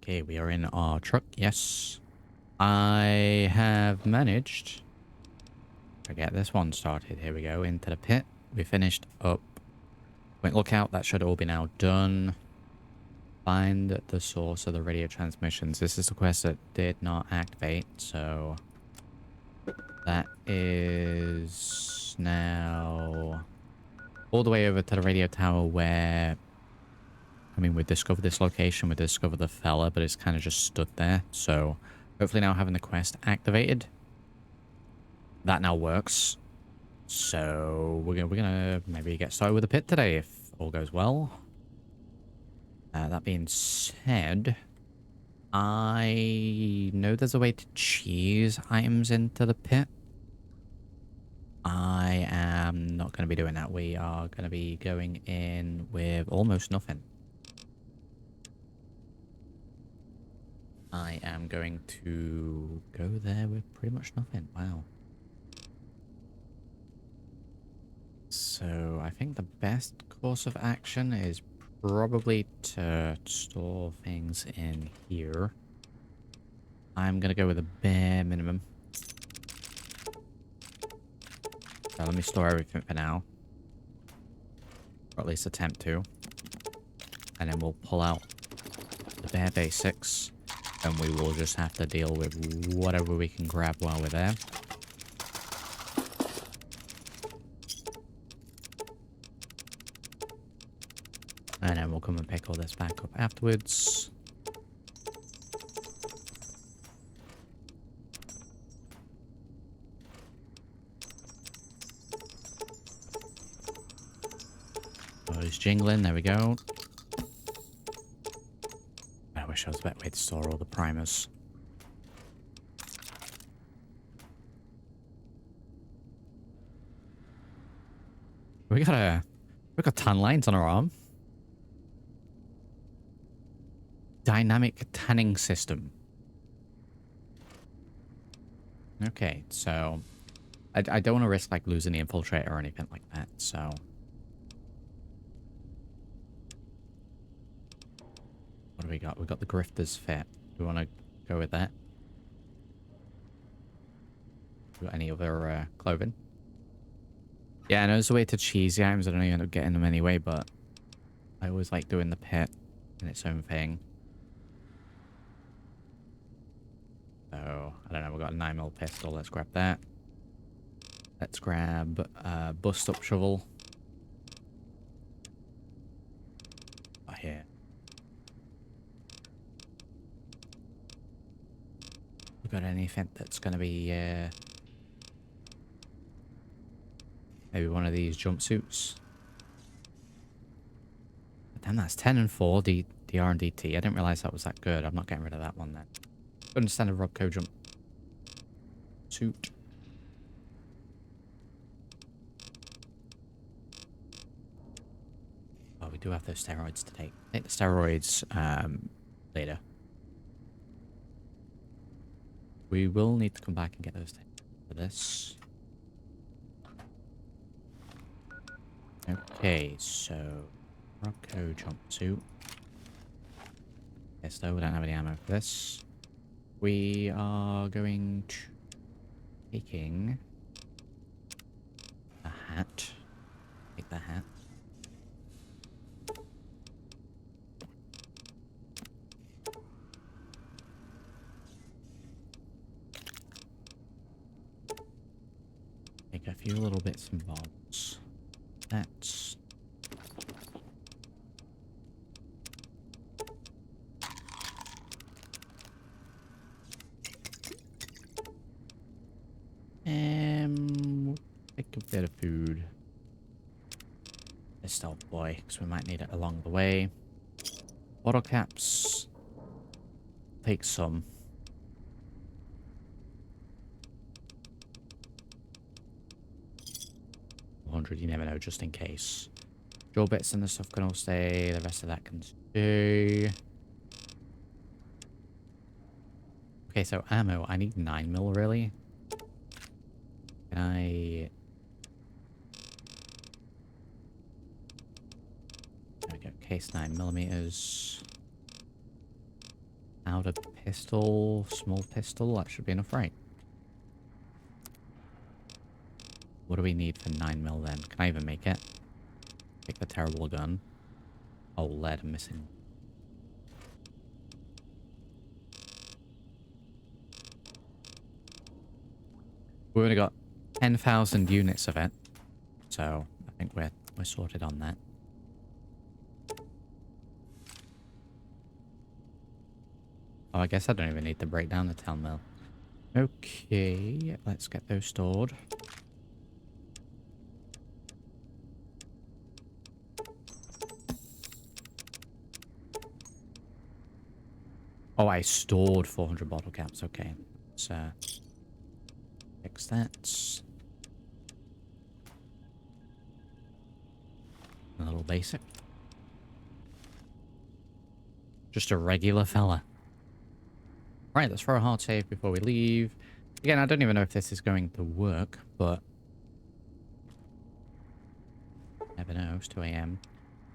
Okay, we are in our truck. Yes. I have managed to get this one started. Here we go, into the pit. We finished up. Wait, look out. That should all be now done. Find the source of the radio transmissions. This is the quest that did not activate, so that is now all the way over to the radio tower where, I mean, we discovered this location, we discovered the fella, but it's kind of just stood there. So hopefully now having the quest activated, that now works. So we're gonna maybe get started with the pit today if all goes well. That being said, I know there's a way to cheese items into the pit. I am not going to be doing that. We are going to be going in with almost nothing. I am going to go there with pretty much nothing. Wow. So I think the best course of action is probably to store things in here. I'm going to go with a bare minimum. So let me store everything for now. Or at least attempt to. And then we'll pull out the bare basics. And we will just have to deal with whatever we can grab while we're there. And then we'll come and pick all this back up afterwards. Oh, it's jingling. There we go. I wish there was a better way to store all the primers. We got tan lines on our arm. Dynamic tanning system. Okay, so I don't want to risk like losing the infiltrator or anything like that, so what do we got? We've got the Grifter's Fit. Do we want to go with that? Got any other clothing? Yeah, I know there's a way to cheese the items. I don't end up getting them anyway, but I always like doing the pit in its own thing. So, I don't know, we've got a 9mm pistol. Let's grab that. Let's grab a bust-up shovel. Oh, here. We got anything that's going to be maybe one of these jumpsuits? But damn, that's 10 and 4 DR and DT. I didn't realize that was that good. I'm not getting rid of that one then. Couldn't stand a Robco jump suit. Oh, we do have those steroids to take. Take the steroids later. We will need to come back and get those for this. Okay, so Robco jumpsuit. Yes, though we don't have any ammo for this. We are going to taking a hat. Take the hat. Take a few little bits and bobs. That's take a bit of food. This stealth boy, because we might need it along the way. Bottle caps. Take some. 100, you never know, just in case. Drill bits and the stuff can all stay. The rest of that can stay. Okay, so ammo. I need 9mm, really. Can I... There we go. Case 9mm. Powder pistol, small pistol, that should be enough, right? What do we need for 9mm then? Can I even make it? Take the terrible gun. Oh, lead, I'm missing. We've only got 10,000 units of it, so I think we're sorted on that. Oh, I guess I don't even need to break down the 10mm. Okay, let's get those stored. Oh, I stored 400 bottle caps. Okay, let's fix that. A little basic. Just a regular fella. Right, let's throw a hard save before we leave. Again, I don't even know if this is going to work, but never know. It's 2 a.m.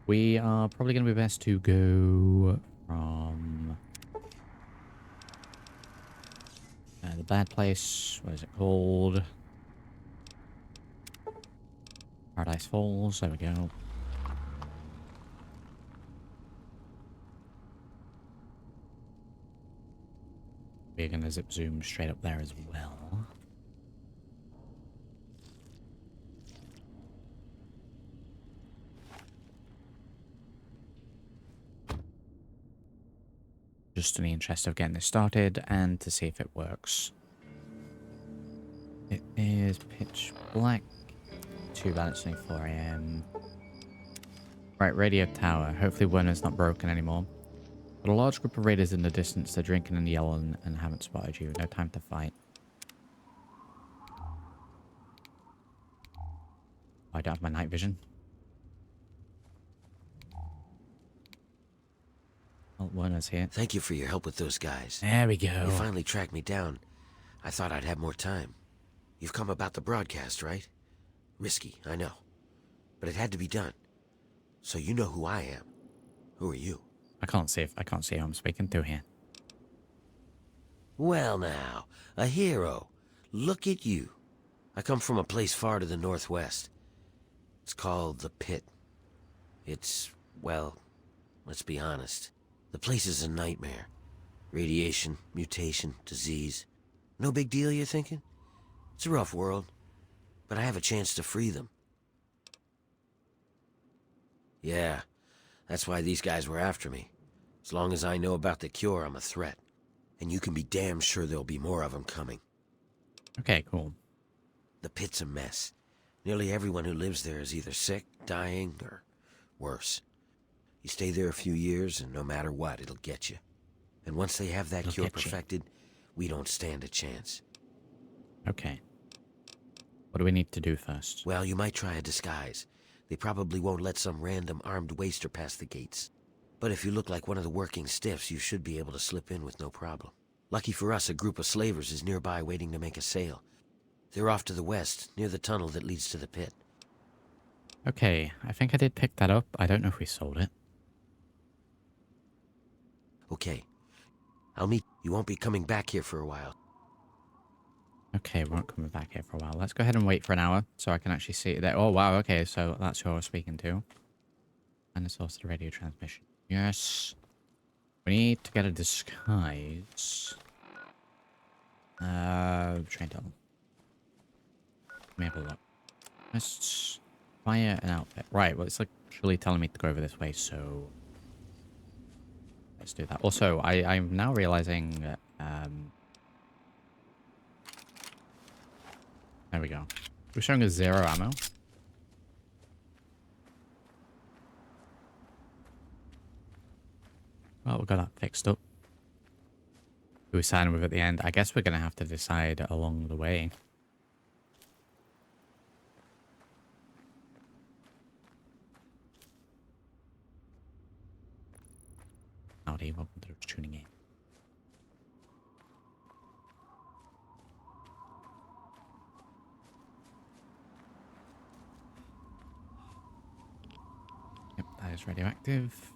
We are probably going to be best to go from the bad place. What is it called? Paradise Falls. There we go. We're going to zip zoom straight up there as well. Just in the interest of getting this started and to see if it works. It is pitch black. Too bad it's only 4 a.m. Right, radio tower. Hopefully Werner's not broken anymore. But a large group of raiders in the distance. They're drinking and yelling and haven't spotted you. No time to fight. I don't have my night vision. Oh, Werner's here. Thank you for your help with those guys. There we go. You finally tracked me down. I thought I'd have more time. You've come about the broadcast, right? Risky, I know. But it had to be done. So you know who I am. Who are you? I can't see who I'm speaking to here. Well now, a hero. Look at you. I come from a place far to the northwest. It's called the Pit. It's, well, let's be honest. The place is a nightmare. Radiation, mutation, disease. No big deal, you're thinking? It's a rough world. But I have a chance to free them. Yeah, that's why these guys were after me. As long as I know about the cure, I'm a threat. And you can be damn sure there'll be more of them coming. Okay, cool. The Pit's a mess. Nearly everyone who lives there is either sick, dying, or worse. You stay there a few years, and no matter what, it'll get you. And once they have that cure perfected, we don't stand a chance. Okay. What do we need to do first? Well, you might try a disguise. They probably won't let some random armed waster past the gates. But if you look like one of the working stiffs, you should be able to slip in with no problem. Lucky for us, a group of slavers is nearby waiting to make a sale. They're off to the west, near the tunnel that leads to the pit. Okay, I think I did pick that up. I don't know if we sold it. Okay. I'll meet you. You won't be coming back here for a while. Okay, we won't come back here for a while. Let's go ahead and wait for an hour so I can actually see it there. Oh, wow, okay, so that's who I was speaking to. And it's also the radio transmission. Yes. We need to get a disguise. Train tunnel. Let me have a look. Let's fire an outfit. Right, well, it's like actually telling me to go over this way, so let's do that. Also, I'm now realizing that, there we go. We're showing us 0 ammo. Well, we got that fixed up. Who we signing with at the end? I guess we're going to have to decide along the way. Howdy, welcome to those tuning in. Yep, that is radioactive.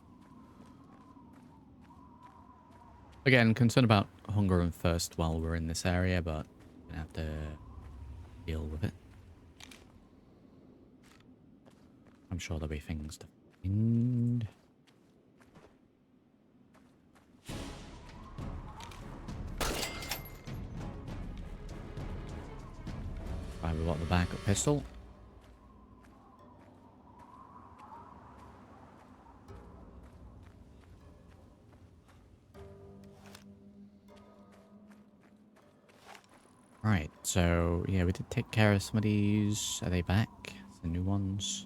Again, concerned about hunger and thirst while we're in this area, but gonna have to deal with it. I'm sure there'll be things to find. We've got the backup pistol. Right, so yeah, we did take care of some of these. Are they back? The new ones?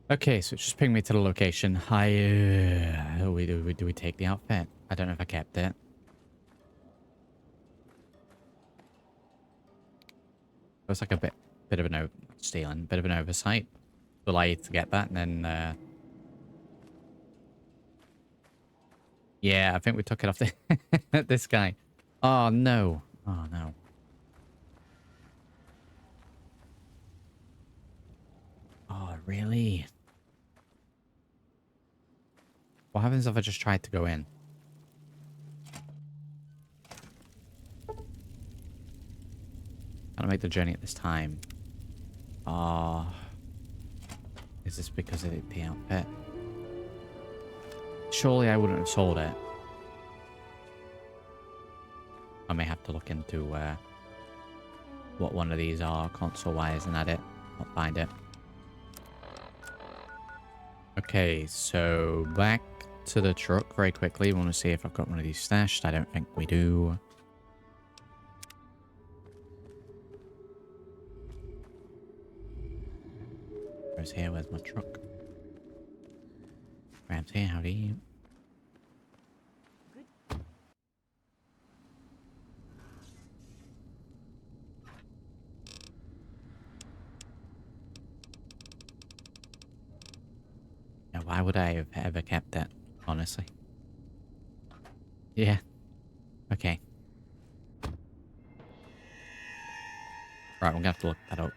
Okay, so it's just pinged me to the location. Do we take the outfit? I don't know if I kept it. It was like a bit of an stealing, bit of an oversight. Will I to get that and then yeah, I think we took it off this guy. Oh no. Oh no. Oh really? What happens if I just tried to go in? Can I make the journey at this time? Ah. Is this because of the outfit? Surely I wouldn't have sold it. I may have to look into what one of these are console-wise and add it. I'll find it. Okay, so back to the truck very quickly. We want to see if I've got one of these stashed. I don't think we do. Where's here? Where's my truck? Grabs here. Howdy. Now, why would I have ever kept that? Honestly. Yeah. Okay. Right, we're gonna have to look that up.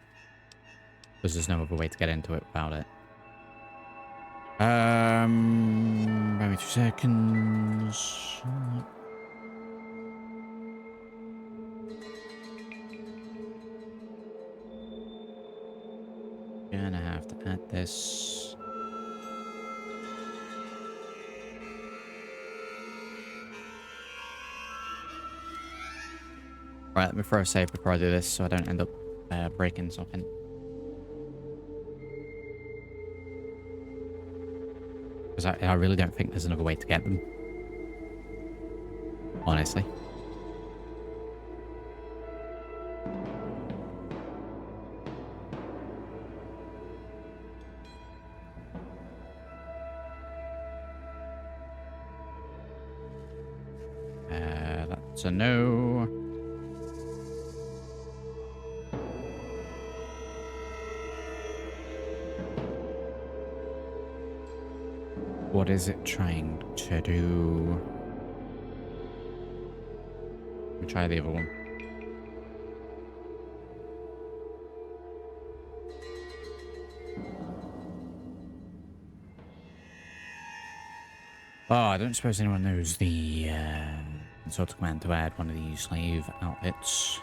Because there's no other way to get into it without it. Maybe 2 seconds. Gonna have to add this. Right, let me throw a save before I do this so I don't end up breaking something. Because I really don't think there's another way to get them. Honestly. That's a no. What is it trying to do? Let me try the other one. Oh, I don't suppose anyone knows the sort of command to add one of these slave outfits.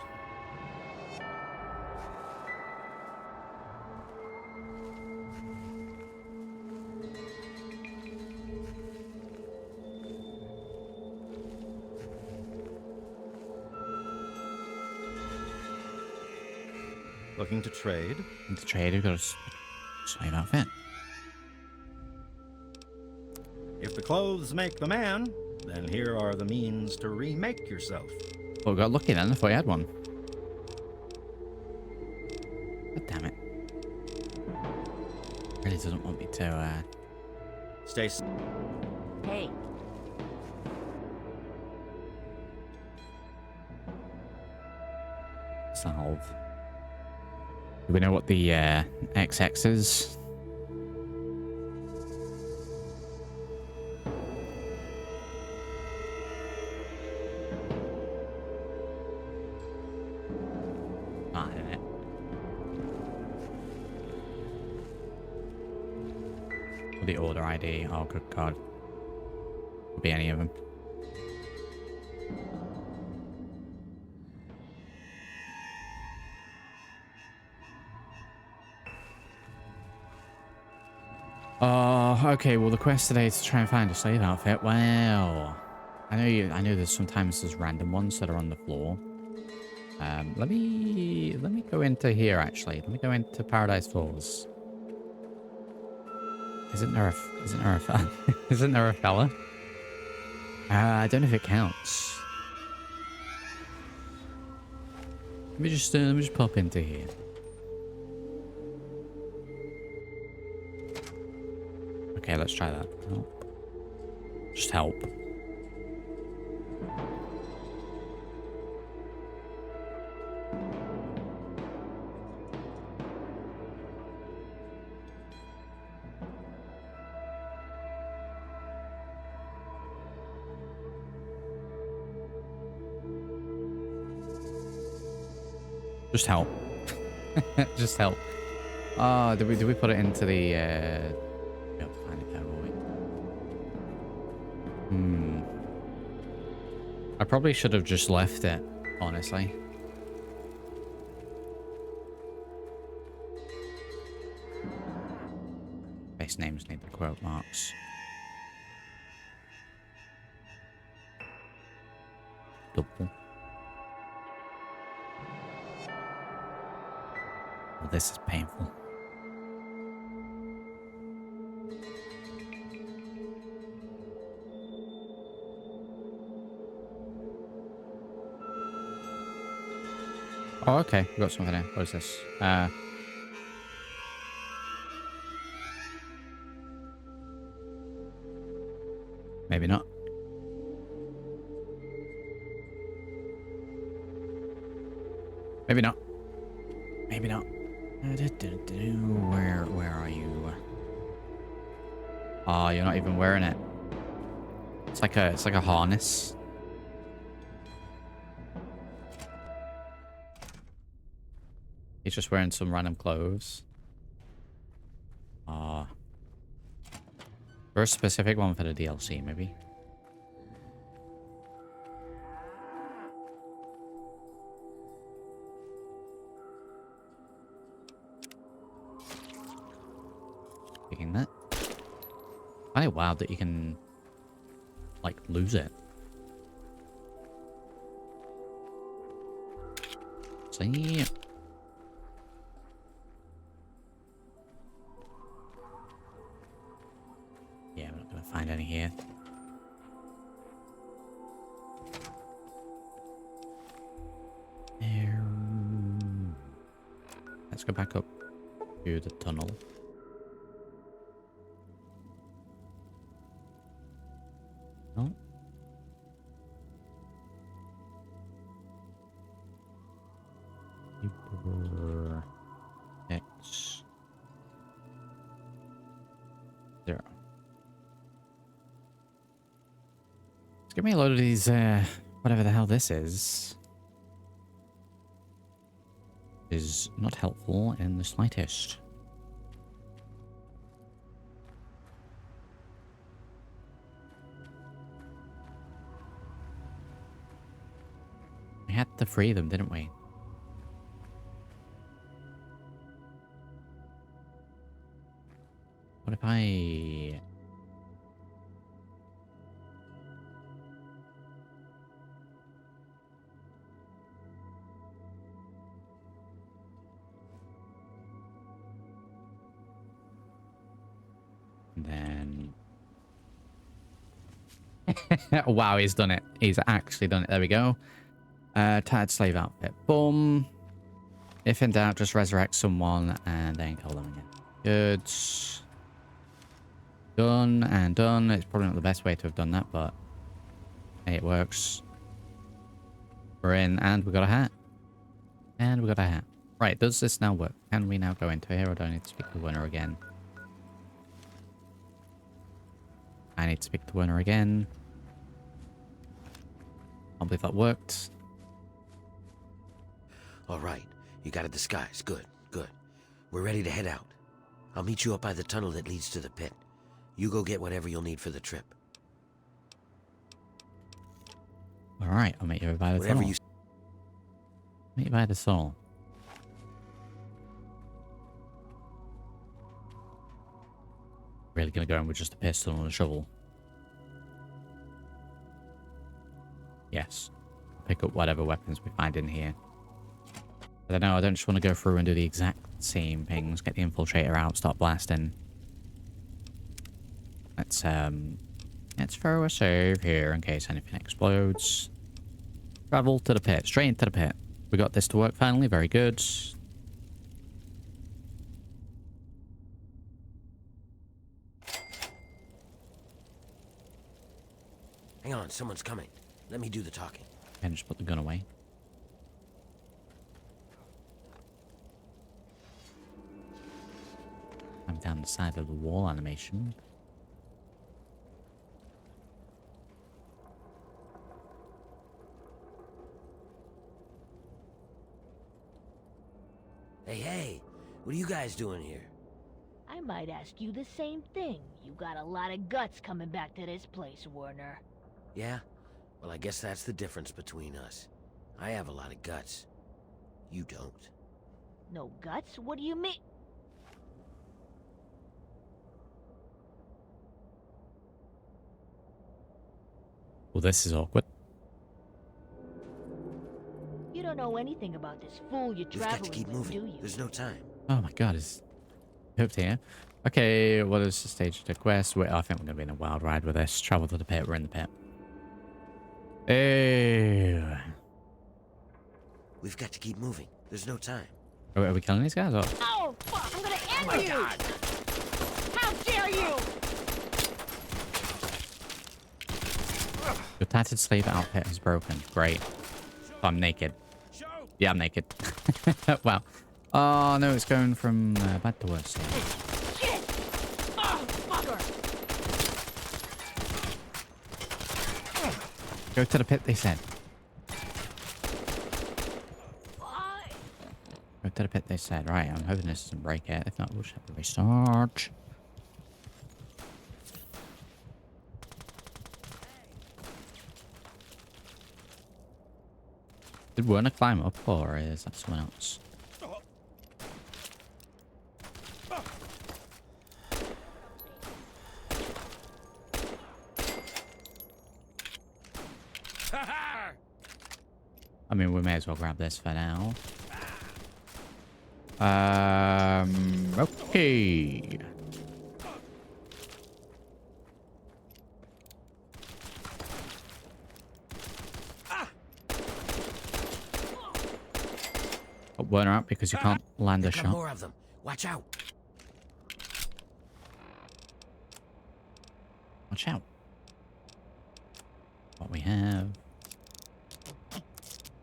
Looking to trade? To trade, we've got a slave outfit. If the clothes make the man, then here are the means to remake yourself. Well, we got lucky then. I thought you had one. God damn it. Really doesn't want me to, Stay. Hey. solve. Do we know what the XX is? the order ID. Oh, good God. Could be any of them. Oh, okay. Well, the quest today is to try and find a slave outfit. Wow. I know there's sometimes there's random ones that are on the floor. Let me go into here actually. Let me go into Paradise Falls. Isn't there a isn't there a fella? I don't know if it counts. Let me just pop into here. Okay, let's try that. Help. Just help. Just help. Just help. Oh, did we put it into the we have to find it there, will we? I probably should have just left it, honestly. Base names need the quote marks. Double. Well, this is painful. Oh, okay. We got something here. What is this? Maybe not. Maybe not. Maybe not. Where are you? Oh, you're not even wearing it. It's like a harness. He's just wearing some random clothes. Ah. For a specific one for the DLC, maybe. Picking that. I find it wild that you can, like, lose it. See? Yeah, we're not gonna find any here. Let's go back up to the tunnel. Oh. Super X 0. Let's give me a load of these, whatever the hell this is not helpful in the slightest. We had to free them, didn't we? What if I... Then... Wow, he's done it. He's actually done it. There we go. Tattered slave outfit. Boom. If in doubt, just resurrect someone and then kill them again. Good. Done and done. It's probably not the best way to have done that, but hey, it works. We're in and we got a hat. And we got a hat. Right, does this now work? Can we now go into here or do I need to speak to the winner again? I need to speak to the winner again. Can't believe that worked. All right, you got a disguise. Good, good. We're ready to head out. I'll meet you up by the tunnel that leads to the pit. You go get whatever you'll need for the trip. Alright, I'll meet you by the Whatever tunnel. you... Meet you by the tunnel. Really gonna go in with just a pistol and a shovel? Yes. Pick up whatever weapons we find in here. But I know I don't just want to go through and do the exact same things. Get the infiltrator out, start blasting. Let's throw a save here in case anything explodes. Travel to the pit. Straight into the pit. We got this to work finally. Very good. Hang on, someone's coming. Let me do the talking. And just put the gun away. I'm down the side of the wall animation. Hey, what are you guys doing here? I might ask you the same thing. You got a lot of guts coming back to this place, Werner. Yeah? Well, I guess that's the difference between us. I have a lot of guts. You don't. No guts? What do you mean? Well, this is awkward. You don't know anything about this fool you're We've got to traveling keep with, moving. do you? There's no time. Oh my god, it's hooked here. Okay, what is the stage of the quest? Wait, I think we're gonna be in a wild ride with this. Travel to the pit, we're in the pit. Ew. We've got to keep moving. There's no time. Are we killing these guys? Or? Oh, fuck! I'm gonna end you! How dare you! Your tattered slave outfit is broken. Great. I'm naked. Yeah, I'm naked. Wow. Oh no, it's going from bad to worse. Shit! Oh, fucker! Go to the pit, they said. Why? Go to the pit, they said. Right, I'm hoping this doesn't break it. If not, we'll just have to restart. Did Werner climb up, or is that someone else? I mean, we may as well grab this for now. Okay. Put Werner up because you can't land a There come shot. more of them. Watch out. Watch out. What we have.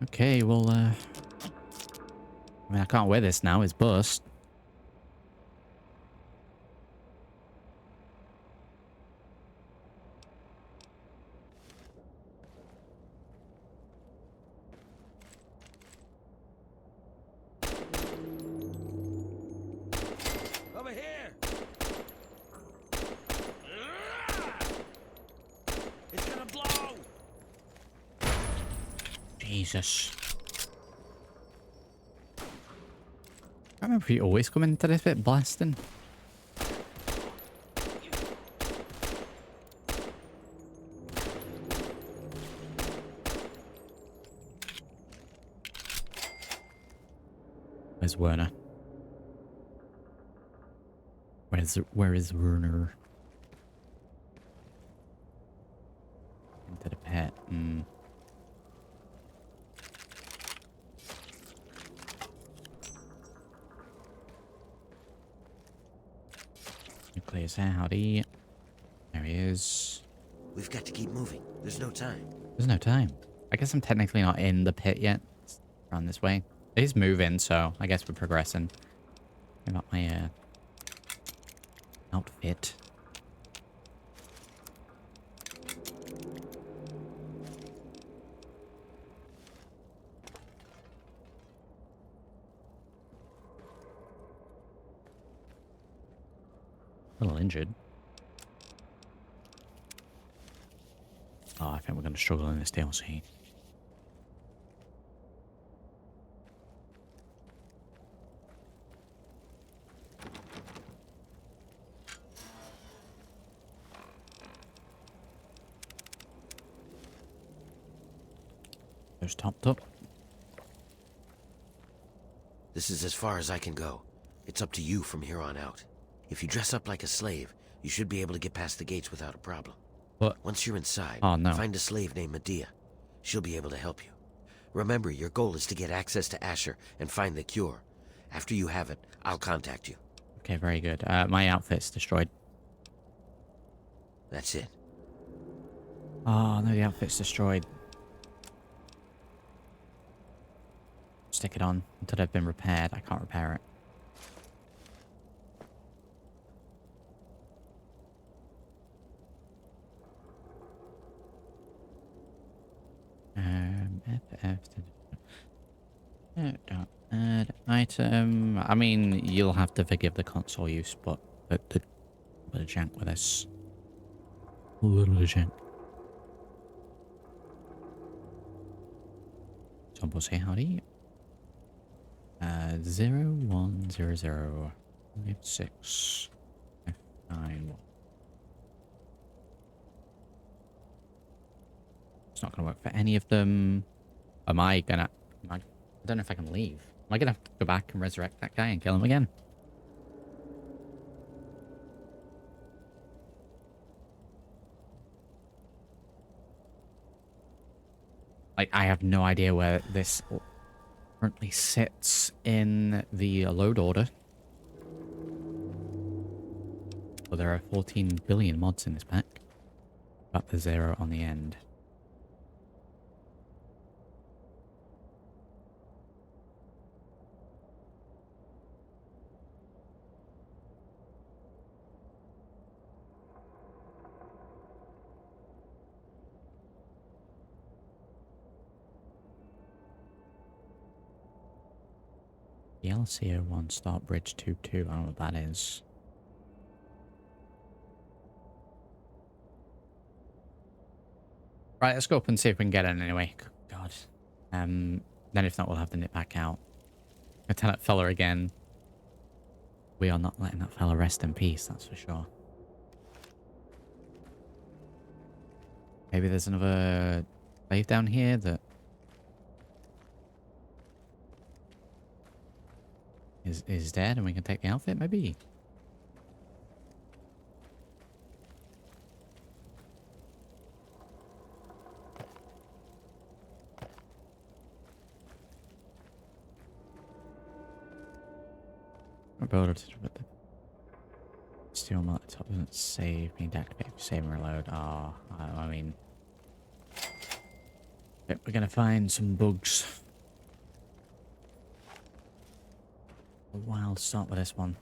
Okay, well, I mean, I can't wear this now. It's bust. Over here. It's gonna blow. Jesus. I remember you always come into this bit blasting. Where's Werner? Where is Werner? Into the pit. Nucleus, howdy. There he is. We've got to keep moving. There's no time. There's no time. I guess I'm technically not in the pit yet. It's around this way. It is moving, so I guess we're progressing. What about my outfit? A little injured. think we're going to struggle in this DLC. Those topped up. This is as far as I can go. It's up to you from here on out. If you dress up like a slave, you should be able to get past the gates without a problem. What? Once you're inside, Oh, no. find a slave named Medea. She'll be able to help you. Remember, your goal is to get access to Asher and find the cure. After you have it, I'll contact you. Okay, very good. My outfit's destroyed. That's it. Oh, no, the outfit's destroyed. Stick it on until they've been repaired. I can't repair it. Don't add item. I mean, you'll have to forgive the console use, but the jank with this. A little jank. Somebody say howdy. 0100 56 F91. It's not gonna work for any of them. I don't know if I can leave. Am I gonna have to go back and resurrect that guy and kill him again? Like, I have no idea where this currently sits in the load order. Well, there are 14 billion mods in this pack. But the 0 on the end. DLC 01 Start Bridge 2-2. I don't know what that is. Right, let's go up and see if we can get in anyway. God. Then if not, we'll have to nip back out. I tell that fella again. We are not letting that fella rest in peace, that's for sure. Maybe there's another slave down here that is dead and we can take the outfit, maybe? Steal my laptop doesn't save me, deactivate, save and reload. Oh, I mean... Yep, we're gonna find some bugs. A wild start with this one.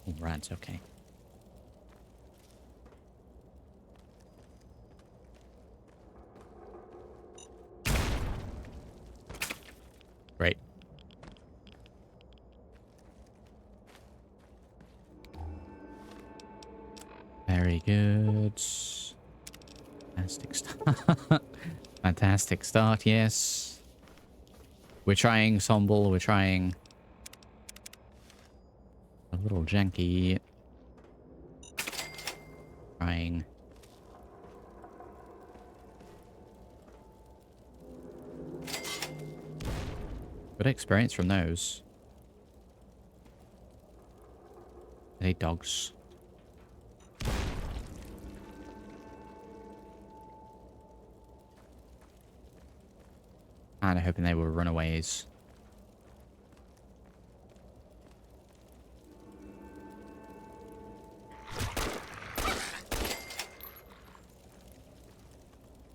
Oh, rads, okay. Great. Very good. Fantastic start. Fantastic start, yes. We're trying, Somble, we're trying. A little janky. Trying. Good experience from those. Are they dogs? Kinda hoping they were runaways.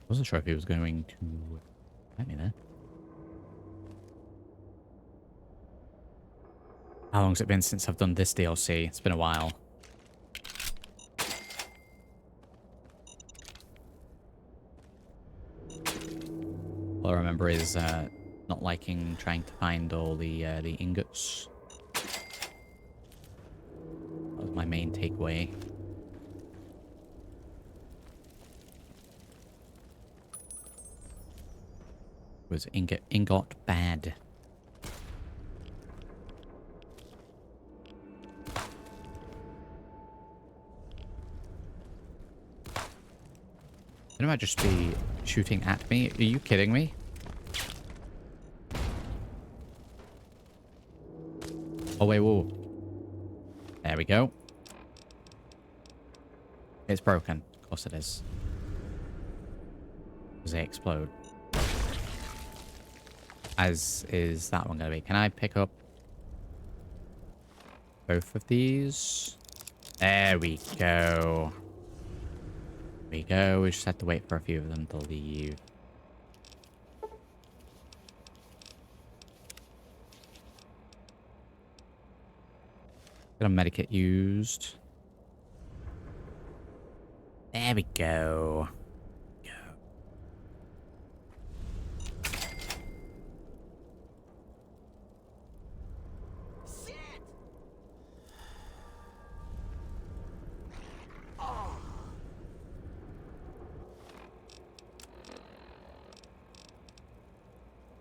Wasn't sure if he was going to hit me there. How long's it been since I've done this DLC? It's been a while. All I remember is not liking trying to find all the ingots. That was my main takeaway. Was ingot bad? It might just be shooting at me. Are you kidding me? Oh wait, whoa. There we go. It's broken. Of course it is. Because they explode. As is that one going to be. Can I pick up both of these? There we go. There we go. We just have to wait for a few of them to leave. Get a medikit used. There we go.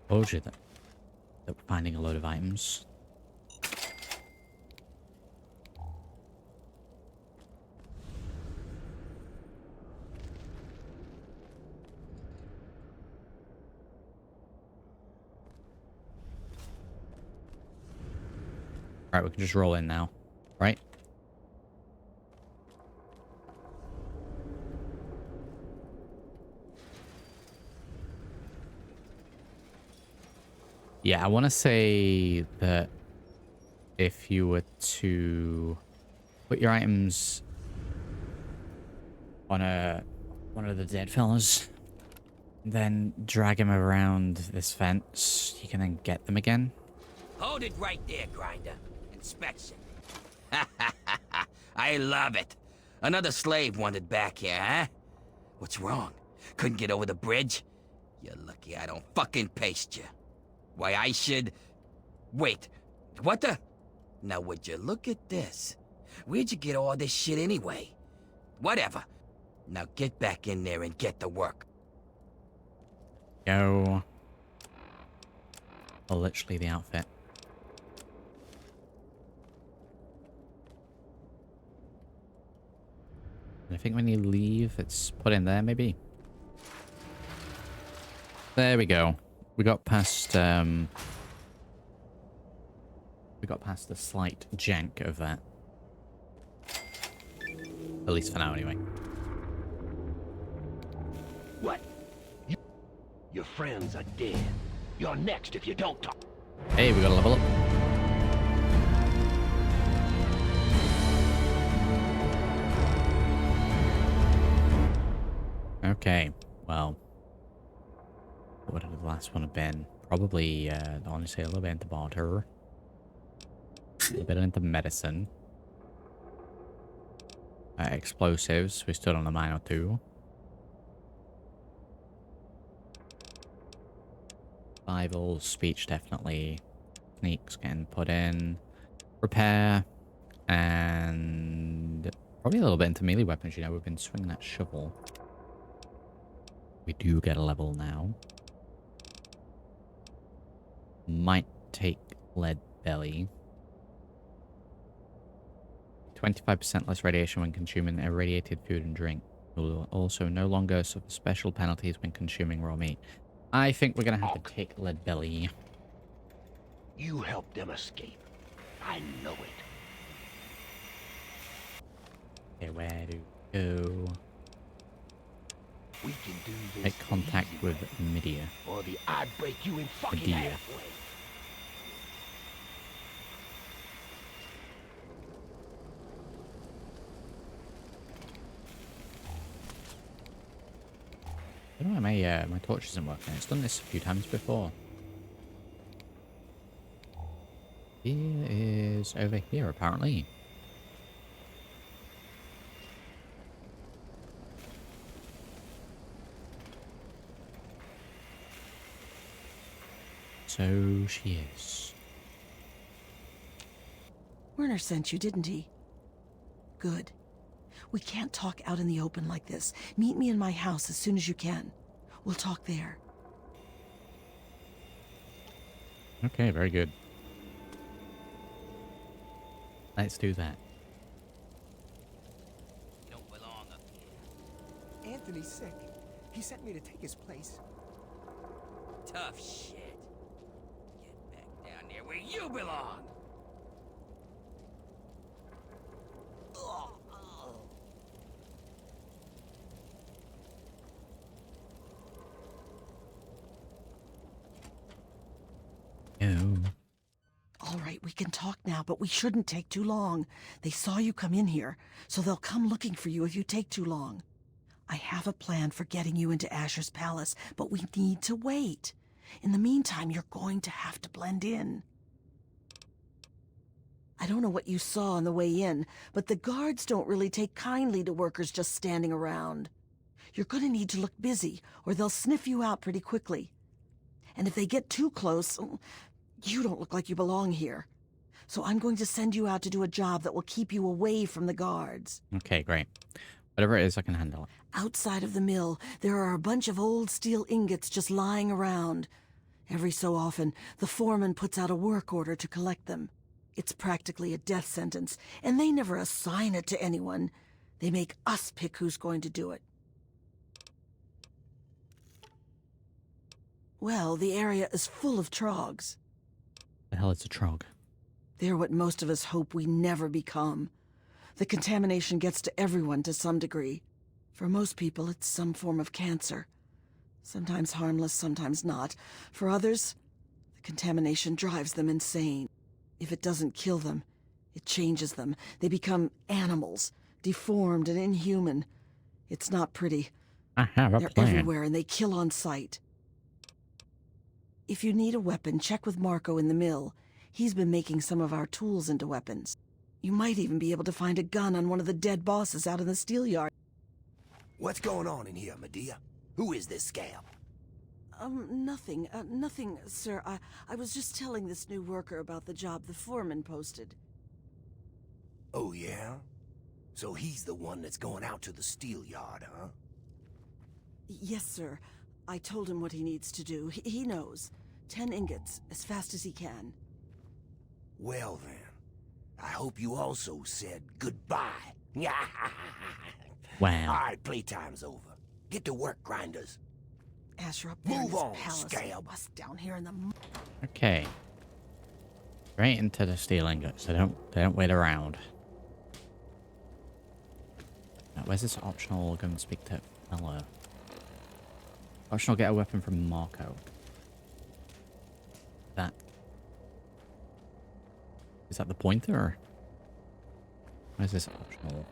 Told you that we're finding a load of items. Alright, we can just roll in now, right? Yeah, I want to say that if you were to put your items on one of the dead fellas, then drag him around this fence, you can then get them again. Hold it right there, Grinder. Inspection. I love it. Another slave wanted back here, huh? What's wrong? Couldn't get over the bridge? You're lucky I don't fucking paste you. Why, I should... Wait, what the... Now, would you look at this? Where'd you get all this shit anyway? Whatever. Now get back in there and get to work. Go. Oh, literally the outfit. And I think when you leave, it's put in there, maybe. There we go. We got past the slight jank of that. At least for now, anyway. What? Your friends are dead. You're next if you don't talk. Hey, we got a level up. Okay, well. What would the last one have been? Probably, honestly, a little bit into barter. A little bit into medicine. Explosives. We stood on a mine or two. Survival, speech, definitely. Sneaks getting put in. Repair. And probably a little bit into melee weapons. You know, we've been swinging that shovel. We do get a level now. Might take lead belly. 25% less radiation when consuming irradiated food and drink. Will also no longer suffer special penalties when consuming raw meat. I think we're gonna have to take lead belly. You helped them escape. I know it. Okay, where do we go? We can do this. Make contact with Midia. Or I'd break you in fucking Medea. halfway. I don't know why my torch isn't working. It's done this a few times before. He is over here, apparently. So she is. Werner sent you, didn't he? Good. We can't talk out in the open like this. Meet me in my house as soon as you can. We'll talk there. Okay, very good. Let's do that. You don't belong up here. Anthony's sick. He sent me to take his place. Tough shit. Get back down there where you belong. Oh. All right, we can talk now, but we shouldn't take too long. They saw you come in here, so they'll come looking for you if you take too long. I have a plan for getting you into Asher's palace, but we need to wait. In the meantime, you're going to have to blend in. I don't know what you saw on the way in, but the guards don't really take kindly to workers just standing around. You're going to need to look busy, or they'll sniff you out pretty quickly. And if they get too close, you don't look like you belong here. So I'm going to send you out to do a job that will keep you away from the guards. Okay, great. Whatever it is, I can handle it. Outside of the mill, there are a bunch of old steel ingots just lying around. Every so often, the foreman puts out a work order to collect them. It's practically a death sentence, and they never assign it to anyone. They make us pick who's going to do it. Well, the area is full of trogs. The hell is a trog? They're what most of us hope we never become. The contamination gets to everyone to some degree. For most people, it's some form of cancer. Sometimes harmless, sometimes not. For others, the contamination drives them insane. If it doesn't kill them, it changes them. They become animals, deformed and inhuman. It's not pretty. I have a They're plan. everywhere and they kill on sight. If you need a weapon, check with Marco in the mill. He's been making some of our tools into weapons. You might even be able to find a gun on one of the dead bosses out in the steel yard. What's going on in here, Medea? Who is this scab? Nothing, sir. I was just telling this new worker about the job the foreman posted. Oh, yeah? So he's the one that's going out to the steel yard, huh? Yes, sir. I told him what he needs to do. He knows. 10 ingots, as fast as he can. Well, then. I hope you also said goodbye. Wow. All right, playtime's over. Get to work, grinders. Asher up there in Move his on, palace. scab. Us down here in the... Okay. Right into the steel ingots. They don't wait around. Now, where's this optional? Go and speak to Ella. Optional, get a weapon from Marco. That... Is that the pointer? Or... Where's this optional?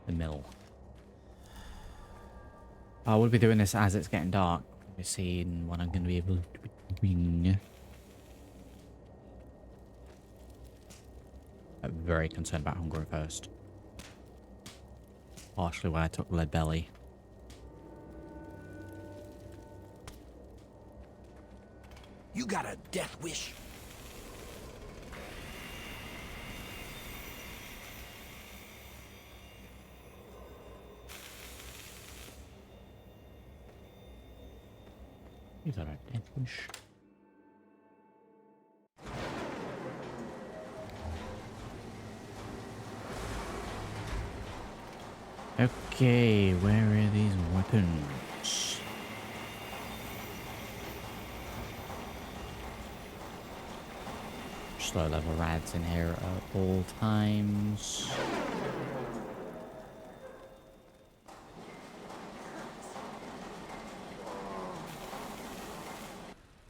The mill. I will be doing this as it's getting dark. We're seeing what I'm going to be able to be doing. I'm very concerned about hunger first. Partially why I took lead belly. You got a death wish? These are a death wish. Okay, where are these weapons? Slow level rads in here at all times.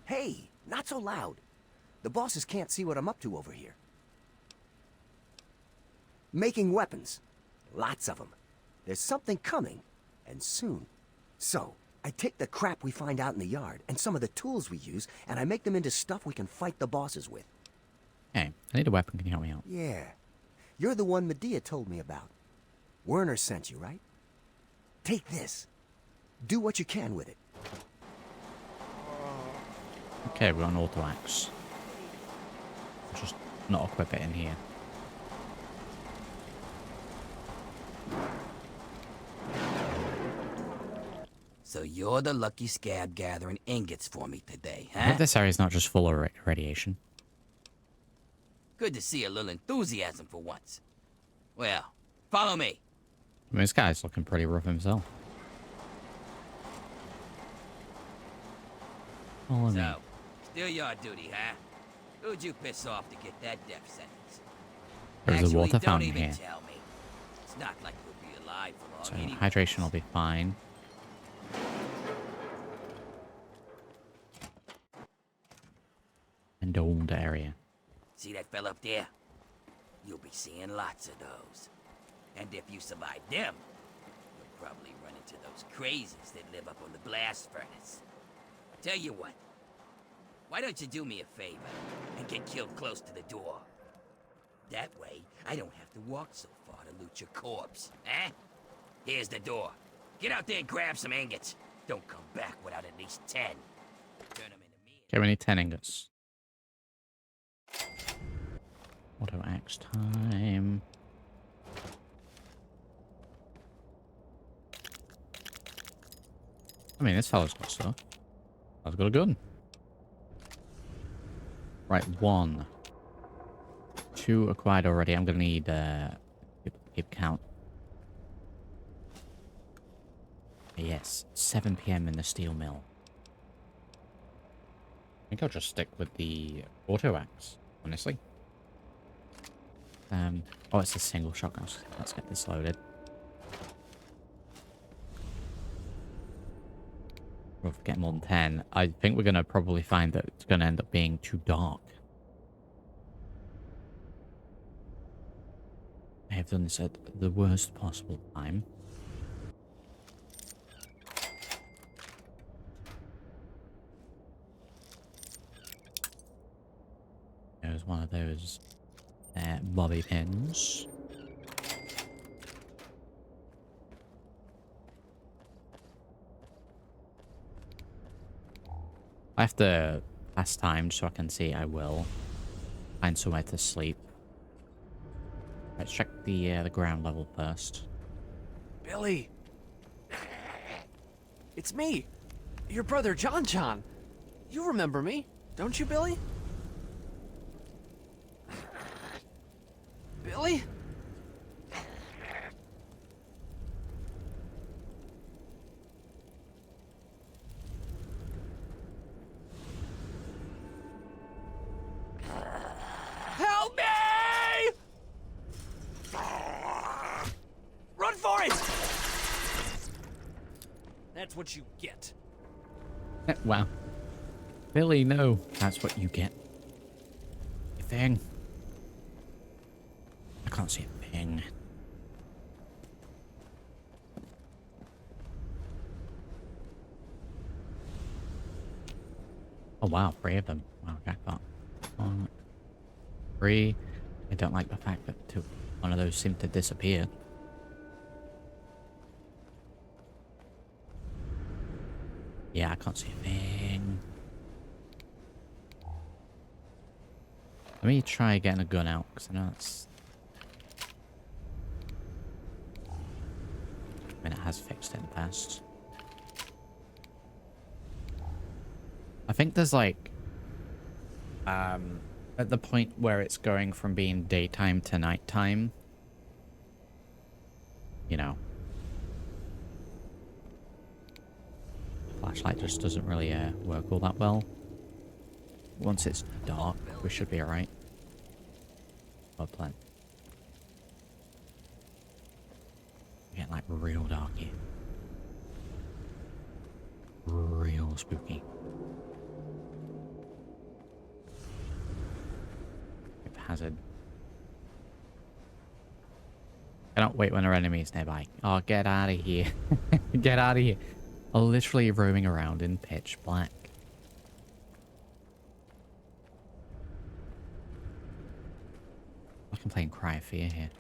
Hey, not so loud. The bosses can't see what I'm up to over here. Making weapons. Lots of them. There's something coming, and soon. So, I take the crap we find out in the yard, and some of the tools we use, and I make them into stuff we can fight the bosses with. Okay, I need a weapon. Can you help me out? Yeah. You're the one Medea told me about. Werner sent you, right? Take this. Do what you can with it. Okay, we're on auto axe. Just not equip it in here. So you're the lucky scab gathering ingots for me today, I huh? hope this area's not just full of radiation. Good to see a little enthusiasm for once. Well, follow me. I mean, this guy's looking pretty rough himself. Follow me. So, still your duty, huh? Who'd you piss off to get that death sentence? There's a Actually, water don't fountain even here. tell me. It's not like you'll be alive for So long anyway. hydration will be fine. And domed area. See that fella up there? You'll be seeing lots of those. And if you survive them, you'll probably run into those crazies that live up on the blast furnace. Tell you what, why don't you do me a favor and get killed close to the door? That way, I don't have to walk so far to loot your corpse, eh? Here's the door. Get out there and grab some ingots. Don't come back without at least 10. Turn them into me. Okay, we need 10 ingots. Auto axe time. I mean, this fella's got stuff. I've got a gun. Right, 1. 2 acquired already. I'm gonna need keep count. Yes, 7 PM in the steel mill. I think I'll just stick with the auto axe, honestly. Oh, it's a single shotgun. Let's get this loaded. We'll get more than 10. I think we're gonna probably find that it's gonna end up being too dark. I have done this at the worst possible time. There's one of those bobby pins. I have to pass time so I can see. I will find somewhere to sleep. Let's check the ground level first. Billy! It's me! Your brother, John. You remember me, don't you, Billy? Billy? Help me! Run for it! That's what you get. Wow. Billy, no. That's what you get. A thing. I can't see a thing. Oh wow, 3 of them. Wow, jackpot. 1, 3. I don't like the fact that one of those seemed to disappear. Yeah, I can't see a thing. Let me try getting a gun out, because I know it's... I mean, it has fixed it in the past. I think there's like... at the point where it's going from being daytime to nighttime, you know, flashlight just doesn't really work all that well. Once it's dark, we should be alright. Well planned. Getting like real dark here. Real spooky. Hazard. Cannot wait when our enemy is nearby. Oh, get out of here. Get out of here. I'm literally roaming around in pitch black. I'm playing Cry of Fear here.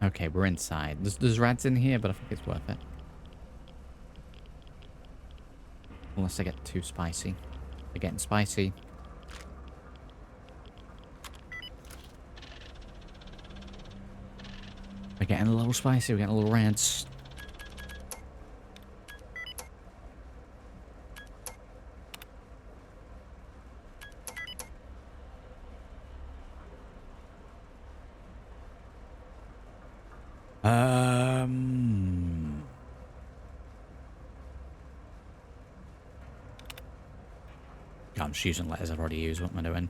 Okay, we're inside. There's rats in here, but I think it's worth it. Unless they get too spicy. They're getting spicy. We're getting a little spicy, we're getting a little rants. I'm just using letters I've already used. What am I doing?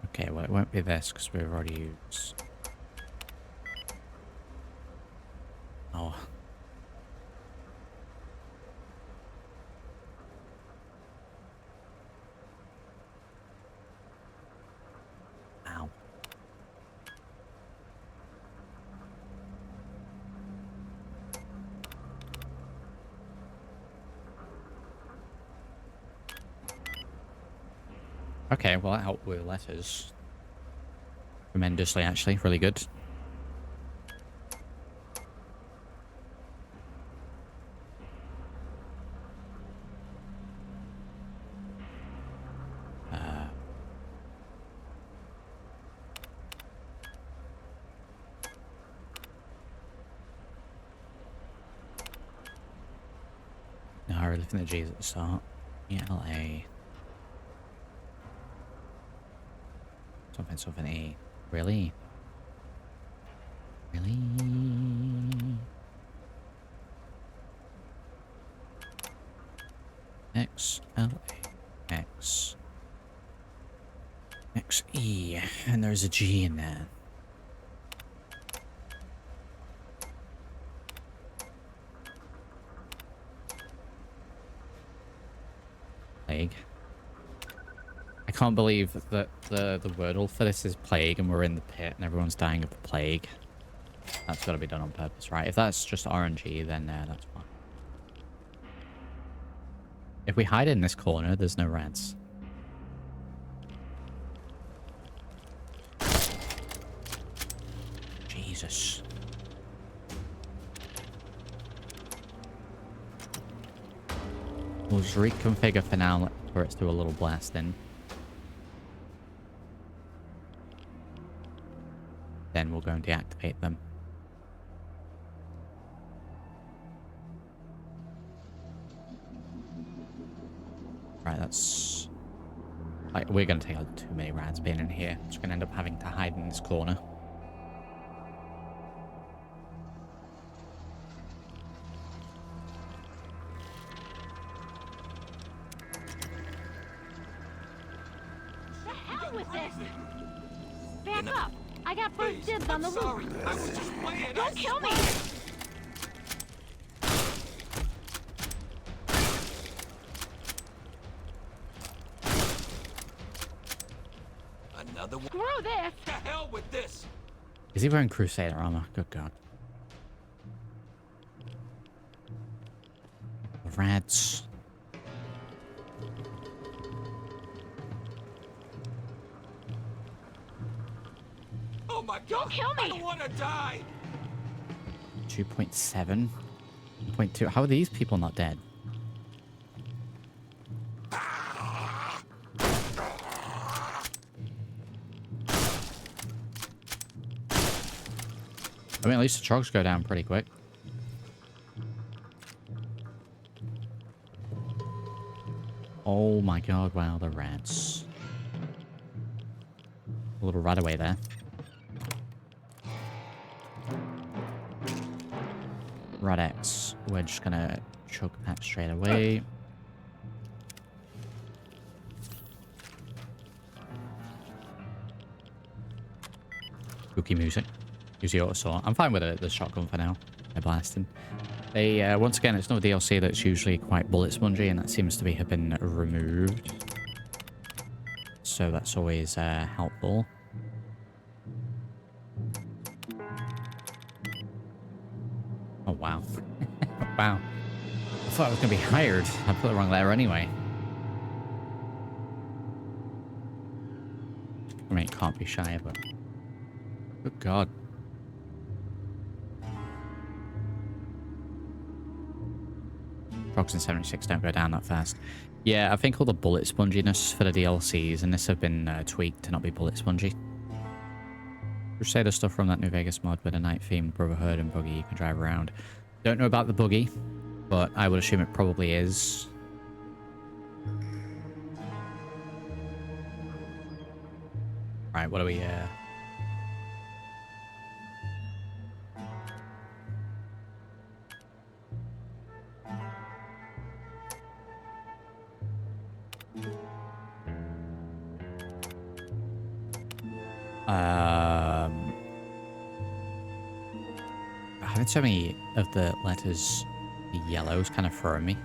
Okay, well, it won't be this because we've already used. Oh. Ow. Okay, well that helped with letters. Tremendously, actually. Really good. No, I really think the G's at the start. ELA. Something E. Really? Really? X, L, A, X. X, E. And there's a G in there. Plague. I can't believe that the wordle for this is plague and we're in the pit and everyone's dying of the plague. That's got to be done on purpose, right? If that's just RNG, then that's fine. If we hide in this corner, there's no rats. Jesus. We'll just reconfigure for now for it to do a little blasting. Then we'll go and deactivate them. Right, that's... Like, we're going to take too many rats being in here. Just going to end up having to hide in this corner. The hell with this! Back up! I got first dibs on the loot! Don't kill me! Another one. Screw this! To hell with this! Is he wearing Crusader armor? Good God. Rats. Oh my God! Don't kill me! I don't want to die! 2.7. 2.2. How are these people not dead? I mean, at least the trucks go down pretty quick. Oh my God, wow, the rats. A little right away there. Rat X. We're just gonna choke that straight away. Spooky music. Use the auto saw. I'm fine with the shotgun for now. They're blasting. They once again, it's no DLC that's usually quite bullet spongy, and that seems to have been removed. So that's always helpful. Oh wow. Wow. I thought I was gonna be hired. I put the wrong letter anyway. I mean, it can't be shy, but good God. Frogs in 76 don't go down that fast. Yeah, I think all the bullet sponginess for the DLCs and this have been tweaked to not be bullet spongy. Crusader stuff from that New Vegas mod with a night-themed Brotherhood and buggy you can drive around. Don't know about the buggy, but I would assume it probably is. Right, what do we... Having so many of the letters be yellow is kind of throwing me.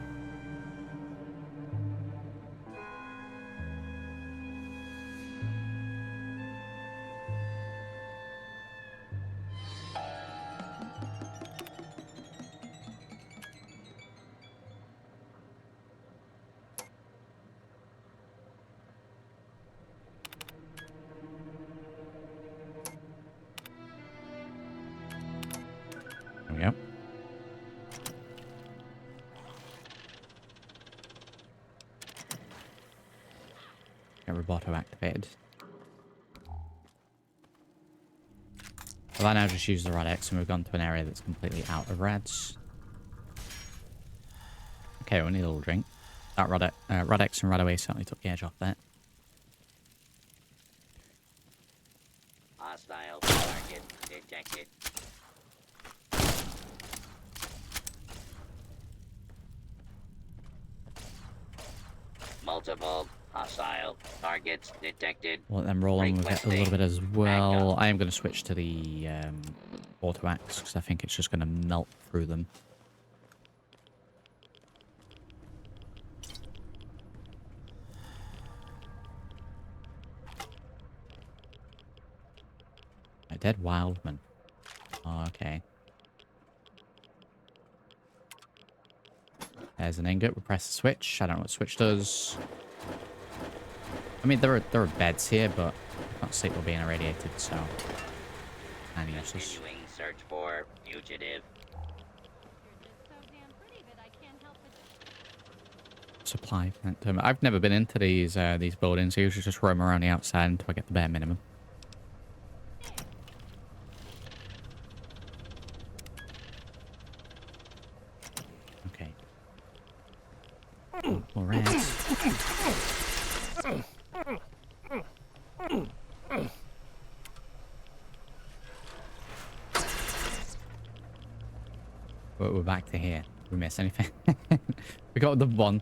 There we go. Get roboto activated. Well, I now just use the Rad-X and we've gone to an area that's completely out of Rads. Okay, we need a little drink. That Rad-X and Radaway certainly took the edge off that. Hostile target detected. Multiple hostile targets detected. We'll let them roll on with it a little bit as well. I am going to switch to the auto axe because I think it's just going to melt through them. A dead wildman. Oh, okay. There's an ingot. We press the switch. I don't know what the switch does. I mean, there are beds here, but I can't sleep while being irradiated, so... And useless. Continuing search for fugitive. Supply vent. I've never been into these buildings. I usually just roam around the outside until I get the bare minimum. Okay. All right. We're back to here. Did we miss anything? We got the one.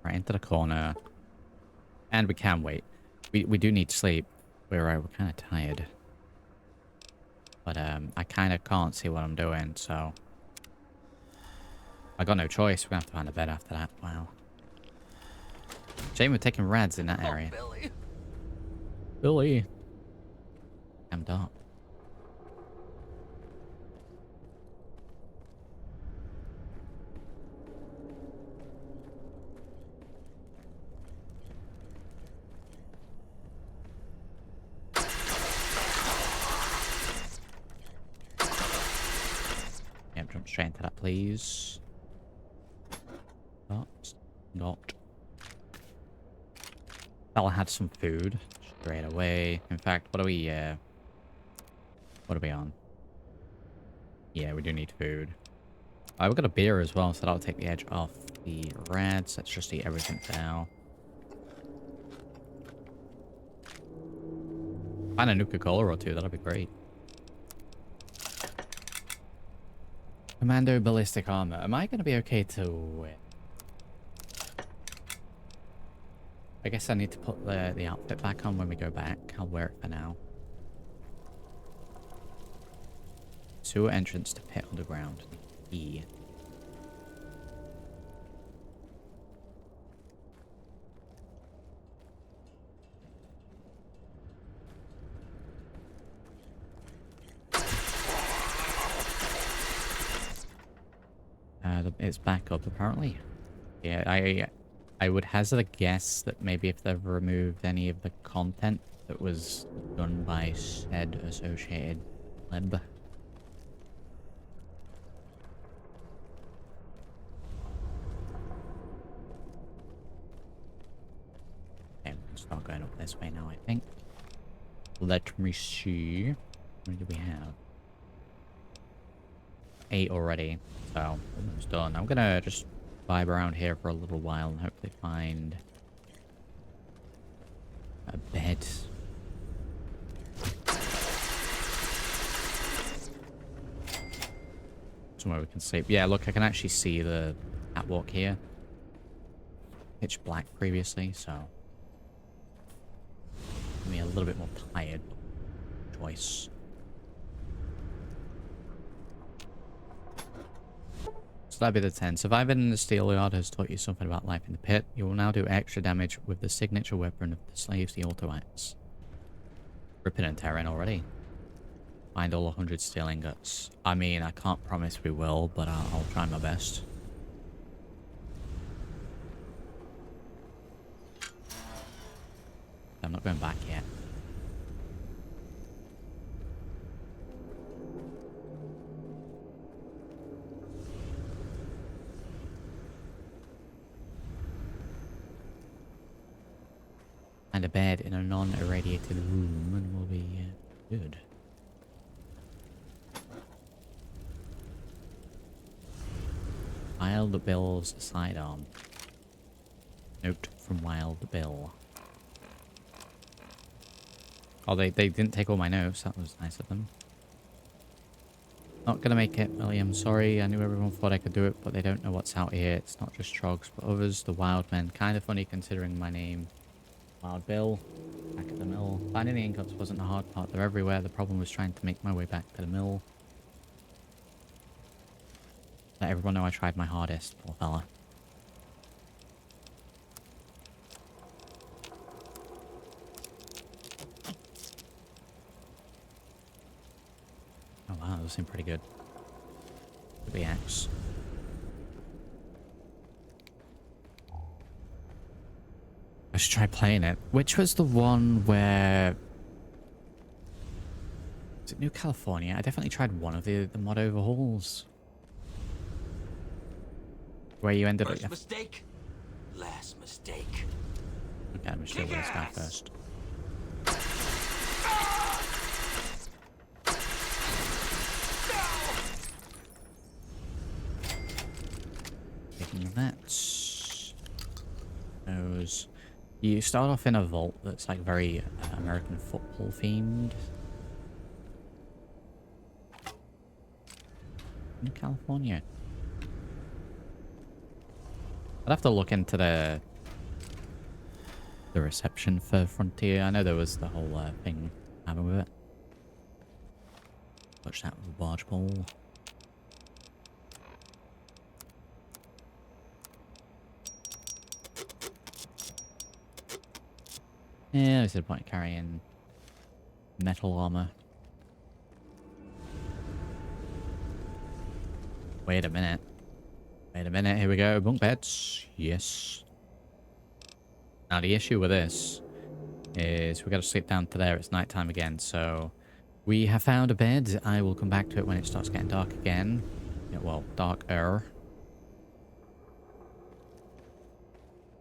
Right into the corner. And we can wait. We do need sleep. We're kind of tired. But I kind of can't see what I'm doing, so... I got no choice. We're going to have to find a bed after that. Wow. Shame we're taking Rads in that area. Billy. Billy. I'm dark. Yep, jump straight into that, please. Not. Fella had some food straight away. In fact, what are we on? Yeah, we do need food. We've got a beer as well, so that'll take the edge off the Rads. Let's just eat everything for now. Find a Nuka-Cola or two, that'll be great. Commando ballistic armor. Am I going to be okay to win? I guess I need to put the outfit back on when we go back. I'll wear it for now. Sewer entrance to pit underground. E. It's back up apparently. Yeah, I would hazard a guess that maybe if they've removed any of the content that was done by said associated lib. Okay, we can start going up this way now, I think. Let me see. many do we have? 8 already, so almost done. I'm gonna just vibe around here for a little while and hopefully find a bed. Somewhere we can sleep. Yeah, look, I can actually see the catwalk here. Pitch black previously, so I'm a little bit more tired. Choice. So that'd be the 10. Surviving in the steel yard has taught you something about life in the pit. You will now do extra damage with the signature weapon of the slaves, the auto axe. Ripping and tearing already. Find all 100 steel ingots. I mean, I can't promise we will, but I'll try my best. I'm not going back yet. And a bed in a non-irradiated room and we'll be good. Wild Bill's sidearm. Note from Wild Bill. Oh, they didn't take all my notes. That was nice of them. Not gonna make it, William. Sorry, I knew everyone thought I could do it, but they don't know what's out here. It's not just trogs, but others, the wild men. Kind of funny considering my name. Wild Bill. Back at the mill. Finding the ingots wasn't the hard part. They're everywhere. The problem was trying to make my way back to the mill. Let everyone know I tried my hardest, poor fella. Oh wow, those seem pretty good. With the axe. I should try playing it. Which was the one where... Is it New California? I definitely tried one of the mod overhauls. Where you ended up... First mistake, last mistake. Okay, I'm just with this guy first. Taking that. Those. You start off in a vault that's like very American football themed. In California. I'd have to look into the reception for Frontier. I know there was the whole thing happening with it. Watch that with a barge pole. Yeah, there's no point carrying metal armor. Wait a minute. Wait a minute, here we go. Bunk beds. Yes. Now the issue with this is we got to sleep down to there. It's nighttime again, so we have found a bed. I will come back to it when it starts getting dark again. Yeah, well, darker.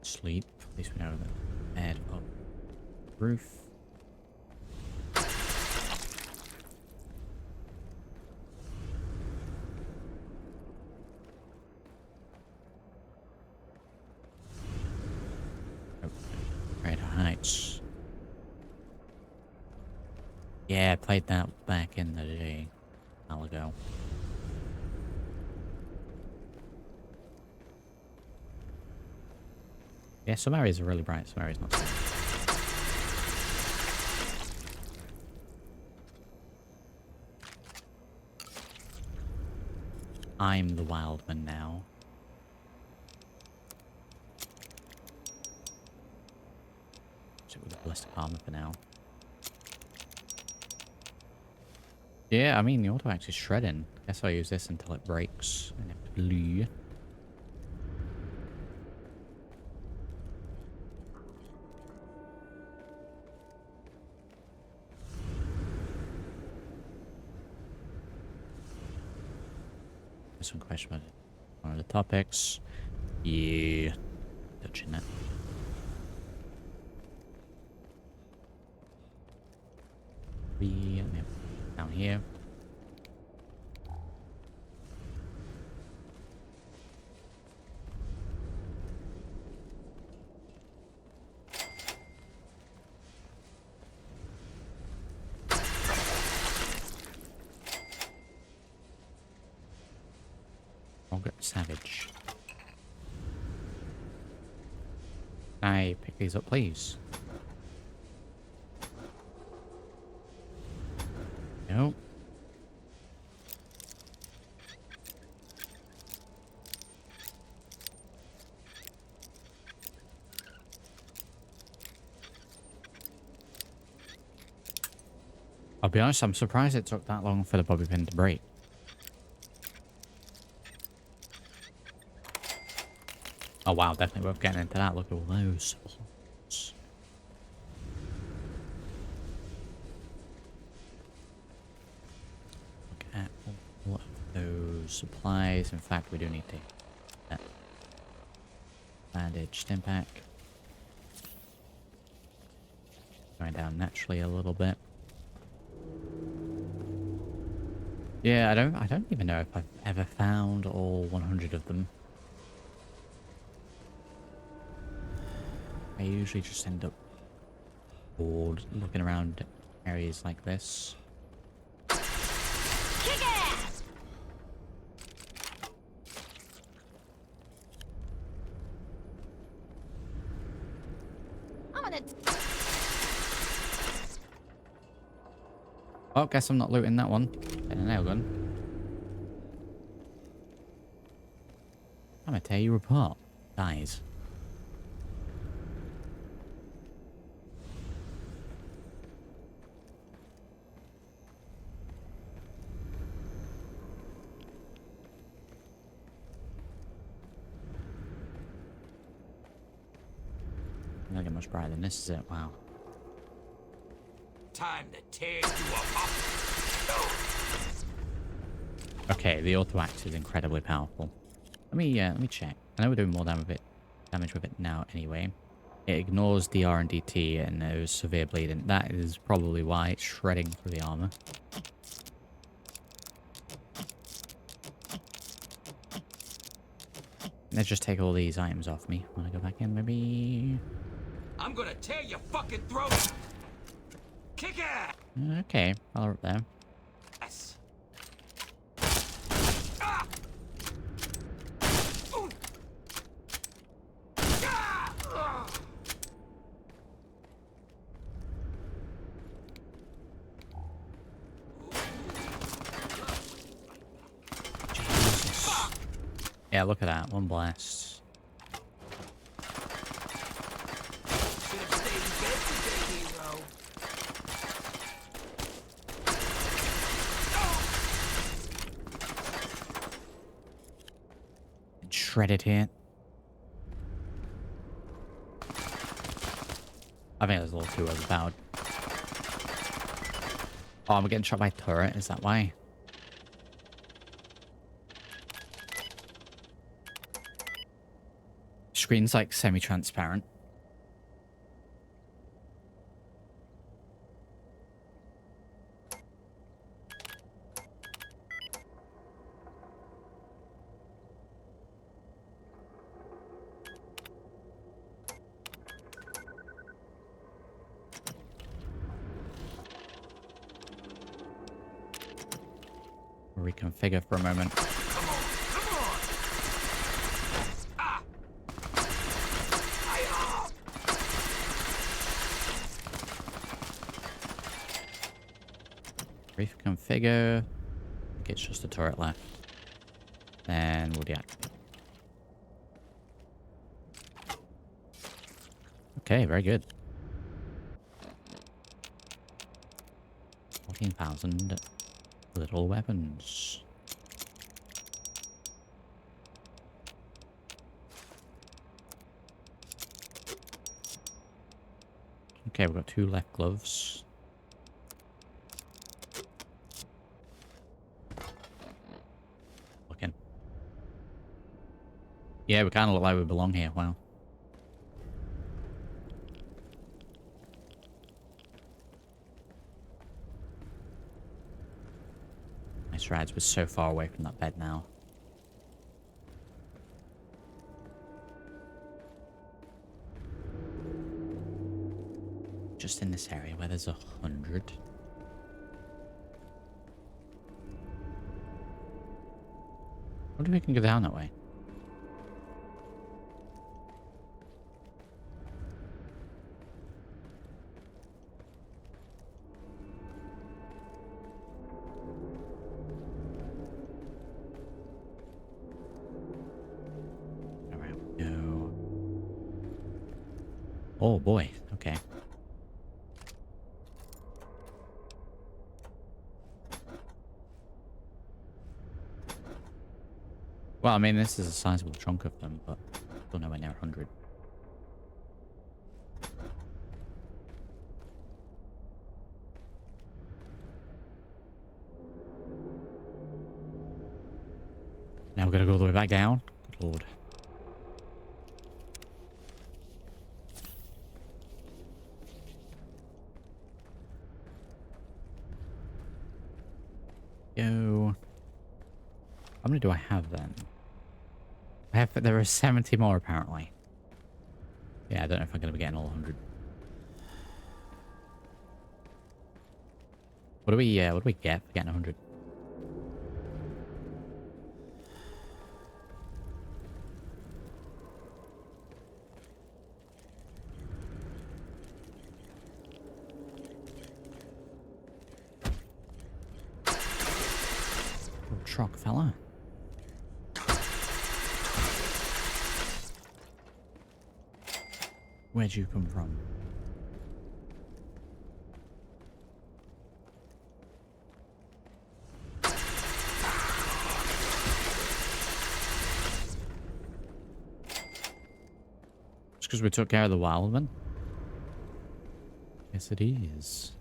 Sleep. At least we know the bed up. Roof. Greater Heights. Yeah, I played that back in the day. A while ago. Yeah, some areas are really bright, some areas not so. I'm the Wildman now. Sit with the ballistic armor for now. Yeah, I mean, the auto axe is shredding. Guess I'll use this until it breaks. Inevitably. Some question about one of the topics. Yeah, touching it. Down here. Margaret Savage. Can I pick these up, please? Nope. I'll be honest, I'm surprised it took that long for the bobby pin to break. Oh wow, definitely worth getting into that. Look at all those. Look at all of those supplies. In fact, we do need to bandage stim pack. Going down naturally a little bit. Yeah, I don't even know if I've ever found all 100 of them. I usually just end up bored looking around areas like this. Kick ass! I'm gonna. Oh, guess I'm not looting that one. And a nail gun. I'm gonna tear you apart. Guys. Not get much brighter than this, is it? Wow. Time to tear you apart. Okay, the auto axe is incredibly powerful. Let me check. I know we're doing more damage with it now anyway. It ignores DR and DT and there's severe bleeding. That is probably why it's shredding through the armor. Let's just take all these items off me. Wanna go back in, maybe? I'm gonna tear your fucking throat. Kick ass. Okay, I'll up there. Ah! Ooh. Ah! Ah! Jesus. Yeah, look at that. One blast. Should have stayed in bed today, hero. Shredded here. I think it was a little too overpowered. Oh, I'm getting shot by a turret. Is that why? Screen's like semi-transparent. Reconfigure for a moment. Come on, come on. Ah. Hi-ya. Reconfigure. I think it's just a turret left. Then we'll deactivate. Okay, very good. 14,000 little weapons. Okay, we've got 2 left gloves. Looking. Yeah, we kind of look like we belong here. Wow. Nice rides. We're so far away from that bed now. Just in this area where there's 100. I wonder if we can go down that way. Around we go. Oh boy, okay. Well, I mean, this is a sizable chunk of them, but still nowhere near 100. Now we're gonna go all the way back down. Good lord. Go. How many do I have then? There are 70 more apparently. Yeah, I don't know if I'm gonna be getting all 100. What do we get for getting 100? Little truck fella. Where'd you come from? Just because we took care of the wild one? Yes, it is.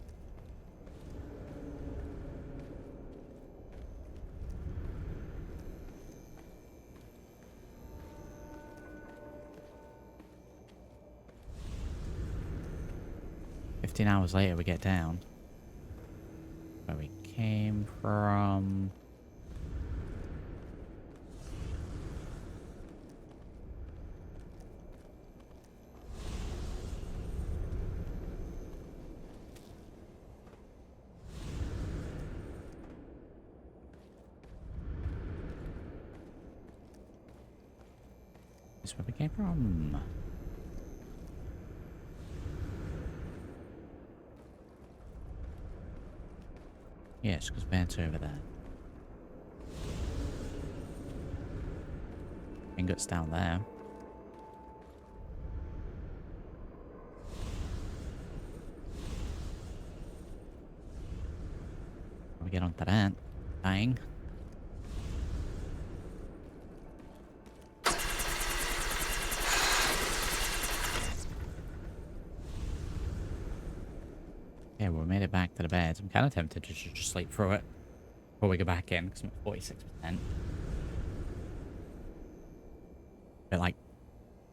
Hours later we get down where we came from. This is where we came from. Yes, because Ben's over there. Ingots down there. We get onto that. Dying. Yeah, we made it back to the beds. I'm kind of tempted to just sleep through it before we go back in, because I'm at 46%. Bit like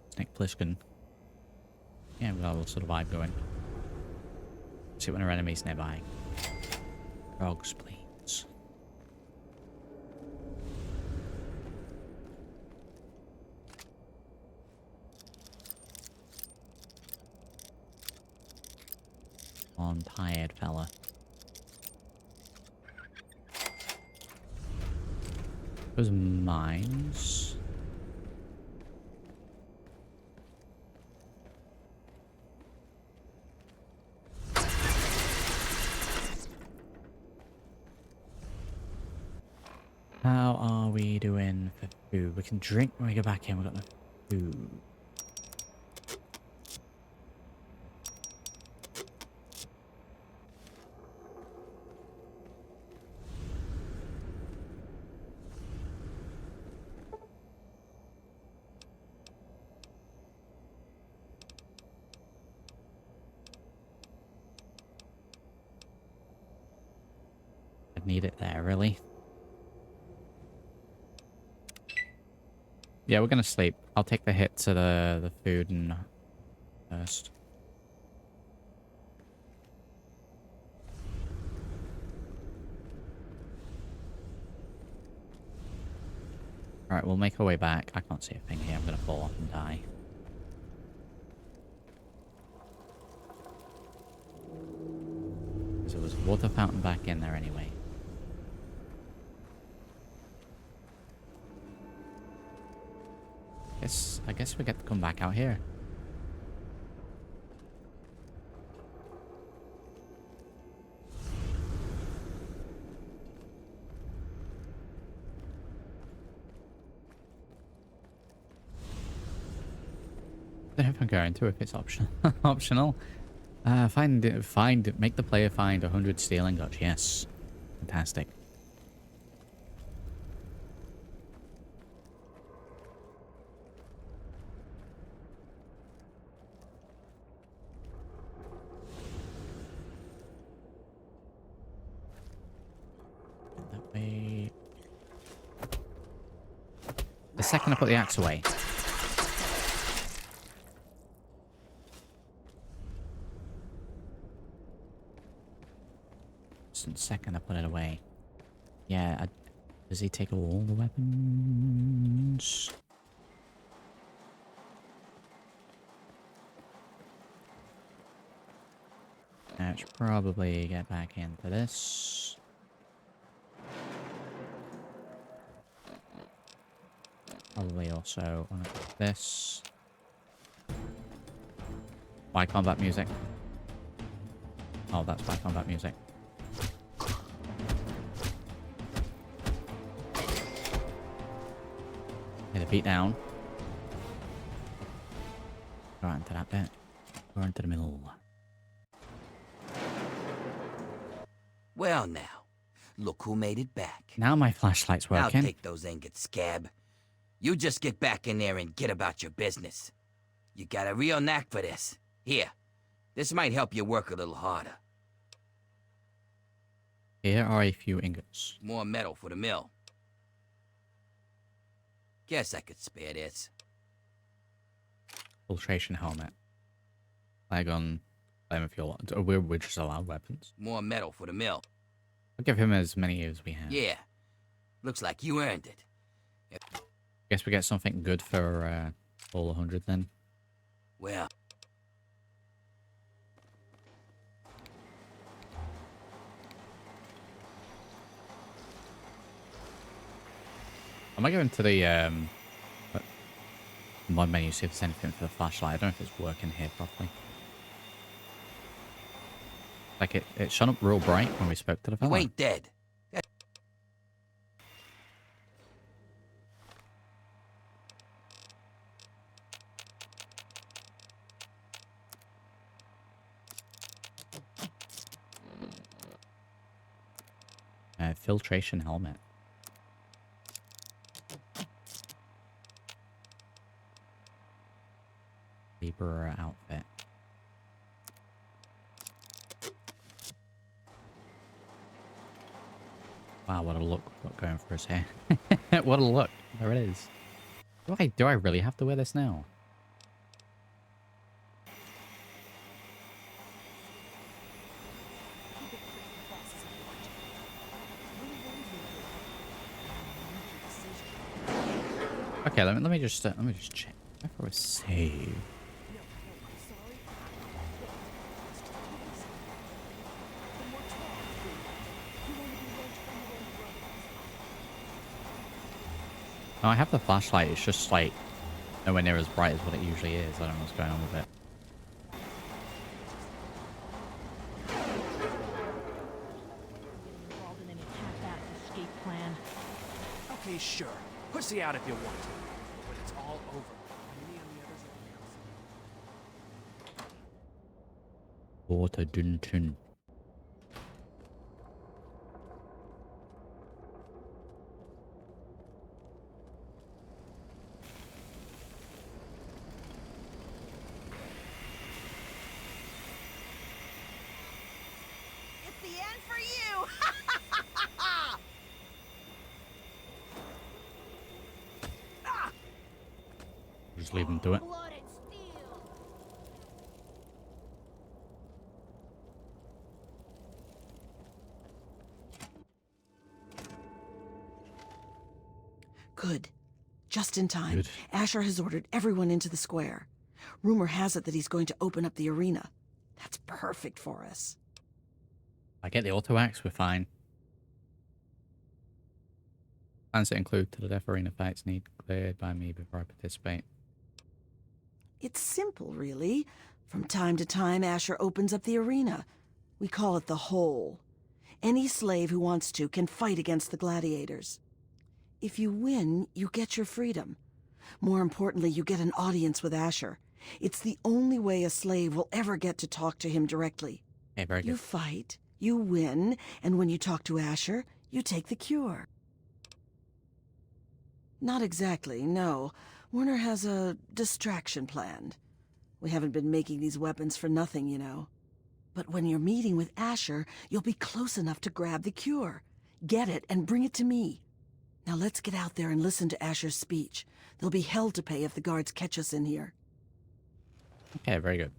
Snake Plissken. Yeah, we've got a little sort of vibe going. See when our enemies nearby. Frogs, please. I'm tired, fella. Those mines. How are we doing for food? We can drink when we go back in. We've got no food. I'd need it there, really. Yeah, we're gonna sleep. I'll take the hit to the food and first. Alright, we'll make our way back. I can't see a thing here. I'm going to fall off and die. Because there was a water fountain back in there anyway. I guess we get to come back out here. I don't know if I'm going to, if it's optional. Optional. Make the player find 100 steel ingots. Yes. Fantastic. That way. The second I put the axe away. Second I put it away. Yeah, does he take all the weapons? I should probably get back into this. Probably also unequip this. Why combat music? Oh, that's why combat music. Hit a beat down. Go into that bit. Go into the middle. Well now, look who made it back. Now my flashlight's working. I'll take those ingots, Scab. You just get back in there and get about your business. You got a real knack for this. Here, this might help you work a little harder. Here are a few ingots. More metal for the mill. Guess I could spare this. Filtration helmet. Flare gun. Flame fuel. We're just allowed weapons. More metal for the mill. I'll give him as many as we have. Yeah. Looks like you earned it. Guess we get something good for all 100 then. Well. I might go into the mod menu, see if there's anything for the flashlight. I don't know if it's working here properly. Like it shone up real bright when we spoke to the fella. You ain't dead. Filtration helmet. Laborer outfit. Wow, what a look going for us here. What a look. There it is. Do I really have to wear this now? Okay, let me just check. For a save. No, I have the flashlight. It's just like nowhere near as bright as what it usually is. I don't know what's going on with it. Involved in any half-assed escape plan. Okay, sure. Pussy out if you want to. But it's all over. Me and the others are Water Dungeon. It's the end for you! Just leave them to it. Blood and steel. Good. Just in time. Good. Asher has ordered everyone into the square. Rumor has it that he's going to open up the arena. That's perfect for us. I get the auto axe, we're fine. Plans that include to the death arena fights need cleared by me before I participate. It's simple, really. From time to time, Asher opens up the arena. We call it the Hole. Any slave who wants to can fight against the gladiators. If you win, you get your freedom. More importantly, you get an audience with Asher. It's the only way a slave will ever get to talk to him directly. Okay, very good. You fight, you win, and when you talk to Asher, you take the cure. Not exactly, no. Werner has a distraction planned. We haven't been making these weapons for nothing, you know. But when you're meeting with Asher, you'll be close enough to grab the cure. Get it and bring it to me. Now let's get out there and listen to Asher's speech. There'll be hell to pay if the guards catch us in here. Okay, very good.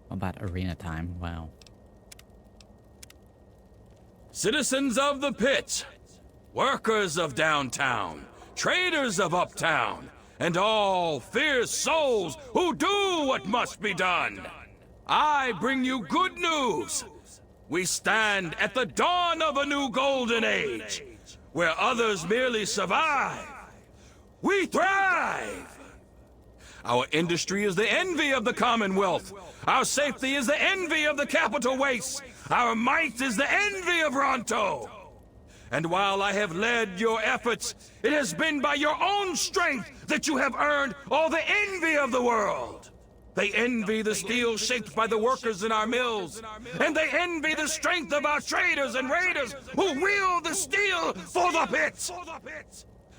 What about arena time? Wow. Citizens of the pit, workers of downtown, traders of uptown, and all fierce souls who do what must be done, I bring you good news. We stand at the dawn of a new golden age, where others merely survive. We thrive! Our industry is the envy of the Commonwealth. Our safety is the envy of the capital wastes. Our might is the envy of Ronto. And while I have led your efforts, it has been by your own strength that you have earned all the envy of the world. They envy the steel shaped by the workers in our mills. And they envy the strength of our traders and raiders who wield the steel for the pit.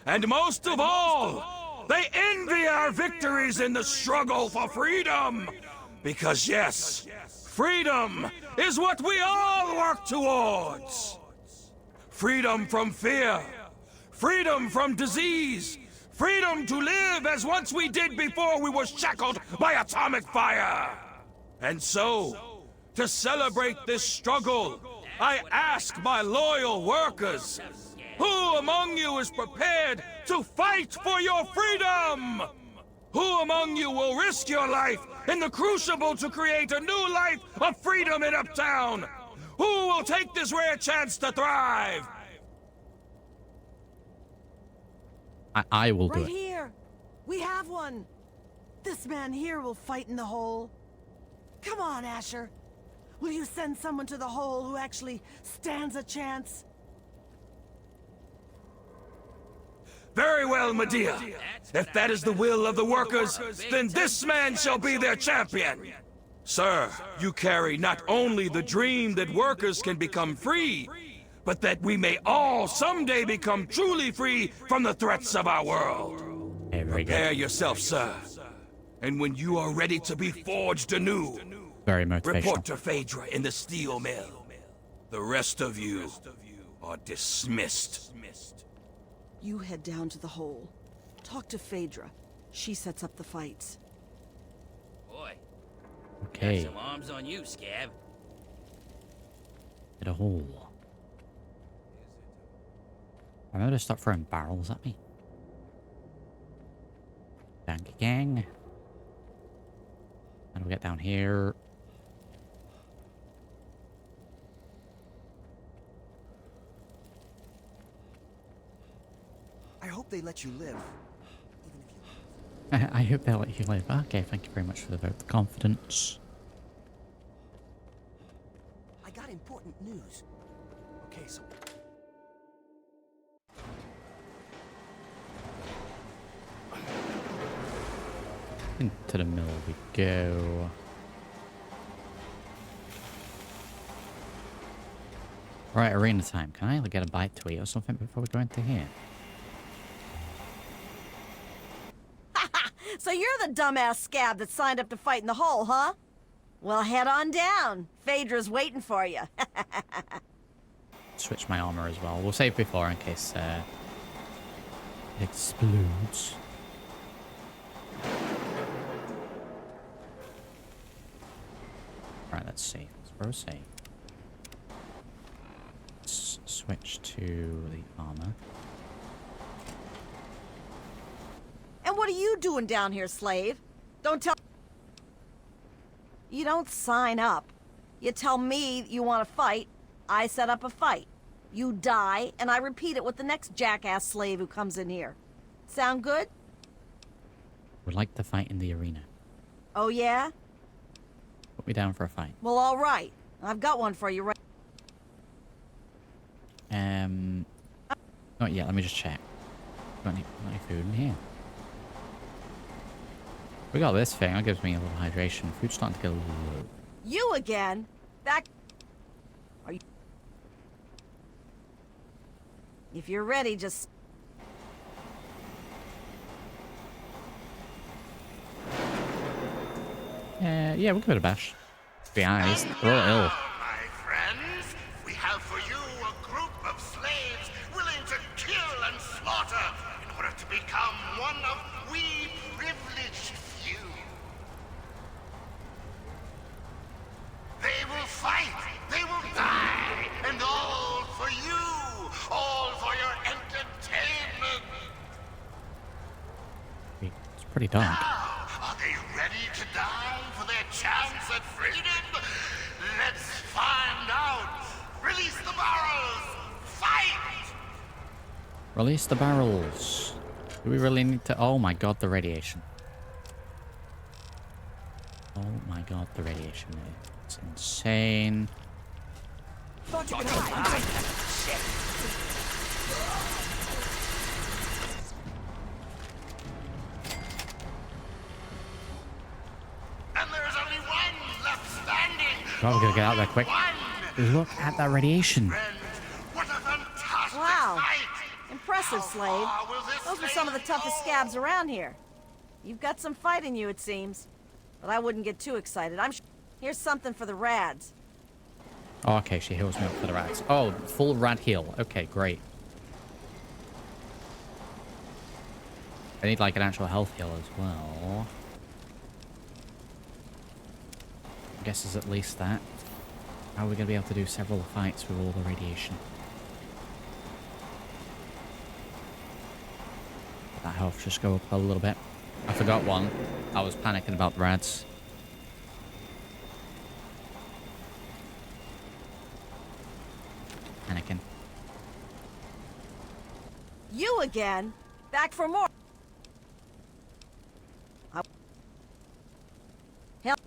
And most of all, they envy our victories in the struggle for freedom. Because yes, freedom is what we all work towards. Freedom from fear. Freedom from disease. Freedom to live as once we did before we were shackled by atomic fire. And so, to celebrate this struggle, I ask my loyal workers, who among you is prepared to fight for your freedom? Who among you will risk your life in the crucible to create a new life of freedom in Uptown? Who will take this rare chance to thrive? I will do Right it. here! We have one! This man here will fight in the hole. Come on, Asher. Will you send someone to the hole who actually stands a chance? Very well, Medea. If that is the will of the workers, then this man shall be their champion. Sir, you carry not only the dream that workers can become free, but that we may all someday become truly free from the threats of our world. Okay, very good. Prepare yourself, sir. And when you are ready to be forged anew, Very motivational. report to Phaedra in the steel mill. The rest of you are dismissed. You head down to the hole. Talk to Phaedra. She sets up the fights. Boy, Okay, got some arms on you, Scab. hit a hole. I'm gonna stop throwing barrels at me. Thank you, gang. How do we get down here? I hope they let you live. Even if you... I hope they'll let you live. Okay, thank you very much for the vote of confidence. I got important news. Okay, so... Into the mill we go. Right, arena time. Can I get a bite to eat or something before we go into here? So you're the dumbass scab that signed up to fight in the hole, huh? Well, head on down. Phaedra's waiting for you. Switch my armor as well. We'll save before in case it explodes. Right, let's see. Let's see. Let's switch to the armor. what are you doing down here, slave? Don't tell... You don't sign up. You tell me you want to fight, I set up a fight. You die, and I repeat it with the next jackass slave who comes in here. Sound good? Would like to fight in the arena. Oh, yeah? Put me down for a fight. Well, all right. I've got one for you right... Not yet. Let me just check. Got any food in here? We got this thing. That gives me a little hydration. Food's starting to get a little low. You again? Back... Are you... If you're ready, just... Yeah, we'll give it a bash. To be honest, we're all ill. My friends, we have for you a group of slaves willing to kill and slaughter in order to become one of we privileged few. They will fight, they will die, and all for you, all for your entertainment. It's pretty dark. Now, are they ready to die for their chance at freedom? Let's find out. Release the barrels. Fight! Release the barrels. Do we really need to... Oh my god, the radiation. Oh my god, the radiation. It's insane. And there's only one left standing. God, we're gonna get out there quick. Look at that radiation. What a fantastic Wow. fight! Impressive, slave. Those are some of the toughest scabs around here. You've got some fight in you, it seems. But I wouldn't get too excited. Here's something for the rads. Oh, okay, she heals me up for the rats. Oh, full rad heal. Okay, great. I need like an actual health heal as well. I guess there's at least that. How are we going to be able to do several fights with all the radiation? Let that health just go up a little bit. I forgot one. I was panicking about the rads. Panicking. You again? Back for more. Hell.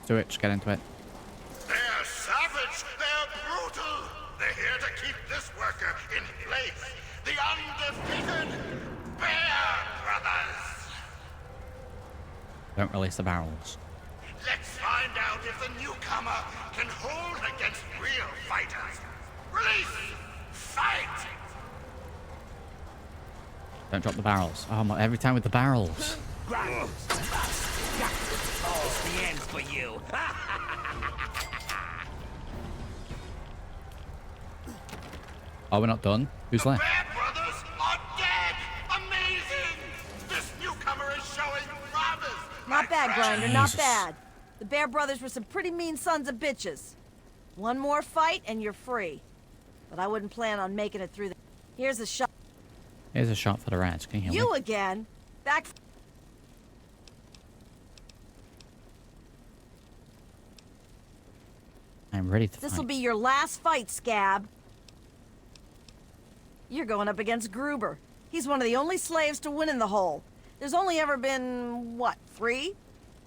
Do it, just get into it. They're savage, they're brutal. They're here to keep this worker in place. The undefeated Bear Brothers. Don't release the barrels. Let's find out if the newcomer can hold against real fighters. Release! Fight! Don't drop the barrels. Oh my, every time with the barrels. It's the end for you. Oh, we're not done? Who's left? Bear Brothers are dead! Amazing! This newcomer is showing promise! Not bad, Grinder, not Jesus. bad. The Bear Brothers were some pretty mean sons of bitches. One more fight and you're free. But I wouldn't plan on making it through the... Here's a shot. Here's a shot for the rats. Can you heal You me? again? Back... I'm ready to This'll fight. be your last fight, Scab. You're going up against Gruber. He's one of the only slaves to win in the hole. There's only ever been, what, 3?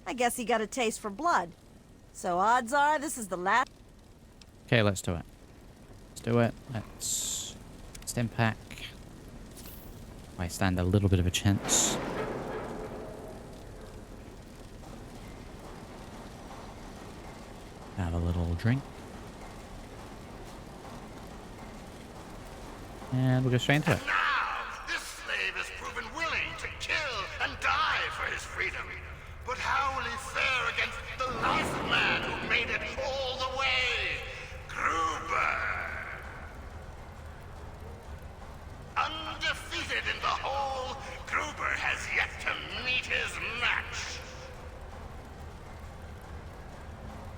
I guess he got a taste for blood. So odds are this is the last... Okay, let's do it. Let's do it. Let's impact. I stand a little bit of a chance. Have a little drink. And we'll go straight into it. Now, this slave has proven willing to kill and die for his freedom. But how will he fare against the last man who made it all the way? Gruber! Undefeated in the hole, Gruber has yet to meet his match.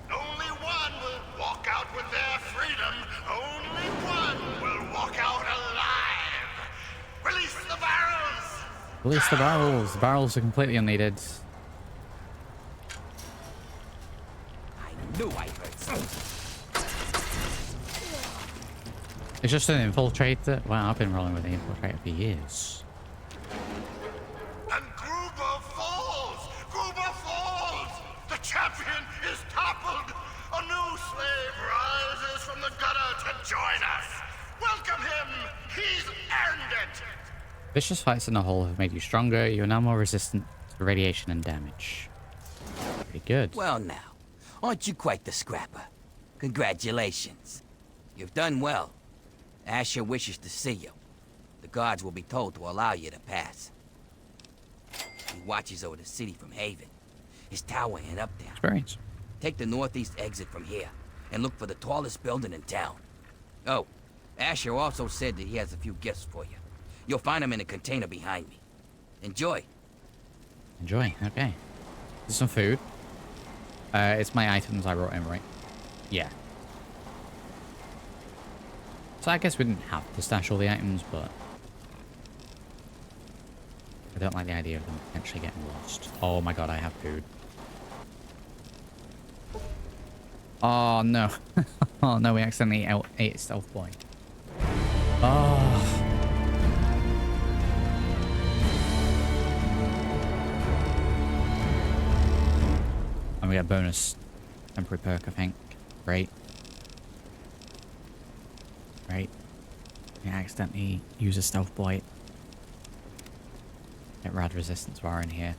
Only one will walk out with their freedom. Only one will walk out alive. Release the barrels. The barrels are completely unneeded. I knew I heard something. It's just an infiltrator. Wow, I've been rolling with the infiltrator for years. And Gruber falls! Gruber falls! The champion is toppled! A new slave rises from the gutter to join us! Welcome him! He's earned it! Vicious fights in the hole have made you stronger. You are now more resistant to radiation and damage. Pretty good. Well now, aren't you quite the scrapper? Congratulations. You've done well. Asher wishes to see you. The guards will be told to allow you to pass. He watches over the city from Haven. His tower and Uptown. Experience. Take the northeast exit from here, and look for the tallest building in town. Oh, Asher also said that he has a few gifts for you. You'll find them in a container behind me. Enjoy. Enjoy. Okay. There's some food. It's my items I wrote in, right? Yeah. So I guess we didn't have to stash all the items, but I don't like the idea of them potentially getting lost. Oh my god, I have food. Oh no. Oh no, we accidentally ate Stealth Boy. Oh. And we get a bonus temporary perk, I think. Great. Right. I accidentally use a Stealth Boy. Get rad resistance bar in here.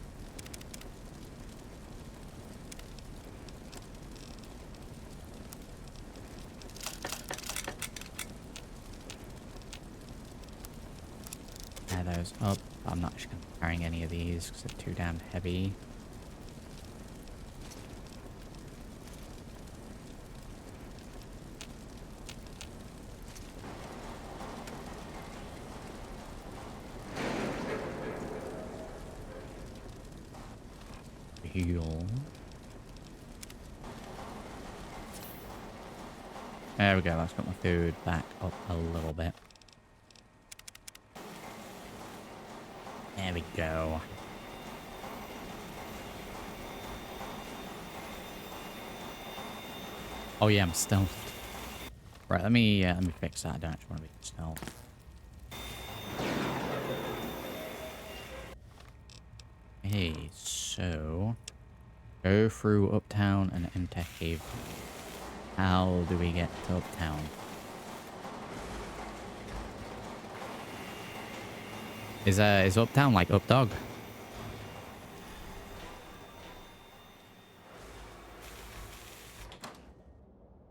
Air those up. I'm not actually carrying any of these because they're too damn heavy. Heal. There we go. That's got my food back up a little bit. There we go. Oh yeah, I'm stealthed. Right, let me fix that. I don't actually want to be stealth. Okay, so go through Uptown and enter Haven. How do we get to Uptown? Is Uptown like Updog?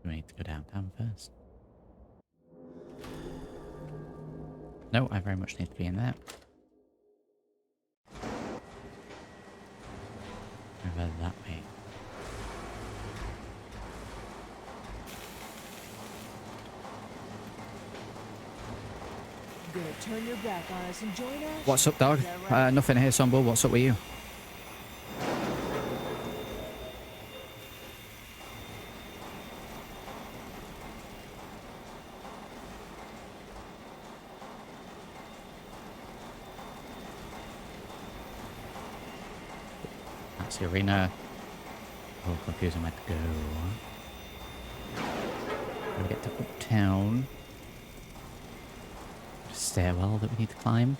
We need to go downtown first. No, I very much need to be in there. Over that way. Gonna turn your back on us and join us? What's up, dog? Right? Nothing here, Sombo. What's up with you? That's the arena. Oh, confusing where to go. Gotta get to Uptown. Stairwell that we need to climb.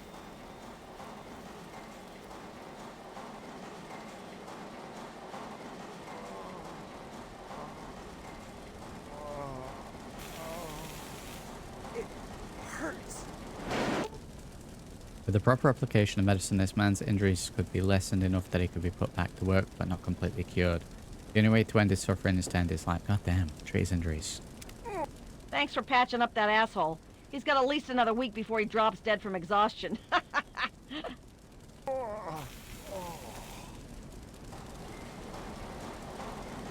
It hurts. With the proper application of medicine, this man's injuries could be lessened enough that he could be put back to work, but not completely cured. The only way to end his suffering is to end his life. God damn, treat his injuries. Thanks for patching up that asshole. He's got at least another week before he drops dead from exhaustion.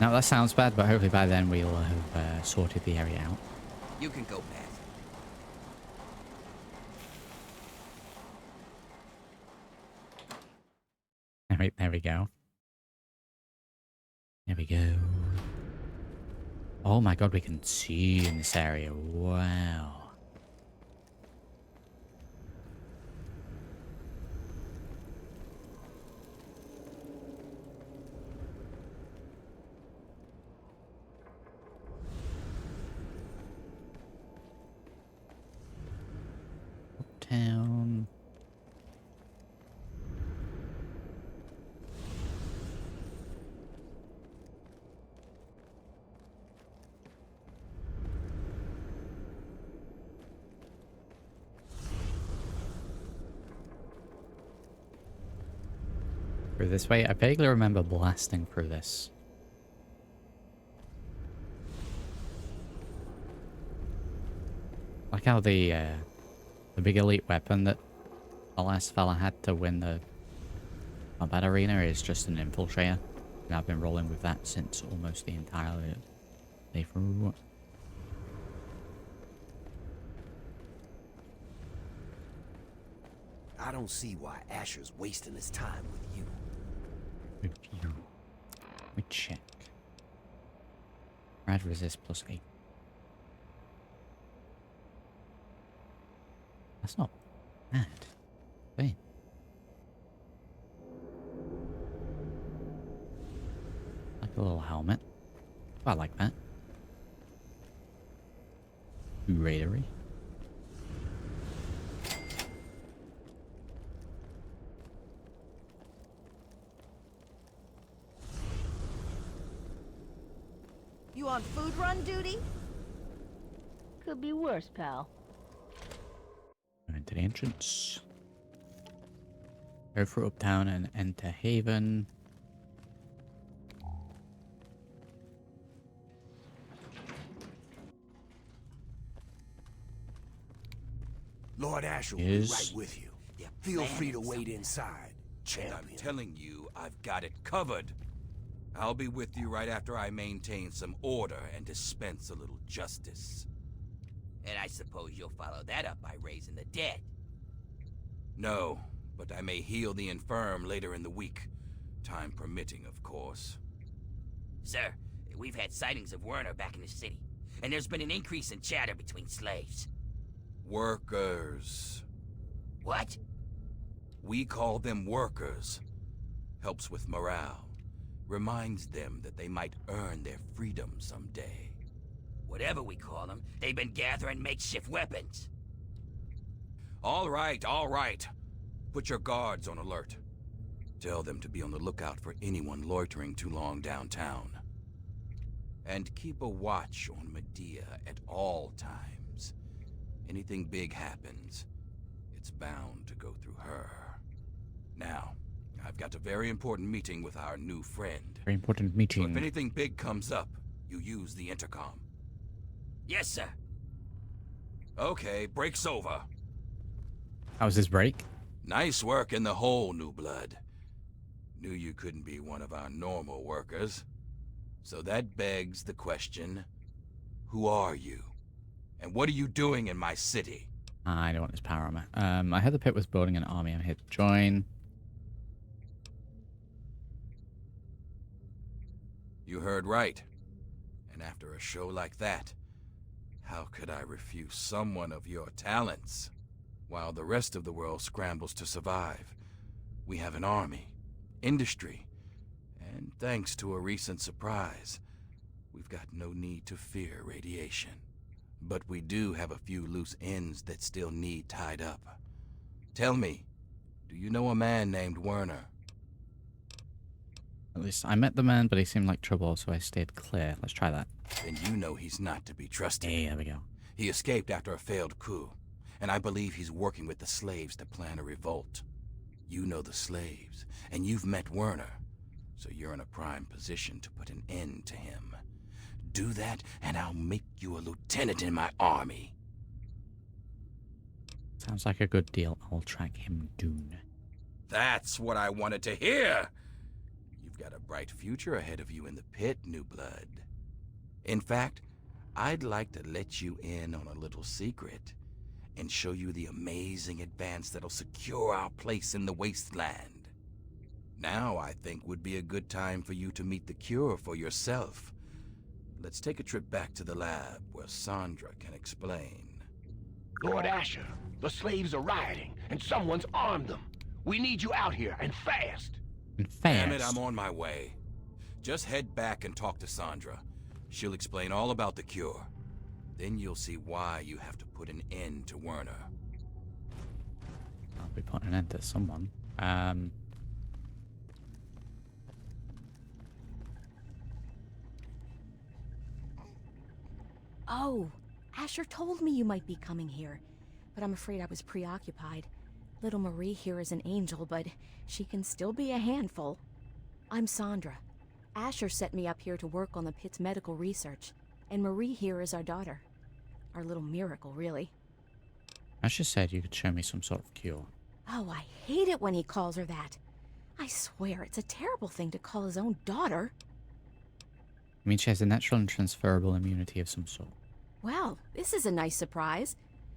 Now that sounds bad, but hopefully by then we'll have sorted the area out. You can go past. There we go. There we go. Oh my god, we can see in this area. Wow. town. Through this way? I vaguely remember blasting through this. Like how the big elite weapon that the last fella had to win the combat arena is just an infiltrator. And I've been rolling with that since almost the entire playthrough. I don't see why Asher's wasting his time with you. Review. We check. Rad resist +8. That's not bad. Wait. Like a little helmet. I like that. Raidery. You on food run duty? Could be worse, pal. Go into the entrance. Go through Uptown and enter Haven. Lord Asher will be right with you. Feel free to wait inside, champion. I'm telling you, I've got it covered. I'll be with you right after I maintain some order and dispense a little justice. And I suppose you'll follow that up by raising the dead. No, but I may heal the infirm later in the week. Time permitting, of course. Sir, we've had sightings of Werner back in the city, and there's been an increase in chatter between slaves. Workers. What? We call them workers. Helps with morale. Reminds them that they might earn their freedom someday. Whatever we call them, they've been gathering makeshift weapons. All right, all right. Put your guards on alert. Tell them to be on the lookout for anyone loitering too long downtown. And keep a watch on Medea at all times. Anything big happens, it's bound to go through her. Now, I've got a very important meeting with our new friend. Very important meeting. So if anything big comes up, you use the intercom. Yes, sir. Okay, break's over. How's this break? Nice work in the hole, New Blood. Knew you couldn't be one of our normal workers. So that begs the question, who are you? And what are you doing in my city? I don't want this power armor. I heard the pit was building an army. I'm here to join. You heard right. And after a show like that, how could I refuse someone of your talents? While the rest of the world scrambles to survive, we have an army, industry, and thanks to a recent surprise, we've got no need to fear radiation. But we do have a few loose ends that still need tied up. Tell me, do you know a man named Werner? At least I met the man, but he seemed like trouble, so I stayed clear. Let's try that. Then you know he's not to be trusted. Hey, there we go. He escaped after a failed coup, and I believe he's working with the slaves to plan a revolt. You know the slaves, and you've met Werner, so you're in a prime position to put an end to him. Do that, and I'll make you a lieutenant in my army. Sounds like a good deal. I'll track him down. That's what I wanted to hear! You've got a bright future ahead of you in the pit, New Blood. In fact, I'd like to let you in on a little secret and show you the amazing advance that'll secure our place in the Wasteland. Now, I think would be a good time for you to meet the cure for yourself. Let's take a trip back to the lab where Sandra can explain. Lord Asher, the slaves are rioting, and someone's armed them. We need you out here, and fast. Damn it, I'm on my way. Just head back and talk to Sandra. She'll explain all about the cure. Then you'll see why you have to put an end to Werner. We put an end to someone. Oh, Asher told me you might be coming here, but I'm afraid I was preoccupied. Little Marie here is an angel, but she can still be a handful. I'm Sandra. Asher set me up here to work on the pit's medical research, and Marie here is our daughter. Our little miracle, really. Asher said you could show me some sort of cure. Oh, I hate it when he calls her that. I swear, it's a terrible thing to call his own daughter. I mean, she has a natural and transferable immunity of some sort. Well, this is a nice surprise.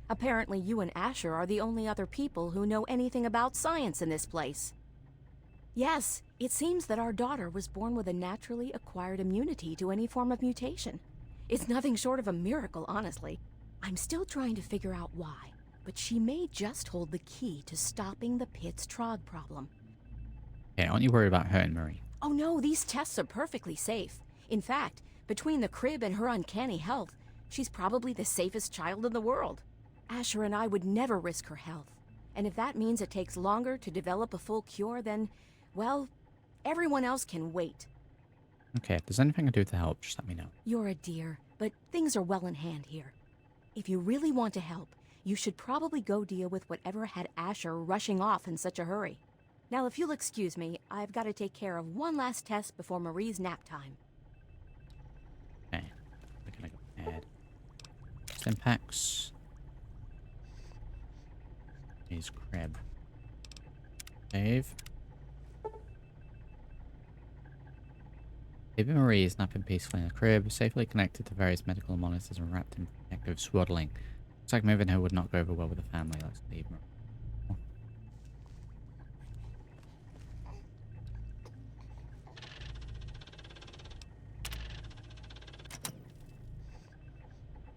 Apparently you and Asher are the only other people who know anything about science in this place. Yes, it seems that our daughter was born with a naturally acquired immunity to any form of mutation. It's nothing short of a miracle, honestly. I'm still trying to figure out why, but she may just hold the key to stopping the pit's Trog problem. Yeah, aren't you worried about hurting Marie? Oh no, these tests are perfectly safe. In fact, between the crib and her uncanny health, she's probably the safest child in the world. Asher and I would never risk her health. And if that means it takes longer to develop a full cure, then, well, everyone else can wait. Okay, if there's anything I can do to help, just let me know. You're a dear, but things are well in hand here. If you really want to help, you should probably go deal with whatever had Asher rushing off in such a hurry. Now, if you'll excuse me, I've got to take care of one last test before Marie's nap time. Okay, we're gonna go ahead. Stimpaks. His crib. Save. Baby Marie is napping peacefully in a crib, safely connected to various medical monitors and wrapped in protective swaddling. Looks like moving her would not go over well with the family. Let's leave Marie.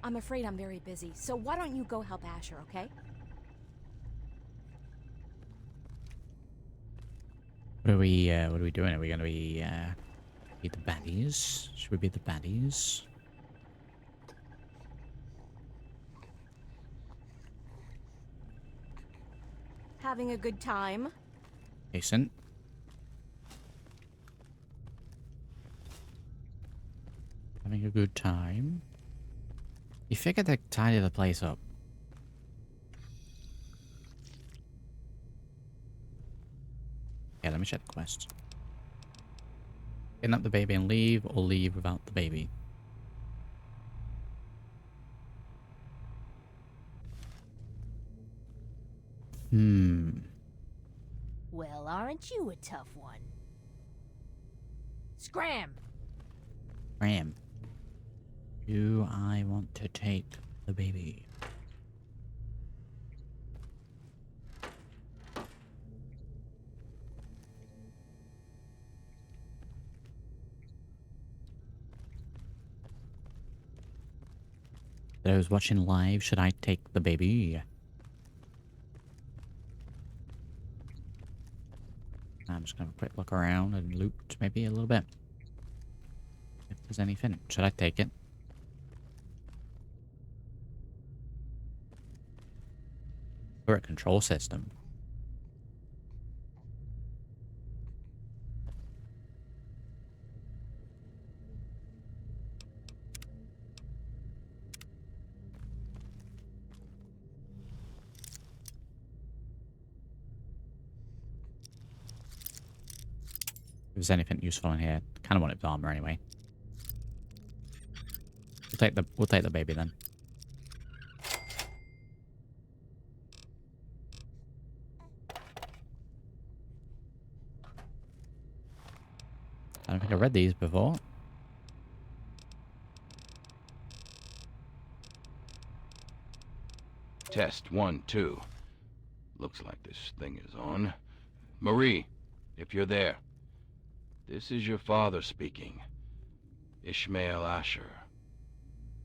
I'm afraid I'm very busy, so why don't you go help Asher, okay? What are we doing? Are we gonna be the baddies? Should we be the baddies? Having a good time? Decent. Having a good time. You figured they'd tidy the place up. Yeah, let me check the quest. Kidnap the baby and leave, or leave without the baby. Well, aren't you a tough one? Scram! Ram. Do I want to take the baby? Those watching live, should I take the baby? I'm just gonna quick look around and loot maybe a little bit. If there's anything, should I take it? Turret control system. If there's anything useful in here, kind of want its armor anyway. We'll take the baby then. I don't think I read these before. Test 1, 2. Looks like this thing is on. Marie, if you're there. This is your father speaking. Ishmael Asher.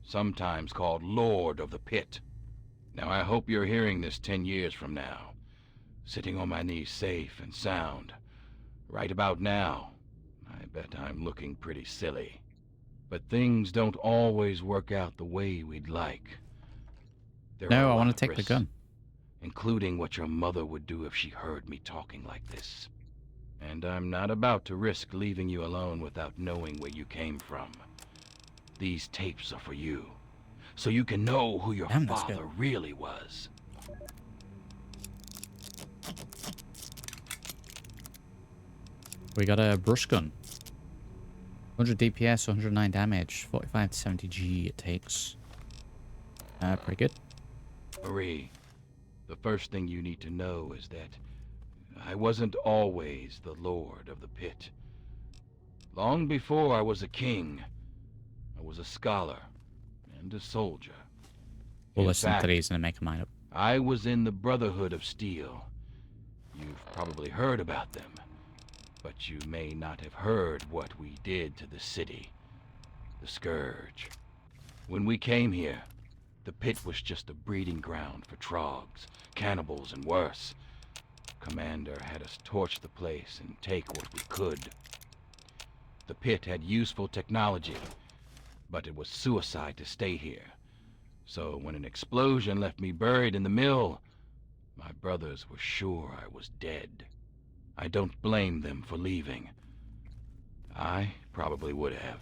Sometimes called Lord of the Pit. Now I hope you're hearing this 10 years from now. Sitting on my knees safe and sound. Right about now, I bet I'm looking pretty silly. But things don't always work out the way we'd like. There No, are a I want lot to of take the risks. gun. including what your mother would do if she heard me talking like this. And I'm not about to risk leaving you alone without knowing where you came from. These tapes are for you, so you can know who your Damn, that's father good. really was. We got a brush gun. 100 DPS, 109 damage, 45 to 70 G it takes. Pretty good. Marie, the first thing you need to know is that I wasn't always the Lord of the Pit. Long before I was a king, I was a scholar and a soldier. We'll In listen fact, to these and make a mind up. I was in the Brotherhood of Steel. You've probably heard about them, but you may not have heard what we did to the city. The Scourge. When we came here, the Pit was just a breeding ground for trogs, cannibals, and worse. Commander had us torch the place and take what we could. The Pit had useful technology, but it was suicide to stay here. So when an explosion left me buried in the mill, my brothers were sure I was dead. I don't blame them for leaving. I probably would have.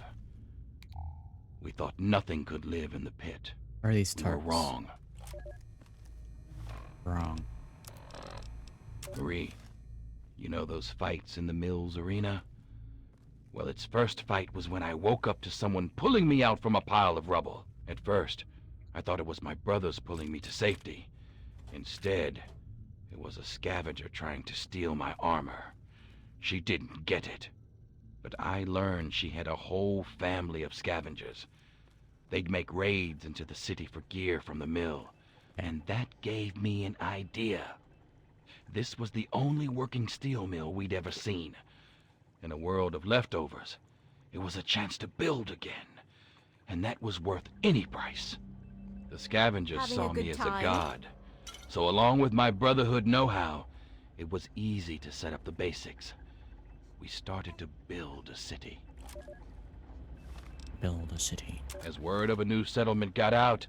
We thought nothing could live in the Pit. Where are these We were turrets? wrong. Wrong. Marie, you know those fights in the mill's arena? Well, its first fight was when I woke up to someone pulling me out from a pile of rubble. At first, I thought it was my brothers pulling me to safety. Instead, it was a scavenger trying to steal my armor. She didn't get it. But I learned she had a whole family of scavengers. They'd make raids into the city for gear from the mill. And that gave me an idea. This was the only working steel mill we'd ever seen. In a world of leftovers, it was a chance to build again. And that was worth any price. The scavengers Having saw a me good as time? a god. So along with my Brotherhood know-how, it was easy to set up the basics. We started to build a city. Build a city. As word of a new settlement got out,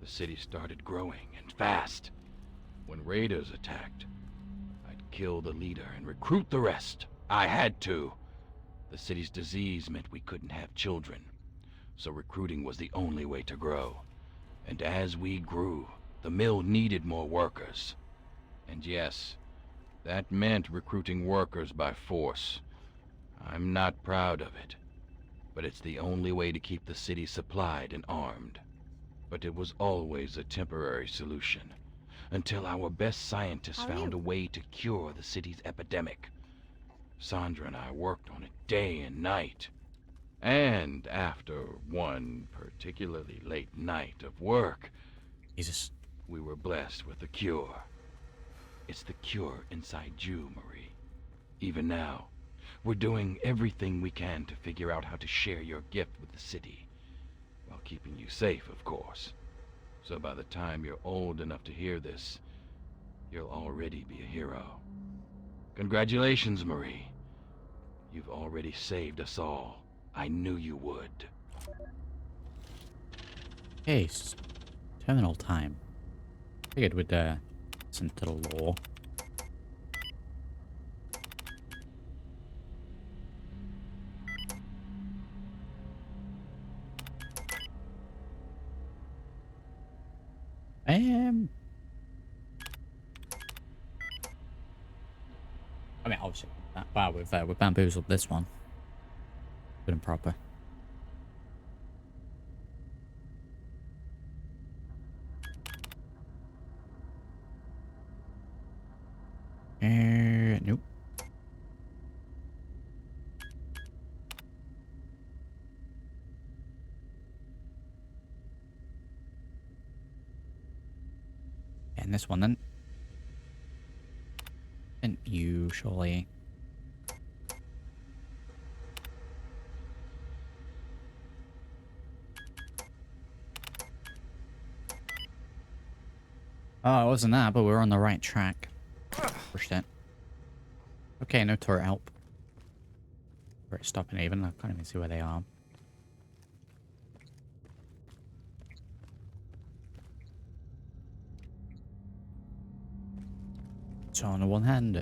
the city started growing, and fast. When raiders attacked, I'd kill the leader and recruit the rest. I had to. The city's disease meant we couldn't have children, so recruiting was the only way to grow. And as we grew, the mill needed more workers. And yes, that meant recruiting workers by force. I'm not proud of it, but it's the only way to keep the city supplied and armed. But it was always a temporary solution, until our best scientists found a way to cure the city's epidemic. Sandra and I worked on it day and night. And after one particularly late night of work, Jesus, we were blessed with the cure. It's the cure inside you, Marie. Even now, we're doing everything we can to figure out how to share your gift with the city, while keeping you safe, of course. So by the time you're old enough to hear this, you'll already be a hero. Congratulations, Marie. You've already saved us all. I knew you would. hey, terminal time. Figured we'd listen to the law. I mean, obviously, wow, we've bamboozled this one. Good and proper. Nope. And this one then. And usually. Oh, it wasn't that, but we're on the right track. Pushed it. Okay, no turret help. Where it's stopping even. I can't even see where they are. It's on one hand.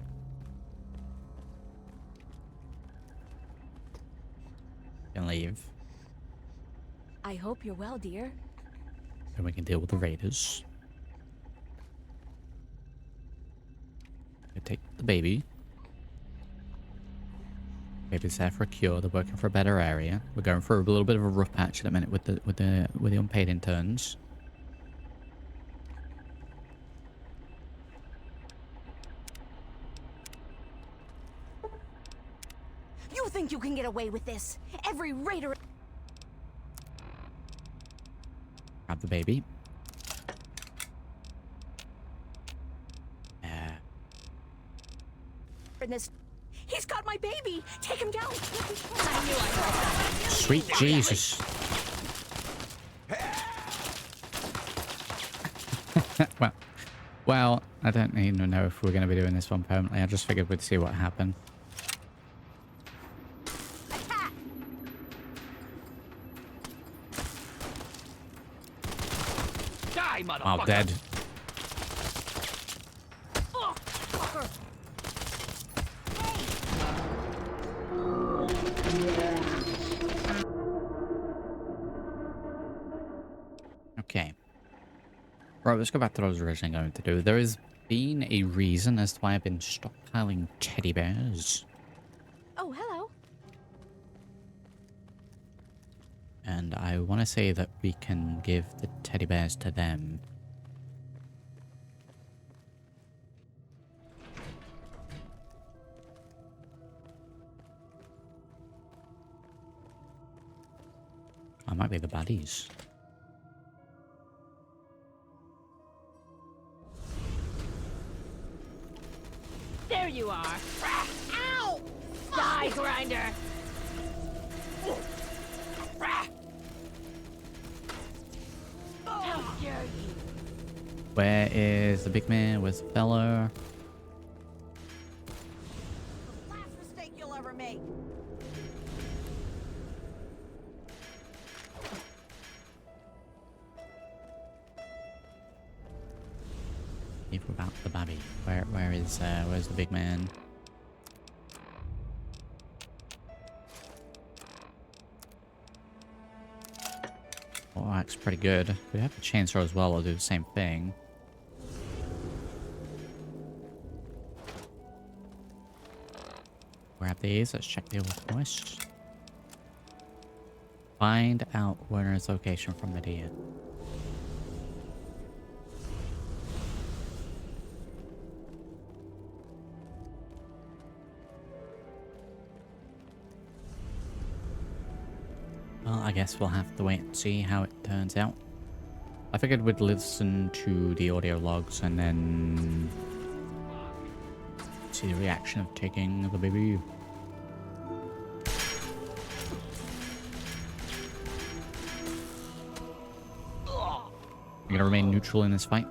Can leave. I hope you're well, dear. Then we can deal with the raiders. We take the baby. Baby's there for a cure. They're working for a better area. We're going for a little bit of a rough patch at the minute with the unpaid interns. You think you can get away with this? Every raider... Grab the baby. In this... He's got my baby! Take him down! Sweet Jesus. well, I don't even know if we're going to be doing this one permanently. I just figured we'd see what happened. Die, motherfucker! Oh, dead. Okay. Right, let's go back to what I was originally going to do. There has been a reason as to why I've been stockpiling teddy bears. Oh, hello. And I want to say that we can give the teddy bears to them. I might be the baddies. There you are. Ow! Die, Grinder! How dare you? Where is the big man? Where's the fella? Last mistake you'll ever make. Leave without the babby. Where's the big man? Oh, that's pretty good. We have the chainsaw as well. I'll do the same thing. Grab these. Let's check the other quest. Find out winner's location from the deer. Well, I guess we'll have to wait and see how it turns out. I figured we'd listen to the audio logs and then see the reaction of taking the baby. I'm gonna remain neutral in this fight.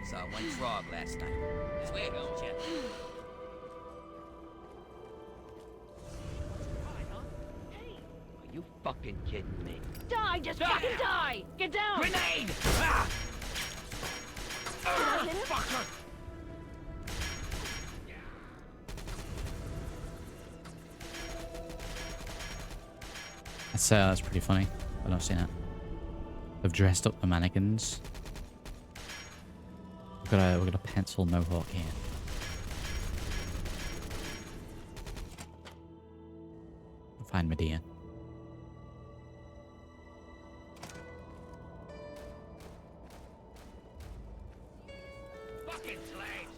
Saw one frog last night. Swear, don't you? Are you fucking kidding me? Die! Just fucking die! Get down! Grenade! Ah! Did I hit him? Fucker! That's pretty funny. I've not seen it. They've dressed up the mannequins. We've got a pencil mohawk here. I'll find Medea.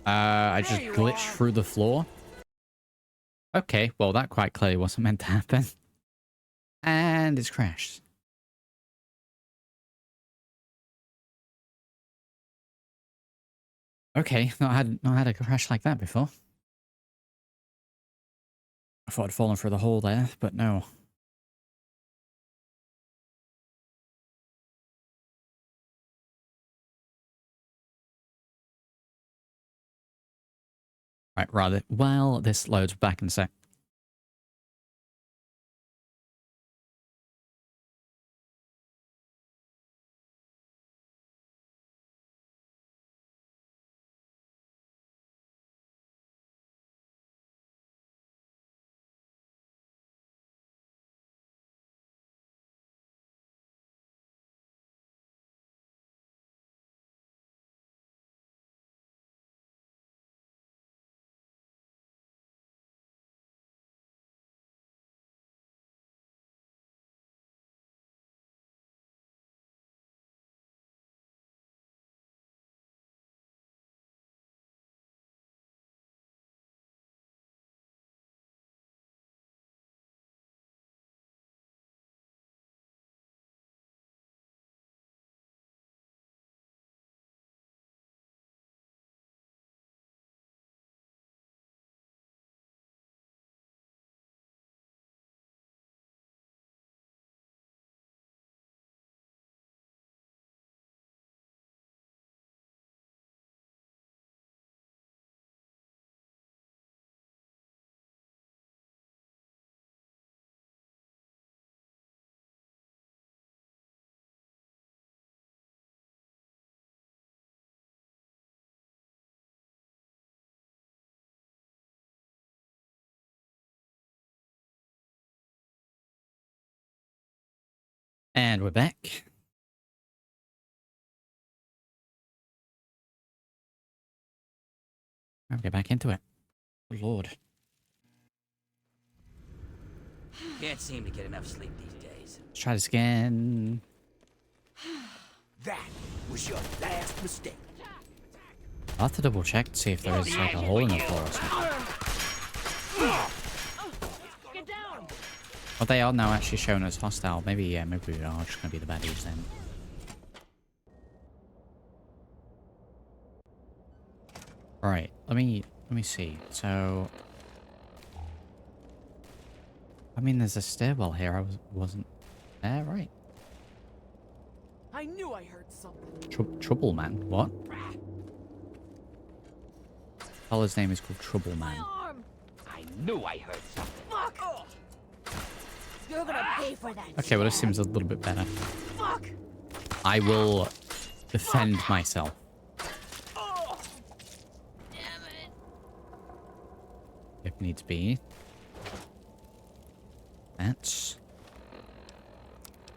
I just glitched through the floor. Okay, well that quite clearly wasn't meant to happen. And it's crashed. Okay, not had a crash like that before. I thought I'd fallen through the hole there, but no. Right, rather, while this loads back in a sec. And we're back. I'll get back into it. Good Lord. Can't seem to get enough sleep these days. Let's try this again. That was your last mistake. I'll have to double check to see if there is like a hole in the floor or something. Get down! Well, they are now actually shown as hostile. Maybe, yeah, maybe we are just going to be the baddies then. Right, let me see. So, I mean, there's a stairwell here. I wasn't there, right? I knew I heard something. Trouble Man. What? Fella's name is called Trouble Man. I knew I heard something. Fuck! You're gonna pay for that. Okay, well, this seems a little bit better. Fuck! I will defend myself. Damn it. If needs be. That's...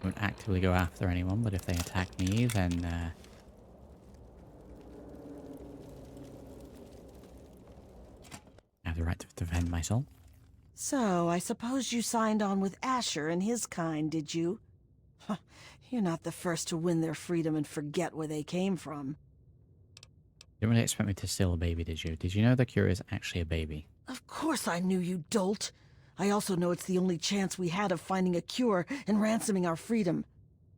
won't actively go after anyone, but if they attack me, then I have the right to defend myself. So, I suppose you signed on with Asher and his kind, did you? You're not the first to win their freedom and forget where they came from. You didn't really expect me to steal a baby, did you? Did you know the cure is actually a baby? Of course I knew, you dolt. I also know it's the only chance we had of finding a cure and ransoming our freedom.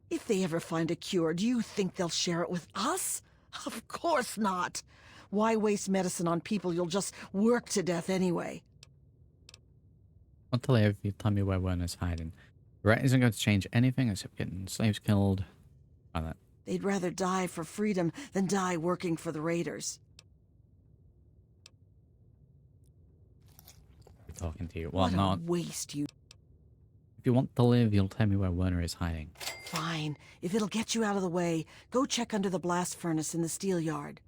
If they ever find a cure, do you think they'll share it with us? Of course not. Why waste medicine on people you'll just work to death anyway? Until you tell me where Werner's hiding. The rat isn't going to change anything except getting slaves killed. Like that. They'd rather die for freedom than die working for the raiders. I'm talking to you. Well, What I'm not. a waste, you... If you want to live, you'll tell me where Werner is hiding. Fine. If it'll get you out of the way, go check under the blast furnace in the steel yard.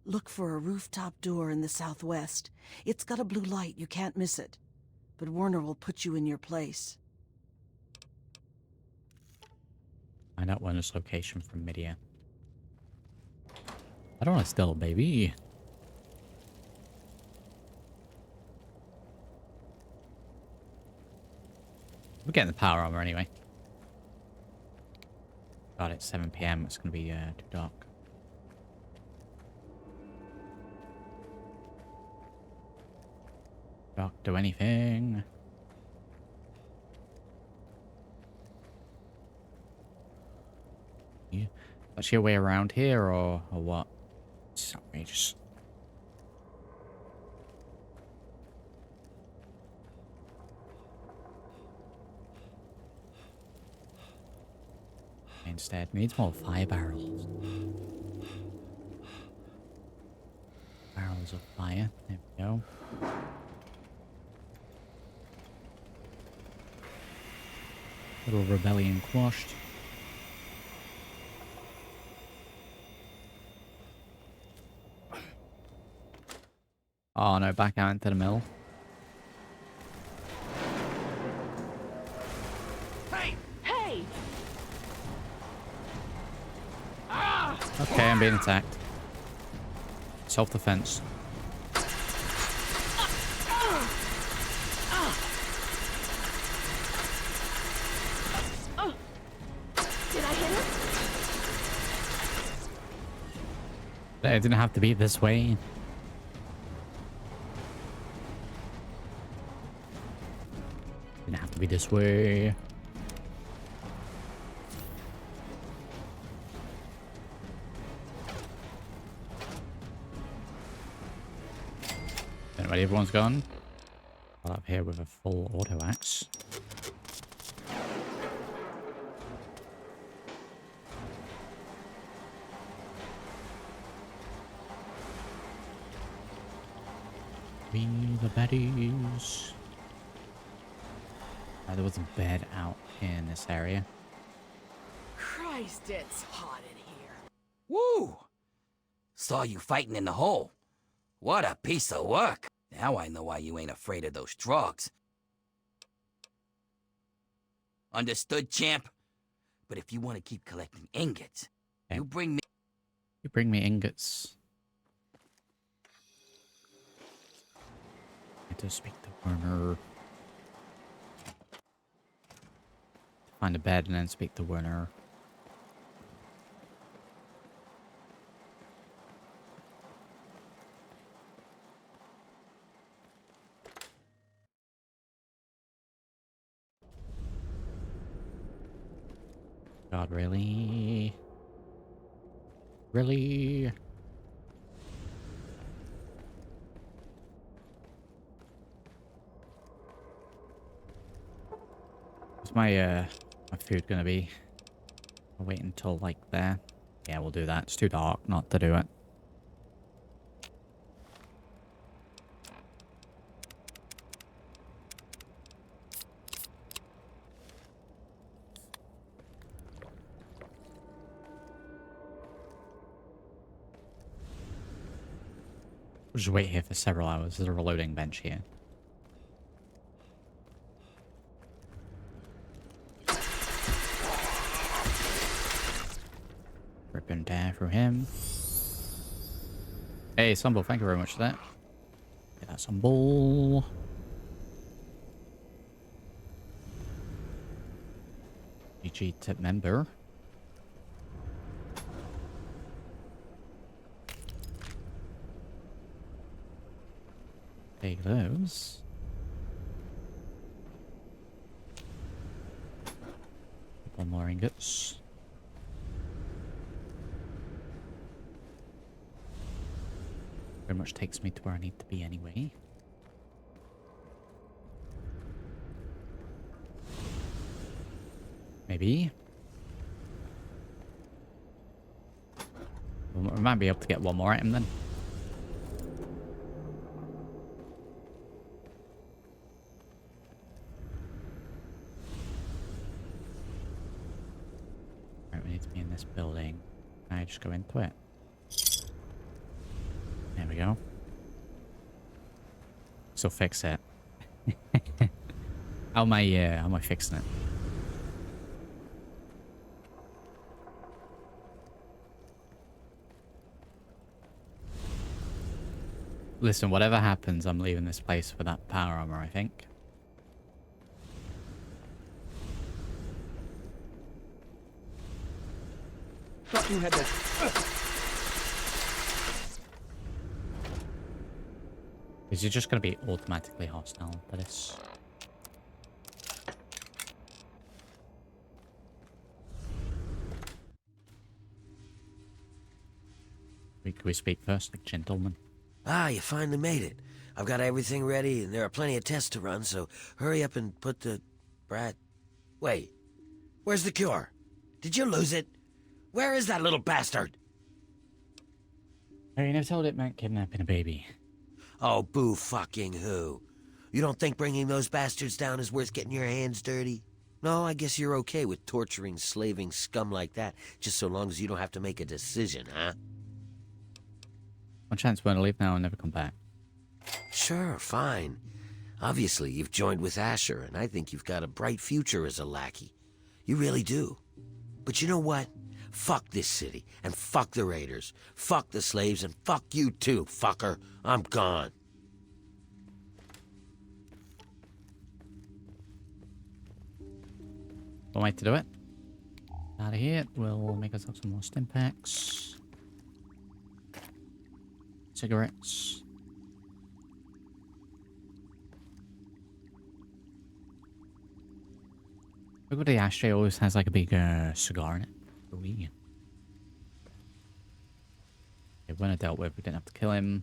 Look for a rooftop door in the southwest. It's got a blue light, you can't miss it. But Werner will put you in your place. Find out Werner's location from midair. I don't want to steal a baby. We're getting the power armor anyway. God, it's 7 PM. It's going to be too dark. Dark, do anything. Yeah. Is there a way around here or what? It's outrageous. Instead, needs more fire barrels. Barrels of fire. There we go. Little rebellion quashed. Oh no, back out into the mill. Hey! Hey! Okay, I'm being attacked. Self-defense. Did I hit him? It didn't have to be this way. Didn't have to be this way. Anyway, everyone's gone. I'm up here with a full auto axe. Be the baddies. There was a bed out in this area. Christ, it's hot in here. Woo! Saw you fighting in the hole. What a piece of work. Now I know why you ain't afraid of those drugs. Understood, champ? But if you want to keep collecting ingots, Okay. you bring me... You bring me ingots. I need to speak to Werner. Find a bed and then speak to Werner. God, really? Really? What's my food gonna be? I'll wait until like there. Yeah, we'll do that. It's too dark not to do it. We'll just wait here for several hours. There's a reloading bench here. Rip and tear for him. Hey, Sumble, thank you very much for that. Get that Sumble. GG tip member. Take those. Couple more ingots. Very much takes me to where I need to be anyway. Maybe. We might be able to get one more item then. Right, we need to be in this building. Can I just go into it? There we go. So fix it. how am I fixing it? Listen, whatever happens, I'm leaving this place for that power armor, I think. Thought you had that. Is he just going to be automatically hostile to this? Can we speak first, like gentlemen? Ah, you finally made it. I've got everything ready, and there are plenty of tests to run, so hurry up and put the... Wait. Where's the cure? Did you lose it? Where is that little bastard? Oh, you never told it meant kidnapping a baby. Oh, boo fucking who? You don't think bringing those bastards down is worth getting your hands dirty? No, I guess you're okay with torturing, slaving scum like that, just so long as you don't have to make a decision, huh? One chance we're gonna leave now and never come back. Sure, fine. Obviously, you've joined with Asher, and I think you've got a bright future as a lackey. You really do. But you know what? Fuck this city, and fuck the raiders. Fuck the slaves, and fuck you too, fucker. I'm gone. One way to do it. Out of here, we'll make ourselves some more stim packs. Cigarettes. Look at the ashtray, always has like a big cigar in it. Ooh. Okay, when I dealt with, we didn't have to kill him.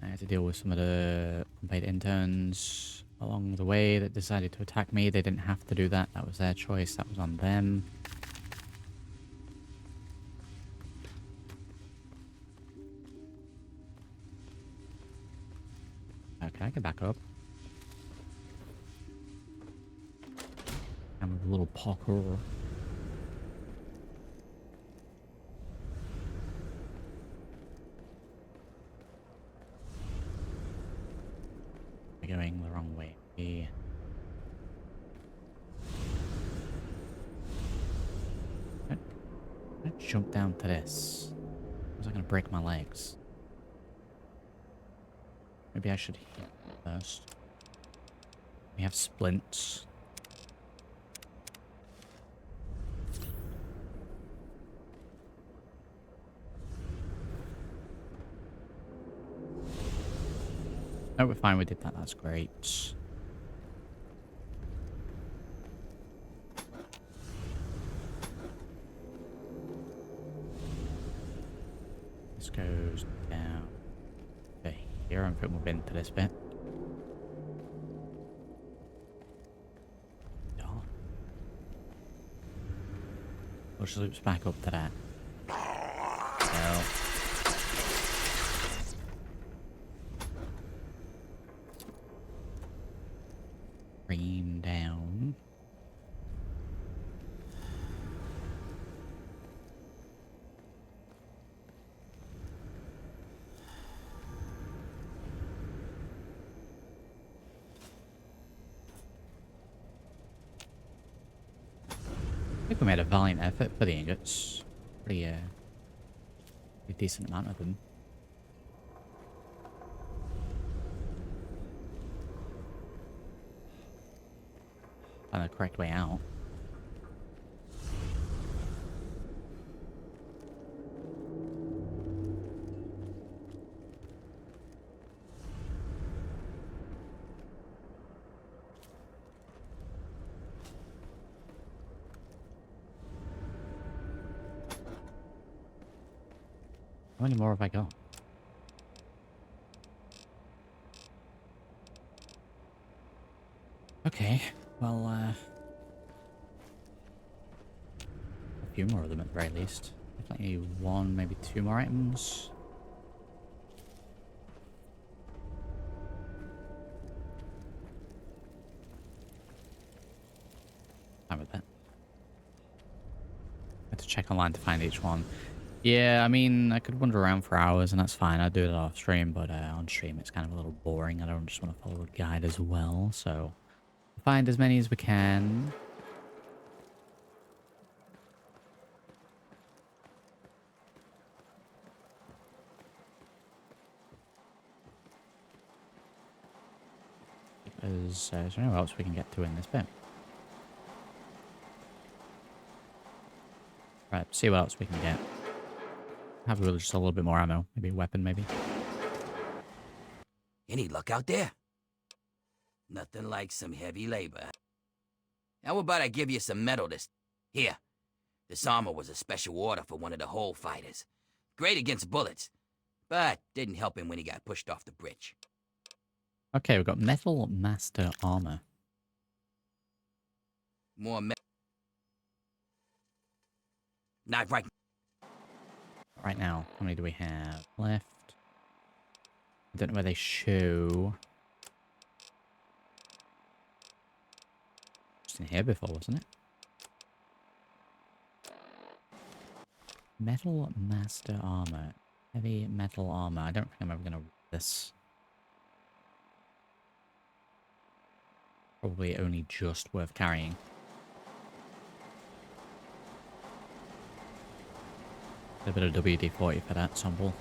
I had to deal with some of the unpaid interns along the way that decided to attack me. They didn't have to do that. That was their choice. That was on them. Okay, I can back up. I'm a little parkour. We're going the wrong way. jump down to this? Or was I gonna break my legs? Maybe I should heal first. We have splints. Oh, we're fine. We did that. That's great. This goes down to here. I'm putting we've into this bit. Which loops back up to that. No. Green down. I think we made a valiant effort for the ingots. Pretty decent amount of them. Find the correct way out. How many more have I got? Okay, well, a few more of them at the very least. Definitely one, maybe two more items. Fine with that. I had to check online to find each one. Yeah, I mean, I could wander around for hours and that's fine. I'd do it off stream, but on stream it's kind of a little boring. I don't just want to follow a guide as well, so find as many as we can. Is there anywhere else we can get to in this bit? Right, see what else we can get. Have just a little bit more ammo. Maybe a weapon, maybe. Any luck out there? Nothing like some heavy labor. How about I give you some metal this... Here. This armor was a special order for one of the hole fighters. Great against bullets, but didn't help him when he got pushed off the bridge. Okay, we've got Metal Master Armor. More metal. Not right. Right now, how many do we have left? I don't know where they show. Just in here before, wasn't it? Metal Master Armor. Heavy metal armor. I don't think I'm ever going to read this. Probably only just worth carrying. A bit of WD-40 for that sample.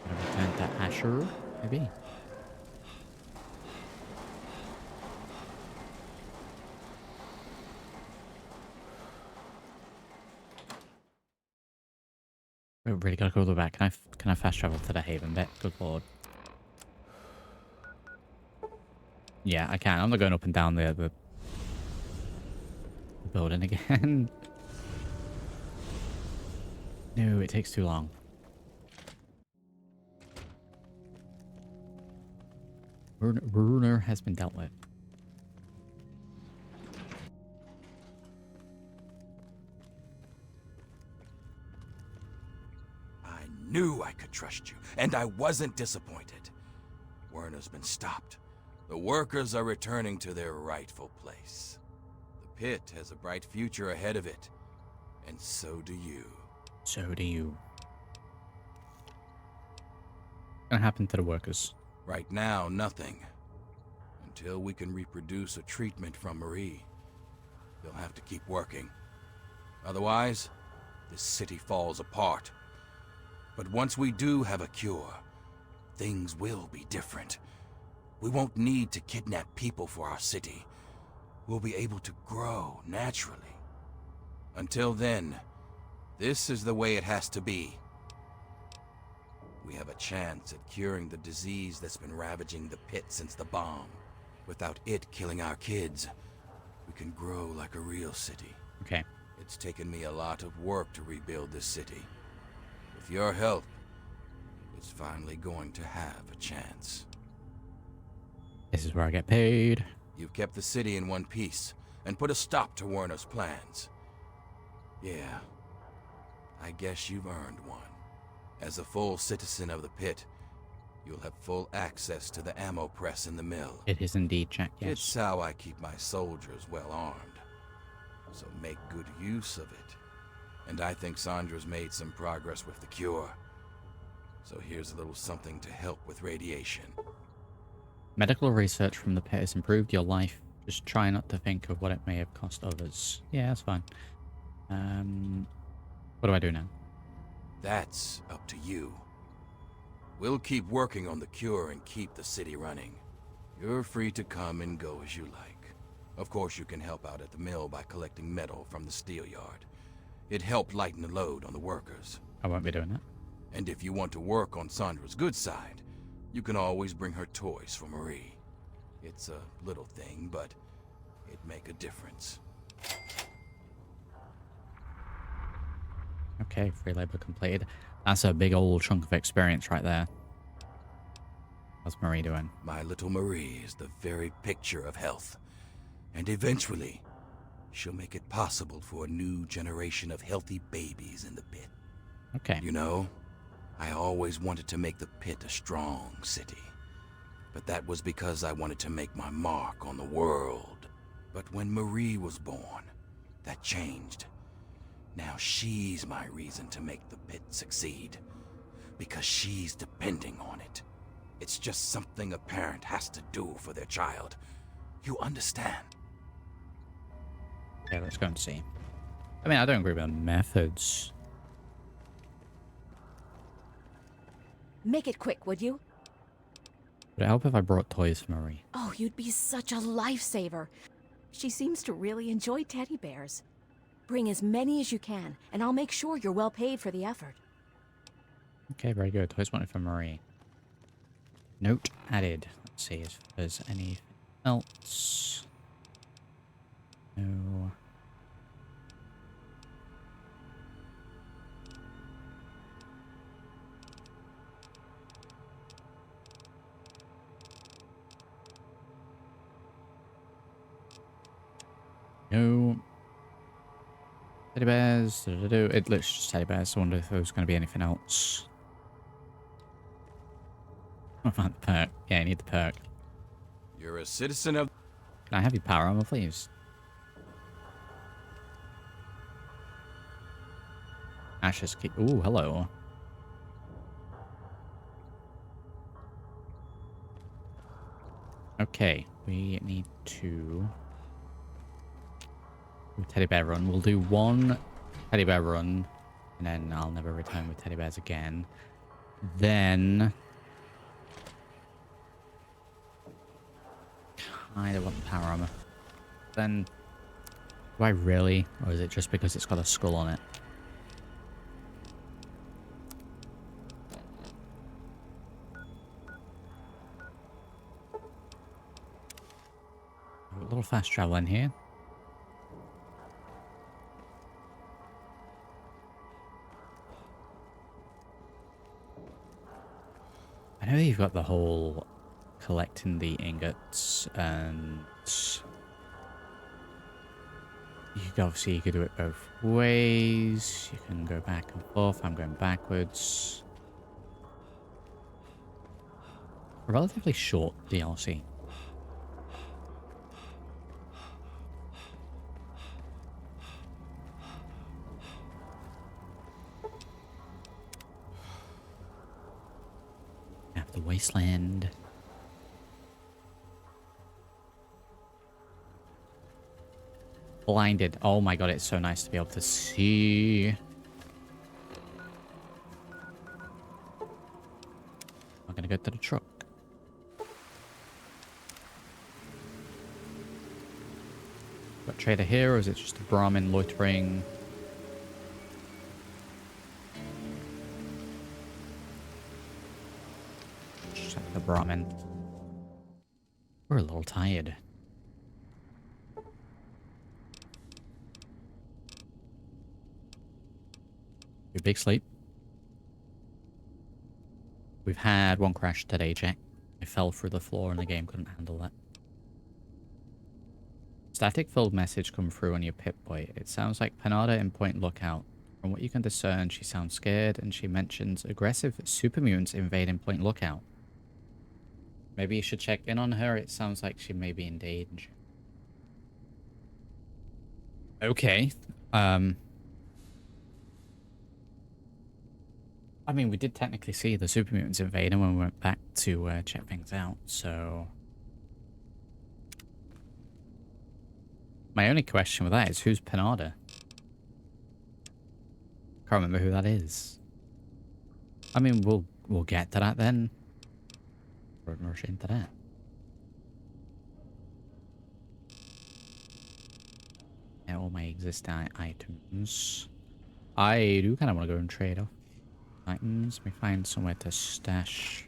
Gonna return to Asher, maybe. We really gotta go to the back. Can I fast travel to the Haven bit? Good lord. Yeah, I can. I'm not going up and down the building again. No, it takes too long. Ruiner has been dealt with. I knew I could trust you, and I wasn't disappointed. Werner's been stopped. The workers are returning to their rightful place. The pit has a bright future ahead of it, and so do you. So do you. What's gonna happen to the workers? Right now, nothing. Until we can reproduce a treatment from Marie, you'll have to keep working. Otherwise, this city falls apart. But once we do have a cure, things will be different. We won't need to kidnap people for our city. We'll be able to grow naturally. Until then, this is the way it has to be. We have a chance at curing the disease that's been ravaging the pit since the bomb. Without it killing our kids, we can grow like a real city. Okay. It's taken me a lot of work to rebuild this city. With your help, it's finally going to have a chance. This is where I get paid. You've kept the city in one piece and put a stop to Werner's plans. Yeah, I guess you've earned one. As a full citizen of the pit, you'll have full access to the ammo press in the mill. It is indeed, Jack, yes. It's how I keep my soldiers well armed. So make good use of it. And I think Sandra's made some progress with the cure. So here's a little something to help with radiation. Medical research from the pit has improved your life. Just try not to think of what it may have cost others. Yeah, that's fine. What do I do now? That's up to you. We'll keep working on the cure and keep the city running. You're free to come and go as you like. Of course, you can help out at the mill by collecting metal from the steel yard. It helped lighten the load on the workers. I won't be doing that. And if you want to work on Sandra's good side, you can always bring her toys for Marie. It's a little thing, but it'd make a difference. Okay, free labor completed. That's a big old chunk of experience right there. How's Marie doing? My little Marie is the very picture of health. And eventually, she'll make it possible for a new generation of healthy babies in the pit. Okay. You know, I always wanted to make the pit a strong city. But that was because I wanted to make my mark on the world. But when Marie was born, that changed. Now she's my reason to make the pit succeed. Because she's depending on it. It's just something a parent has to do for their child. You understand? Okay, let's go and see. I mean, I don't agree with the methods. Make it quick, would you? Would it help if I brought toys for Marie? Oh, you'd be such a lifesaver. She seems to really enjoy teddy bears. Bring as many as you can, and I'll make sure you're well paid for the effort. Okay, very good. Toys wanted for Marie. Note added. Let's see if there's anything else. No. No. Teddy bears. It looks just teddy bears. I wonder if there's going to be anything else. I found the perk. Yeah, I need the perk. You're a citizen of... Can I have your power armor, please? Ash's key. Ooh, hello. Okay, we need to do a teddy bear run. We'll do one teddy bear run, and then I'll never return with teddy bears again. Then I don't want the power armor. Then do I really? Or is it just because it's got a skull on it? A little fast travel in here. I know you've got the whole collecting the ingots, and you could do it both ways. You can go back and forth. I'm going backwards. A relatively short DLC. The Wasteland. blinded. Oh my god, it's so nice to be able to see. I'm gonna go to the truck. Got trader here, or is it just a Brahmin loitering? Just like the Brahmin. We're a little tired. Your big sleep. We've had one crash today, Jack. I fell through the floor and the game couldn't handle that. Static-filled message come through on your Pip-Boy. It sounds like Panada in Point Lookout. From what you can discern, she sounds scared and she mentions aggressive super mutants invading Point Lookout. Maybe you should check in on her. It sounds like she may be in danger. Okay. I mean, we did technically see the super mutants invading when we went back to check things out, so... My only question with that is, who's Panada? Can't remember who that is. I mean, we'll get to that then. We'll rush into that. Yeah, all my existing items. I do kind of want to go and trade off items. Let me find somewhere to stash.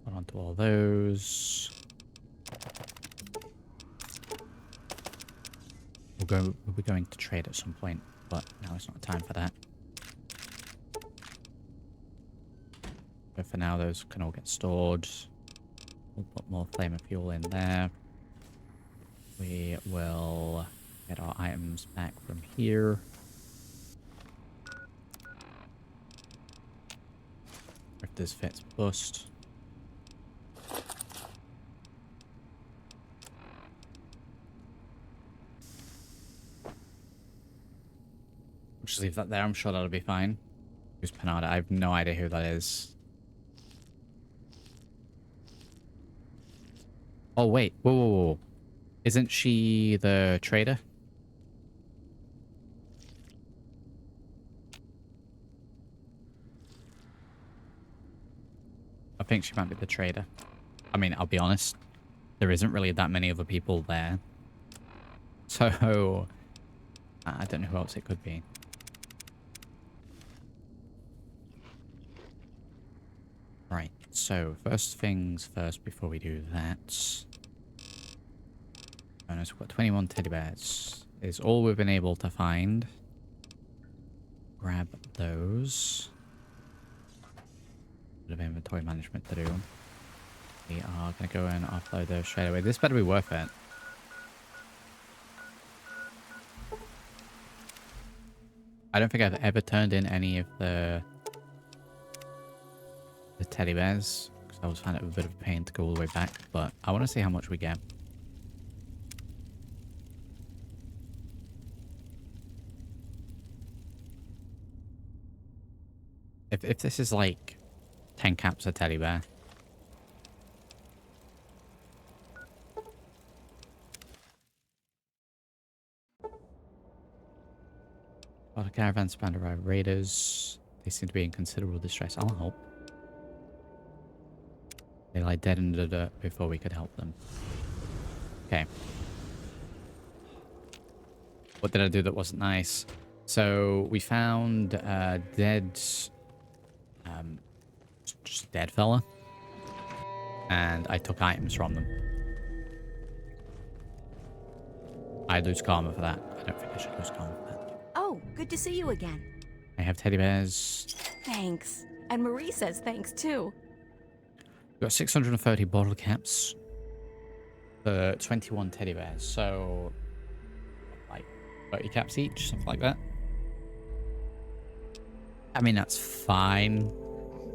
Hold on to all those. We'll be going to trade at some point, but now it's not time for that. But for now, those can all get stored. We'll put more flamer fuel in there. We will get our items back from here. If this fits, bust. Just leave that there. I'm sure that'll be fine. Who's Panada? I have no idea who that is. Oh, wait. Whoa, whoa, whoa. Isn't she the trader? I think she might be the trader. I mean, I'll be honest. There isn't really that many other people there. So, I don't know who else it could be. Right, so first things first before we do that. Oh, no, so we've got 21 teddy bears. Is all we've been able to find. Grab those. Bit of inventory management to do. We are going to go and offload those straight away. This better be worth it. I don't think I've ever turned in any of the teddy bears, because I always found it a bit of a pain to go all the way back, but I want to see how much we get. If this is like 10 caps a teddy bear. A lot of caravans spanned arrive raiders. They seem to be in considerable distress. I'll help. They lie dead in the dirt before we could help them. Okay. What did I do that wasn't nice? So we found dead, just a dead fella, and I took items from them. I lose karma for that. I don't think I should lose karma for that. Oh, good to see you again. I have teddy bears. Thanks. And Marie says thanks too. We've got 630 bottle caps. 21 teddy bears. So, like 30 caps each, something like that. I mean, that's fine.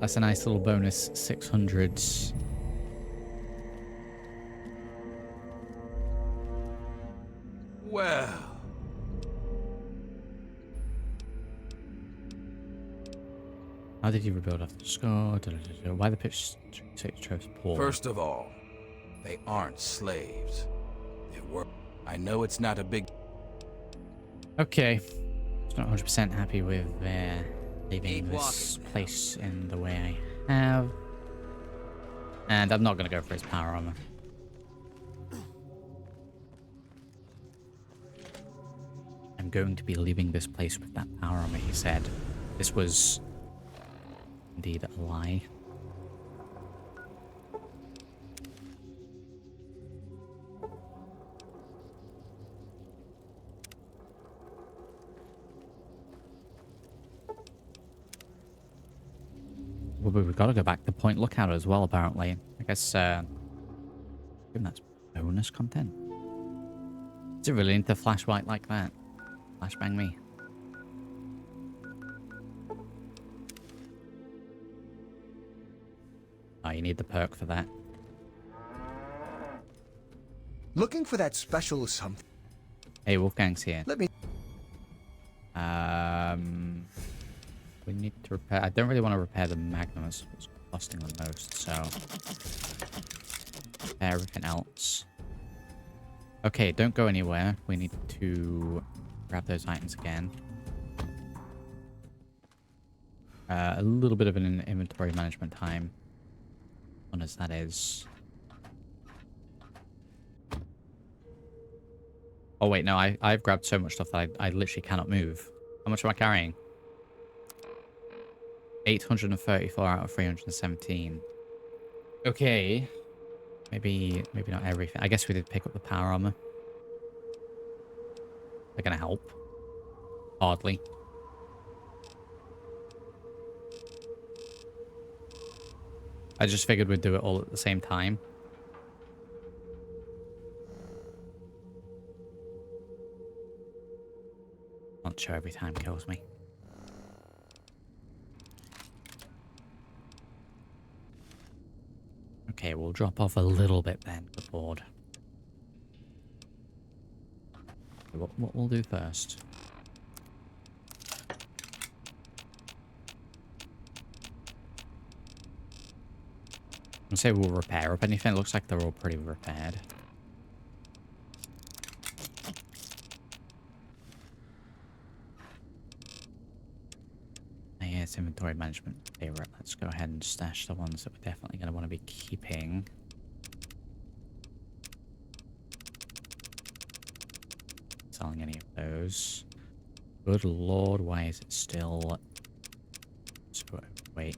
That's a nice little bonus 600s. Well. How did you rebuild after the score? Why the pitch chose Paul? First of all, they aren't slaves. They were. I know it's not a big. Okay. I'm not 100% happy with leaving this place in the way I have. And I'm not going to go for his power armor. I'm going to be leaving this place with that power armor, he said. This was indeed a lie. Well, we've got to go back to Point Lookout as well, apparently. I guess, I think that's bonus content. Is it really into flashlight like that? Flashbang me. Oh, you need the perk for that. Looking for that special something. Hey, Wolfgang's here. Let me... We need to repair... I don't really want to repair the Magnum. It's costing the most, so... Repair everything else. Okay, don't go anywhere. We need to grab those items again. A little bit of an inventory management time. Fun as that is. Oh wait, no, I've grabbed so much stuff that I literally cannot move. How much am I carrying? 834 out of 317. Okay. Maybe not everything. I guess we did pick up the power armor. They're gonna help. Hardly. I just figured we'd do it all at the same time. Not sure every time kills me. Okay, we'll drop off a little bit then, the board. What we'll do first. I'll say we'll repair up anything. It looks like they're all pretty repaired. Yeah, it's inventory management favorite. Let's go ahead and stash the ones that we're definitely going to want to be keeping. Selling any of those. Good lord, why is it still... Wait.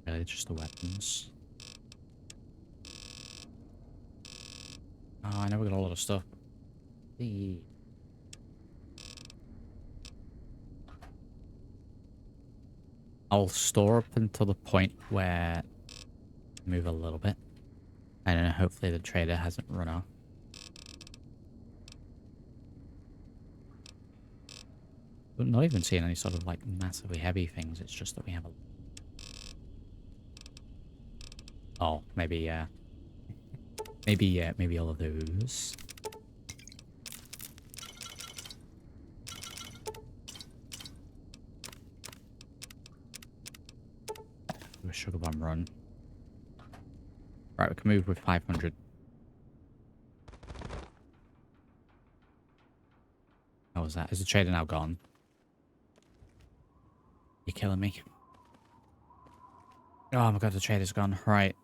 Really, just the weapons. Oh, I know we got a lot of stuff. I'll store up until the point where I move a little bit. I don't know, hopefully the trader hasn't run off. But not even seeing any sort of like massively heavy things, it's just that we have a... Oh, maybe all of those. Do a sugar bomb run. Right, we can move with 500. How was that? Is the trader now gone? You're killing me. Oh my god, the trader's gone. Right.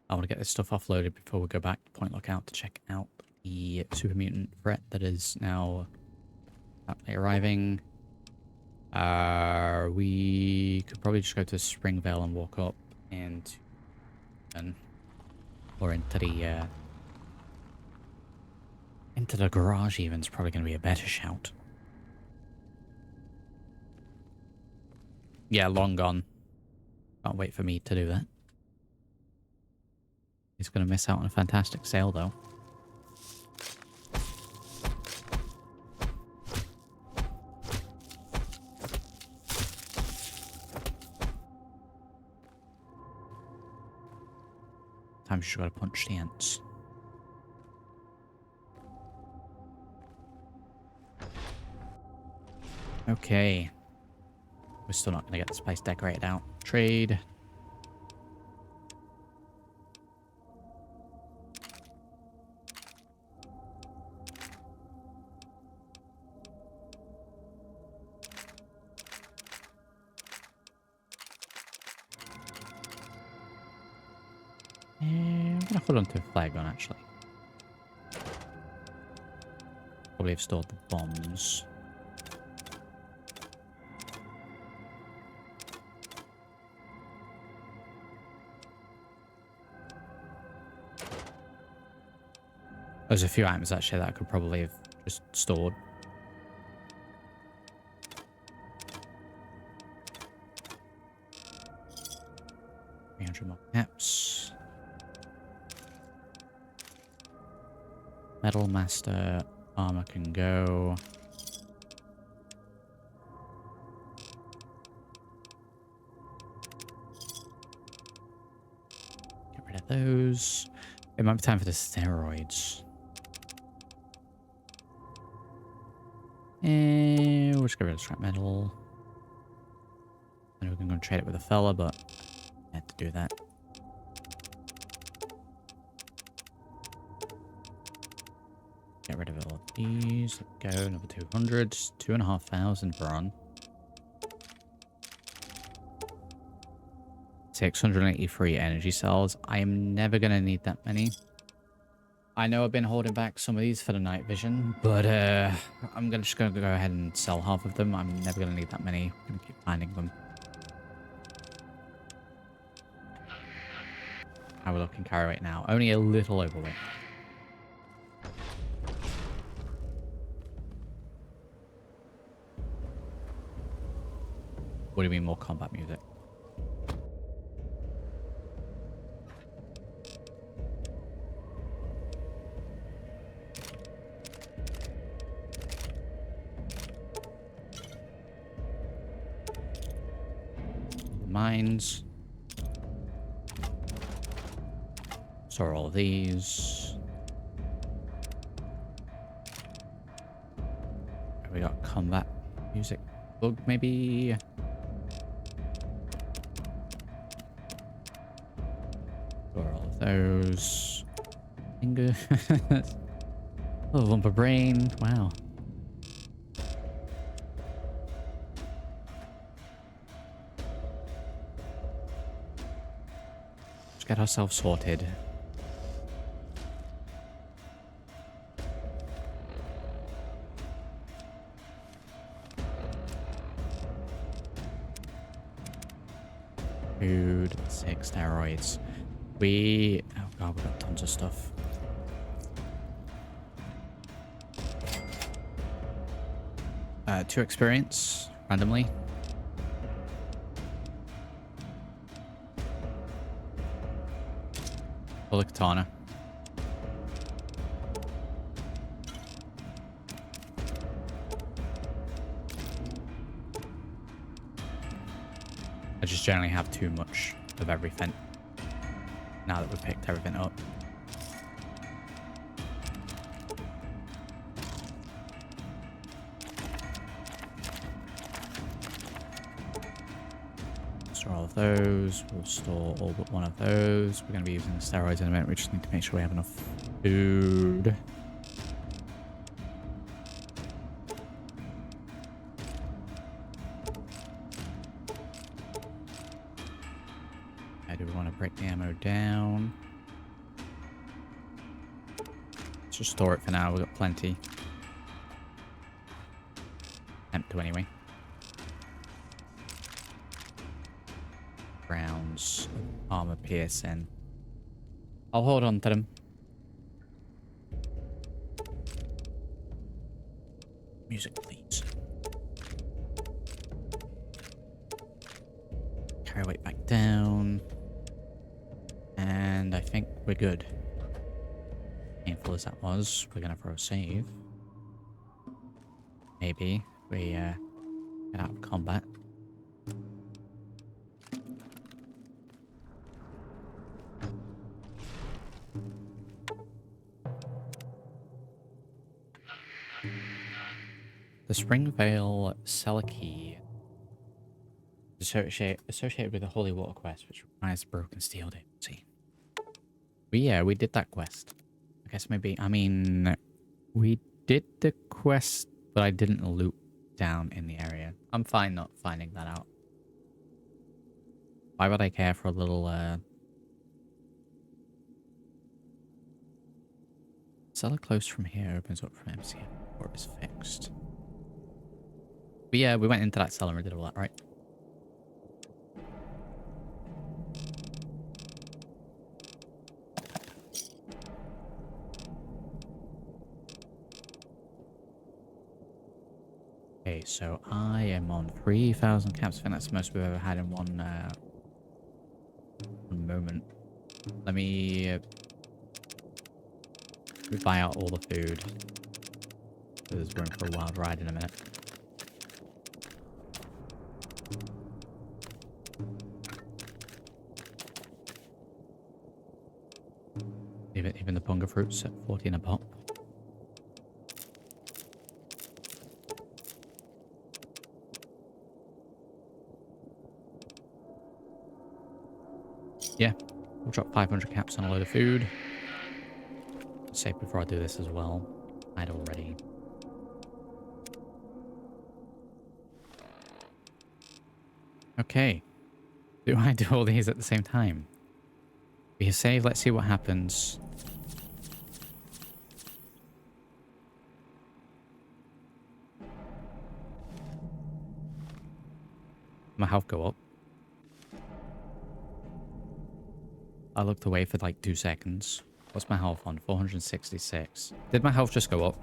I want to get this stuff offloaded before we go back to Point Lookout to check out the super mutant threat that is now arriving. We could probably just go to Springvale and walk up into... or into the garage even is probably going to be a better shout. Yeah, long gone. Can't wait for me to do that. He's going to miss out on a fantastic sale, though. Sometimes you just gotta punch the ants. Okay. We're still not gonna get this place decorated out. Trade. I'm gonna hold on to a flag gun actually. Probably have stored the bombs. There's a few items actually that I could probably have just stored. More caps. Metal Master armor can go. Get rid of those. It might be time for the steroids. And we'll just get rid of scrap metal. And we're going to trade it with a fella, but I had to do that. Get rid of all of these. There we go, another 200. 2,500 bron. 683 energy cells. I am never going to need that many. I know I've been holding back some of these for the night vision, but I'm just going to go ahead and sell half of them. I'm never going to need that many. I'm going to keep finding them. How we're looking carry weight now. Only a little overweight. What do you mean more combat music? Mines. Store all of these. We got combat music bug maybe. Store all of those. Finger. Oh, lump of brain. Wow. Get ourselves sorted. Food, 6 steroids. Oh god, we got tons of stuff. Two experience randomly. Pull the katana. I just generally have too much of everything now that we've picked everything up. Store all of those. We'll store all but one of those. We're going to be using the steroids in a minute. We just need to make sure we have enough food. Do we want to break the ammo down? Let's just store it for now. We've got plenty. Empty anyway. Rounds, armor piercing. I'll hold on to them. Music, please. Carry weight back down. And I think we're good. Painful as that was, we're gonna throw a save. Maybe we get out of combat. The Springvale cellar key associated with the Holy Water quest, which requires broken steel DLC. But yeah, we did that quest. I guess maybe, I mean, we did the quest, but I didn't loop down in the area. I'm fine not finding that out. Why would I care for a little, cellar close from here opens up from MCM or is fixed. But yeah, we went into that cellar and did all that, right? Okay, so I am on 3,000 caps. I think that's the most we've ever had in one moment. Let me buy out all the food. There's room for a wild ride in a minute. Even the punga fruits at 14 a pop. Yeah, we'll drop 500 caps on a load of food. Save before I do this as well. I'd already. Okay. Do I do all these at the same time? Be a save, let's see what happens. My health go up. I looked away for like 2 seconds. What's my health on? 466. Did my health just go up?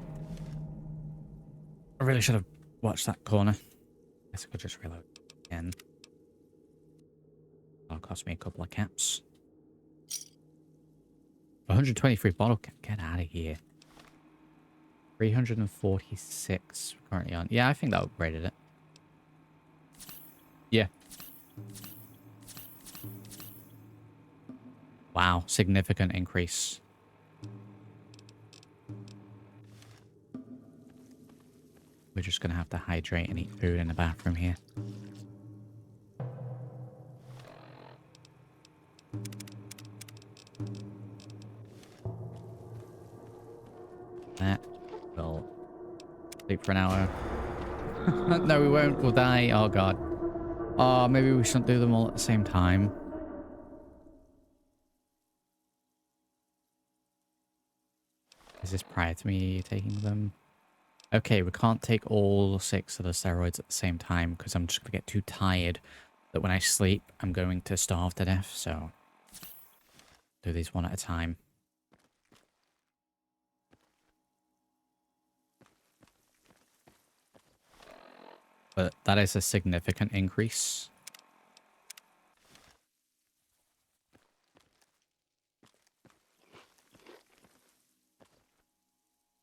I really should have watched that corner. Guess I could just reload again. That'll cost me a couple of caps. 123 bottle cap. Get out of here. 346 currently on. Yeah, I think that upgraded it. Yeah. Wow, significant increase. We're just gonna have to hydrate and eat food in the bathroom here. That will sleep for an hour. No, we won't. We'll die. Oh, God. Oh, maybe we shouldn't do them all at the same time. Is this prior to me taking them? Okay, we can't take all 6 of the steroids at the same time because I'm just going to get too tired that when I sleep, I'm going to starve to death. So, do these one at a time. But that is a significant increase.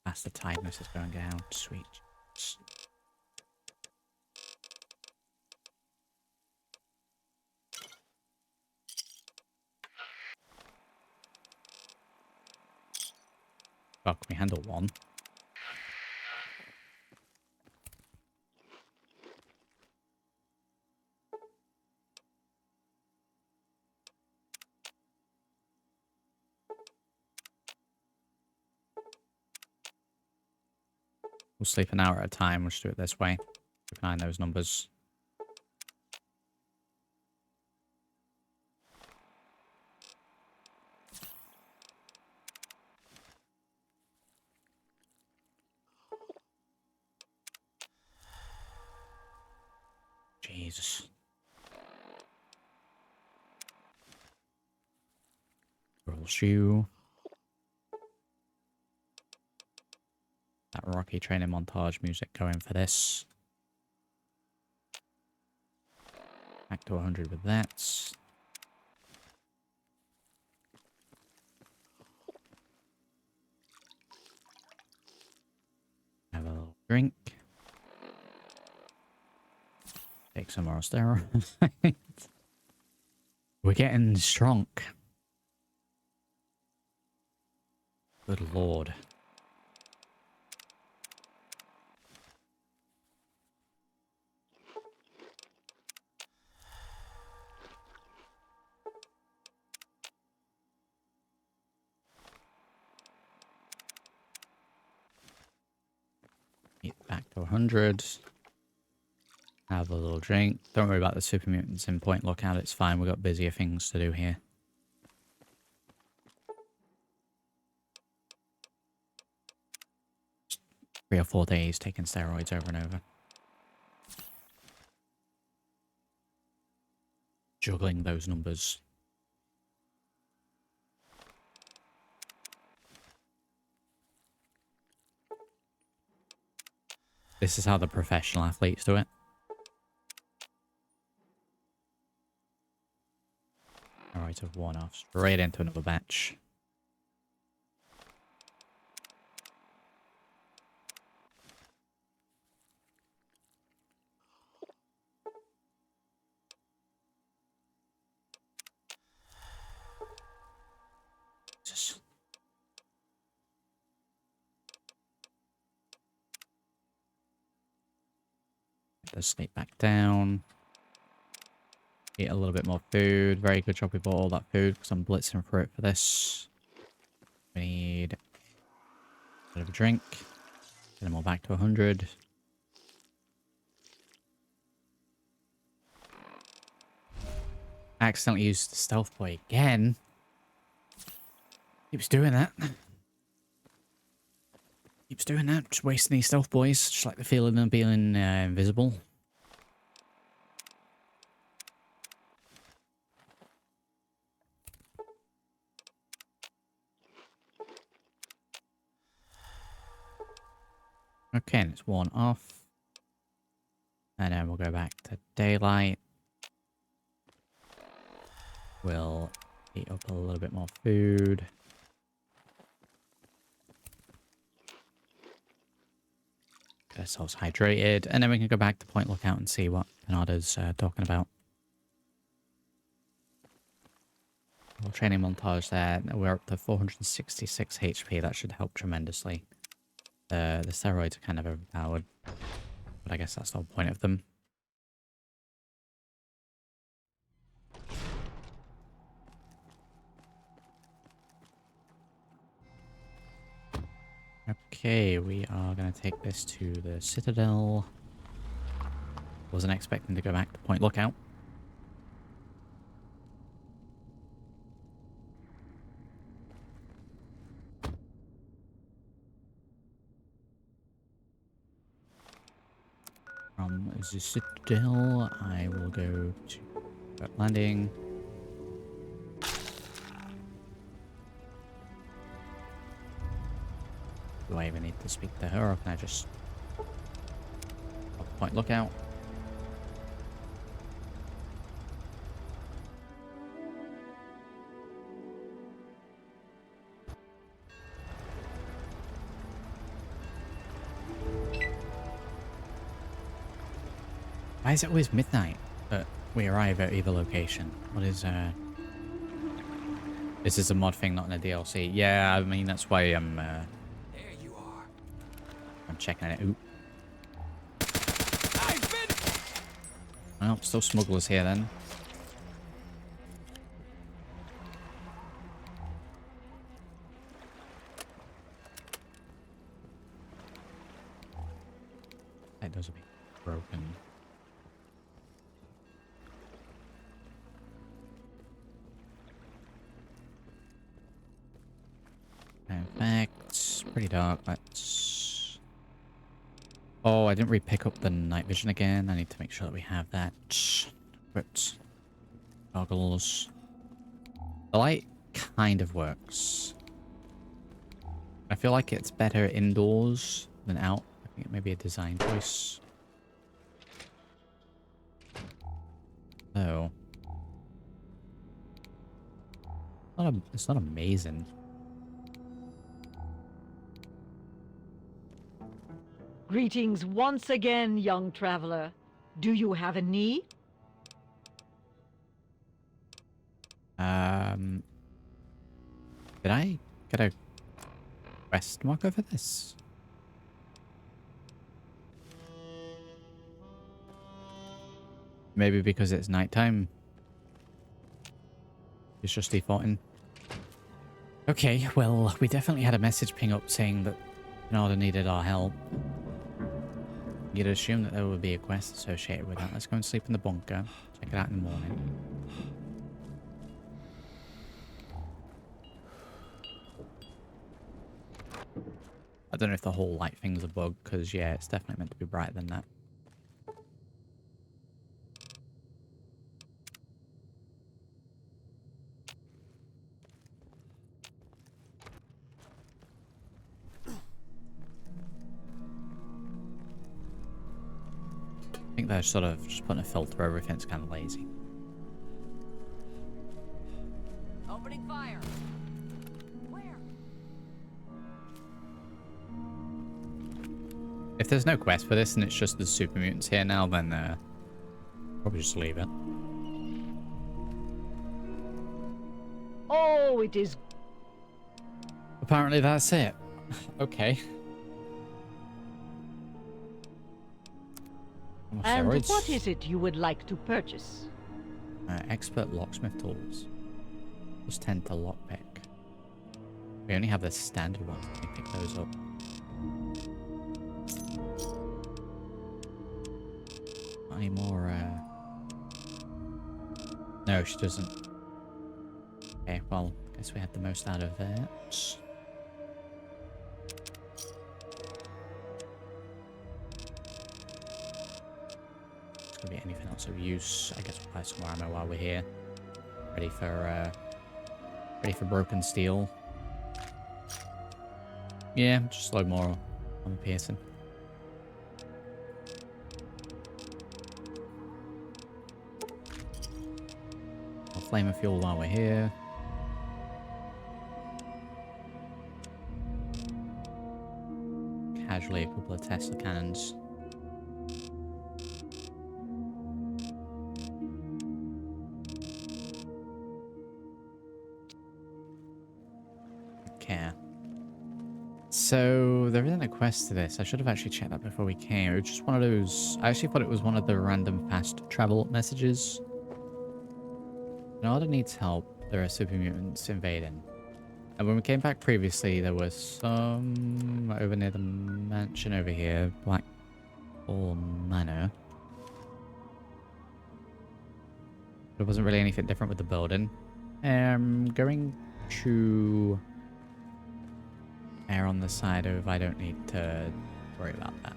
That's the tiredness is going down. Sweet. Oh, can we handle one? We'll sleep an hour at a time. We'll just do it this way. Keep an eye on those numbers. Jesus. Girl shoe. That Rocky training montage music going for this. Back to 100 with that. Have a little drink. Take some more steroids. We're getting strong. Good lord. 100. Have a little drink. Don't worry about the super mutants in Point Lookout. It's fine. We've got busier things to do here. Just 3 or 4 days taking steroids over and over. Juggling those numbers. This is how the professional athletes do it. Alright, I've worn off. Straight into another batch. Just... Get the sleep back down. Eat a little bit more food. Very good job we bought all that food because I'm blitzing for it for this. We need a bit of a drink. Get them all back to 100. I accidentally used the stealth boy again. Keeps doing that. Keeps doing that. Just wasting these stealth boys. Just like the feeling of being invisible. Okay, and it's worn off. And then we'll go back to daylight. We'll eat up a little bit more food. Get ourselves hydrated. And then we can go back to Point Lookout and see what Bernardo's talking about. Little training montage there. We're up to 466 HP. That should help tremendously. The steroids are kind of overpowered, but I guess that's the whole point of them. Okay, we are going to take this to the Citadel. Wasn't expecting to go back to Point Lookout. From the Citadel, I will go to that landing. Do I even need to speak to her, or can I just Point Lookout? Why is it always midnight that we arrive at either location? What is, This is a mod thing, not in a DLC. Yeah, I mean, that's why I'm, There you are. I'm checking it. Ooh. Well, still smugglers here then. That does a bit broken. In fact, it's pretty dark. Let's... Oh, I didn't re-pick up the night vision again. I need to make sure that we have that equipped. Goggles. The light kind of works. I feel like it's better indoors than out. I think it may be a design choice. Oh. It's not amazing. Greetings once again, young traveler. Do you have a knee? Did I get a quest marker for this? Maybe because it's nighttime. It's just defaulting. Okay, well, we definitely had a message ping up saying that Bernardo needed our help. You'd assume that there would be a quest associated with that. Let's go and sleep in the bunker. Check it out in the morning. I don't know if the whole light thing's a bug, because yeah, it's definitely meant to be brighter than that. I think they're sort of just putting a filter over everything. It's kind of lazy. Opening fire. Where? If there's no quest for this and it's just the super mutants here now, then probably just leave it. Oh, it is. Apparently that's it. Okay. Oh, And steroids. what is it you would like to purchase? Expert locksmith tools. Plus 10 to lockpick. We only have the standard ones. Let me pick those up. Not any more, No, she doesn't. Okay, well, guess we had the most out of that. Be anything else of use. I guess we'll buy some more ammo while we're here. Ready for broken steel. Yeah, just load more on the piercing. I'll flame and fuel while we're here. Casually a couple of Tesla cannons. So, there isn't a quest to this. I should have actually checked that before we came. It was just one of those... I actually thought it was one of the random fast travel messages. Nada needs help. There are super mutants invading. And when we came back previously, there was some over near the mansion over here. Blackpool Manor. There wasn't really anything different with the building. Going to... err on the side of I don't need to worry about that.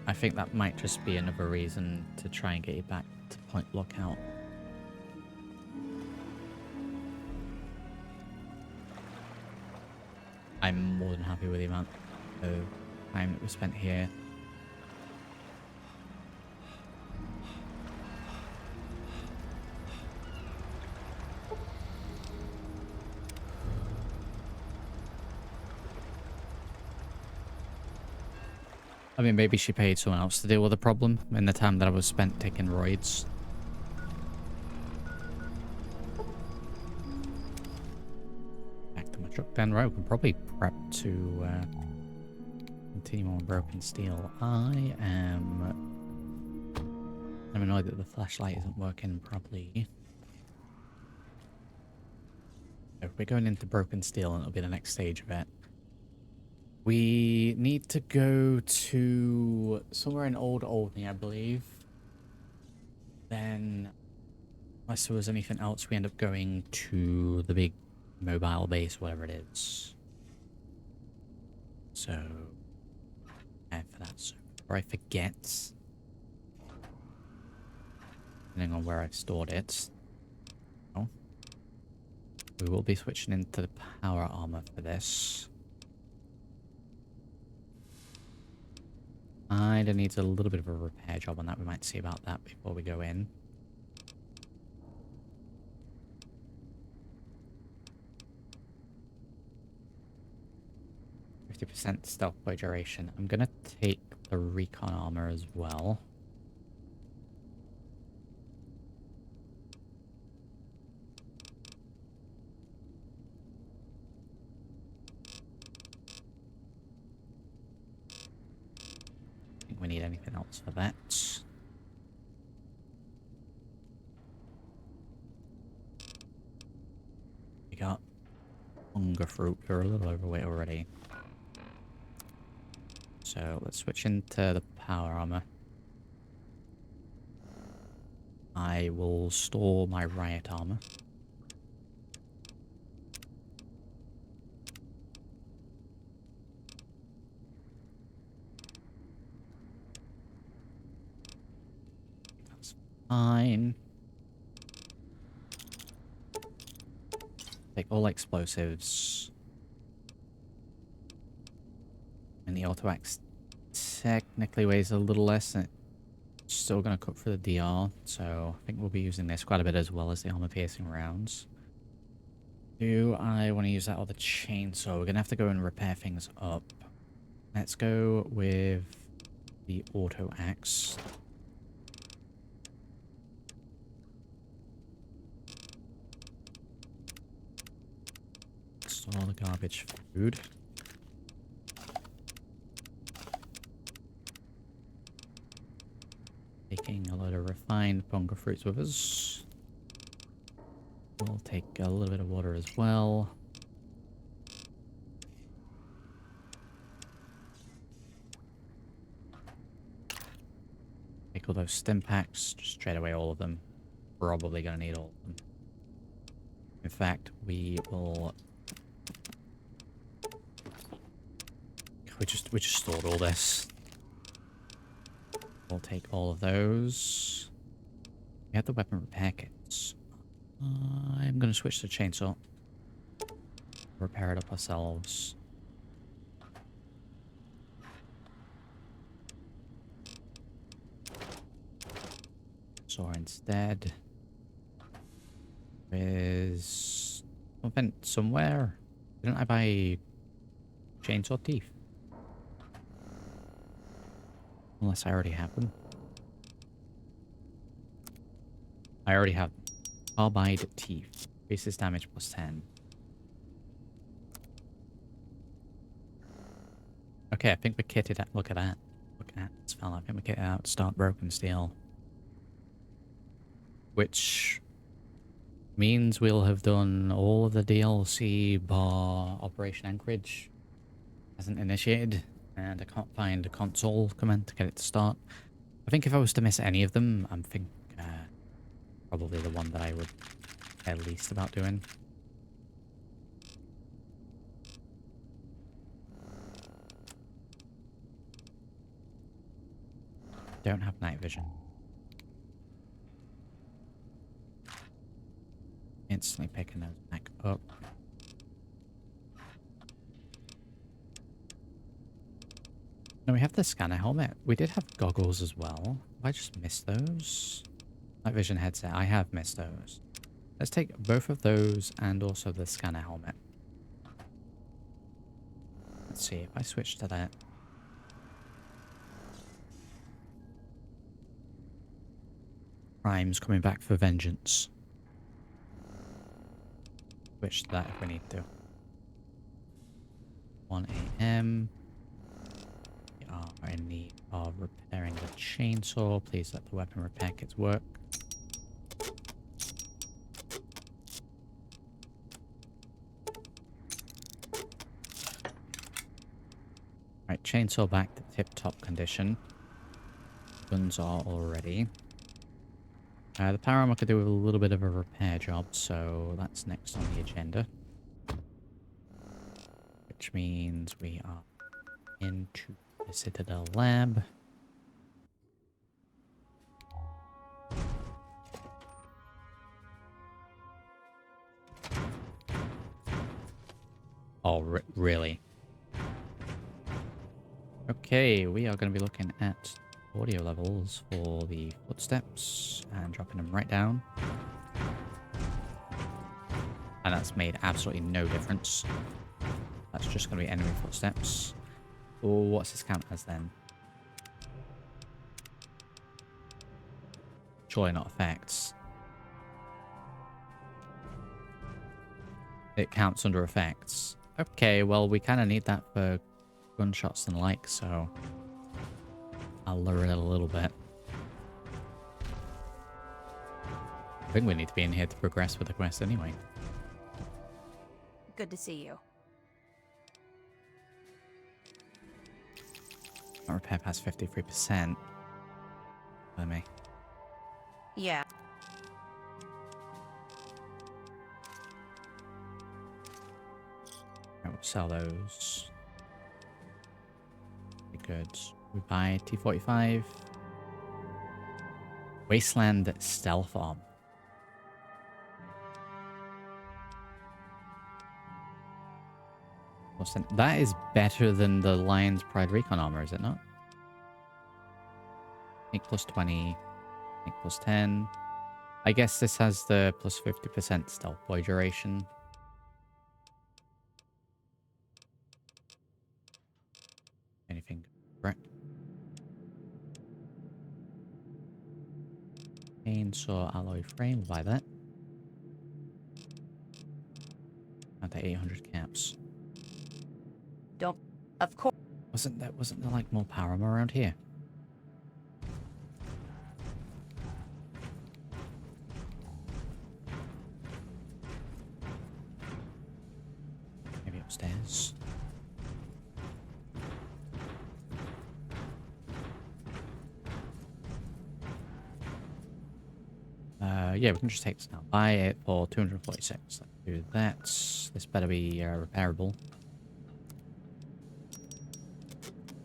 I think that might just be another reason to try and get you back to Point Lookout. I'm more than happy with the amount of time that we spent here. I mean, maybe she paid someone else to deal with the problem in the time that I was spent taking roids. Back to my truck then. Right, we can probably prep to continue on Broken Steel. I'm annoyed that the flashlight isn't working properly. So we're going into Broken Steel and it'll be the next stage of it. We need to go to somewhere in Old Aldney, I believe. Then, unless there was anything else, we end up going to the big mobile base, whatever it is. So, and for that, so before I forget, depending on where I've stored it, we will be switching into the power armor for this. Kinda needs a little bit of a repair job on that. We might see about that before we go in. %50 stealth boy duration. I'm gonna take the recon armor as well. We need anything else for that. We got hunger fruit. You're a little overweight already. So let's switch into the power armor. I will store my riot armor. That's fine. Take all explosives. And the auto axe technically weighs a little less, and it's still going to cut for the DR, so I think we'll be using this quite a bit as well as the armor piercing rounds. Do I want to use that other chainsaw? We're going to have to go and repair things up. Let's go with the auto axe. Store the garbage food. Taking a load of refined ponga fruits with us. We'll take a little bit of water as well. Take all those stim packs, just trade away all of them. Probably gonna need all of them. In fact, we will... We just stored all this. We'll take all of those. We have the weapon repair kits. I'm going to switch to chainsaw. Repair it up ourselves. Saw instead. There's something somewhere. Didn't I buy chainsaw teeth? Unless I already have them. I already have them. Carbide teeth. Basis damage plus 10. Okay, I think we kitted out. Look at that. Look at this fella. I think we kitted out Start Broken Steel. Which means we'll have done all of the DLC bar Operation Anchorage. Hasn't initiated. And I can't find a console command to get it to start. I think if I was to miss any of them, I'm probably the one that I would care least about doing. Don't have night vision. Instantly picking those back up. No, we have the scanner helmet. We did have goggles as well. Have I just missed those? Night vision headset. I have missed those. Let's take both of those and also the scanner helmet. Let's see if I switch to that. Prime's coming back for vengeance. Switch to that if we need to. 1 AM. We are in need of repairing the chainsaw. Please let the weapon repair kits work. Right, chainsaw back to tip-top condition. Guns are all ready. The power armor could do a little bit of a repair job, so that's next on the agenda. Which means we are into the Citadel lab. Oh, really? Okay, we are going to be looking at audio levels for the footsteps and dropping them right down. And that's made absolutely no difference. That's just going to be enemy footsteps. Oh, what's this count as then? Surely not effects. It counts under effects. Okay, well, we kind of need that for gunshots and like, so I'll lower it a little bit. I think we need to be in here to progress with the quest anyway. Good to see you. repair past 53%. Let me. Yeah. Right, we'll sell those. Good. We buy T45. Wasteland Stealth Arm. That is better than the Lion's Pride Recon Armor, is it not? Ink plus 20. Ink plus 10. I guess this has the plus 50% stealth boy duration. Anything correct? Chainsaw alloy frame, buy that. At the 800 caps. Don't. Of course. Wasn't there like more power armor around here? Maybe upstairs. Yeah, we can just take this now. Buy it for 246. Let's do that. This better be repairable.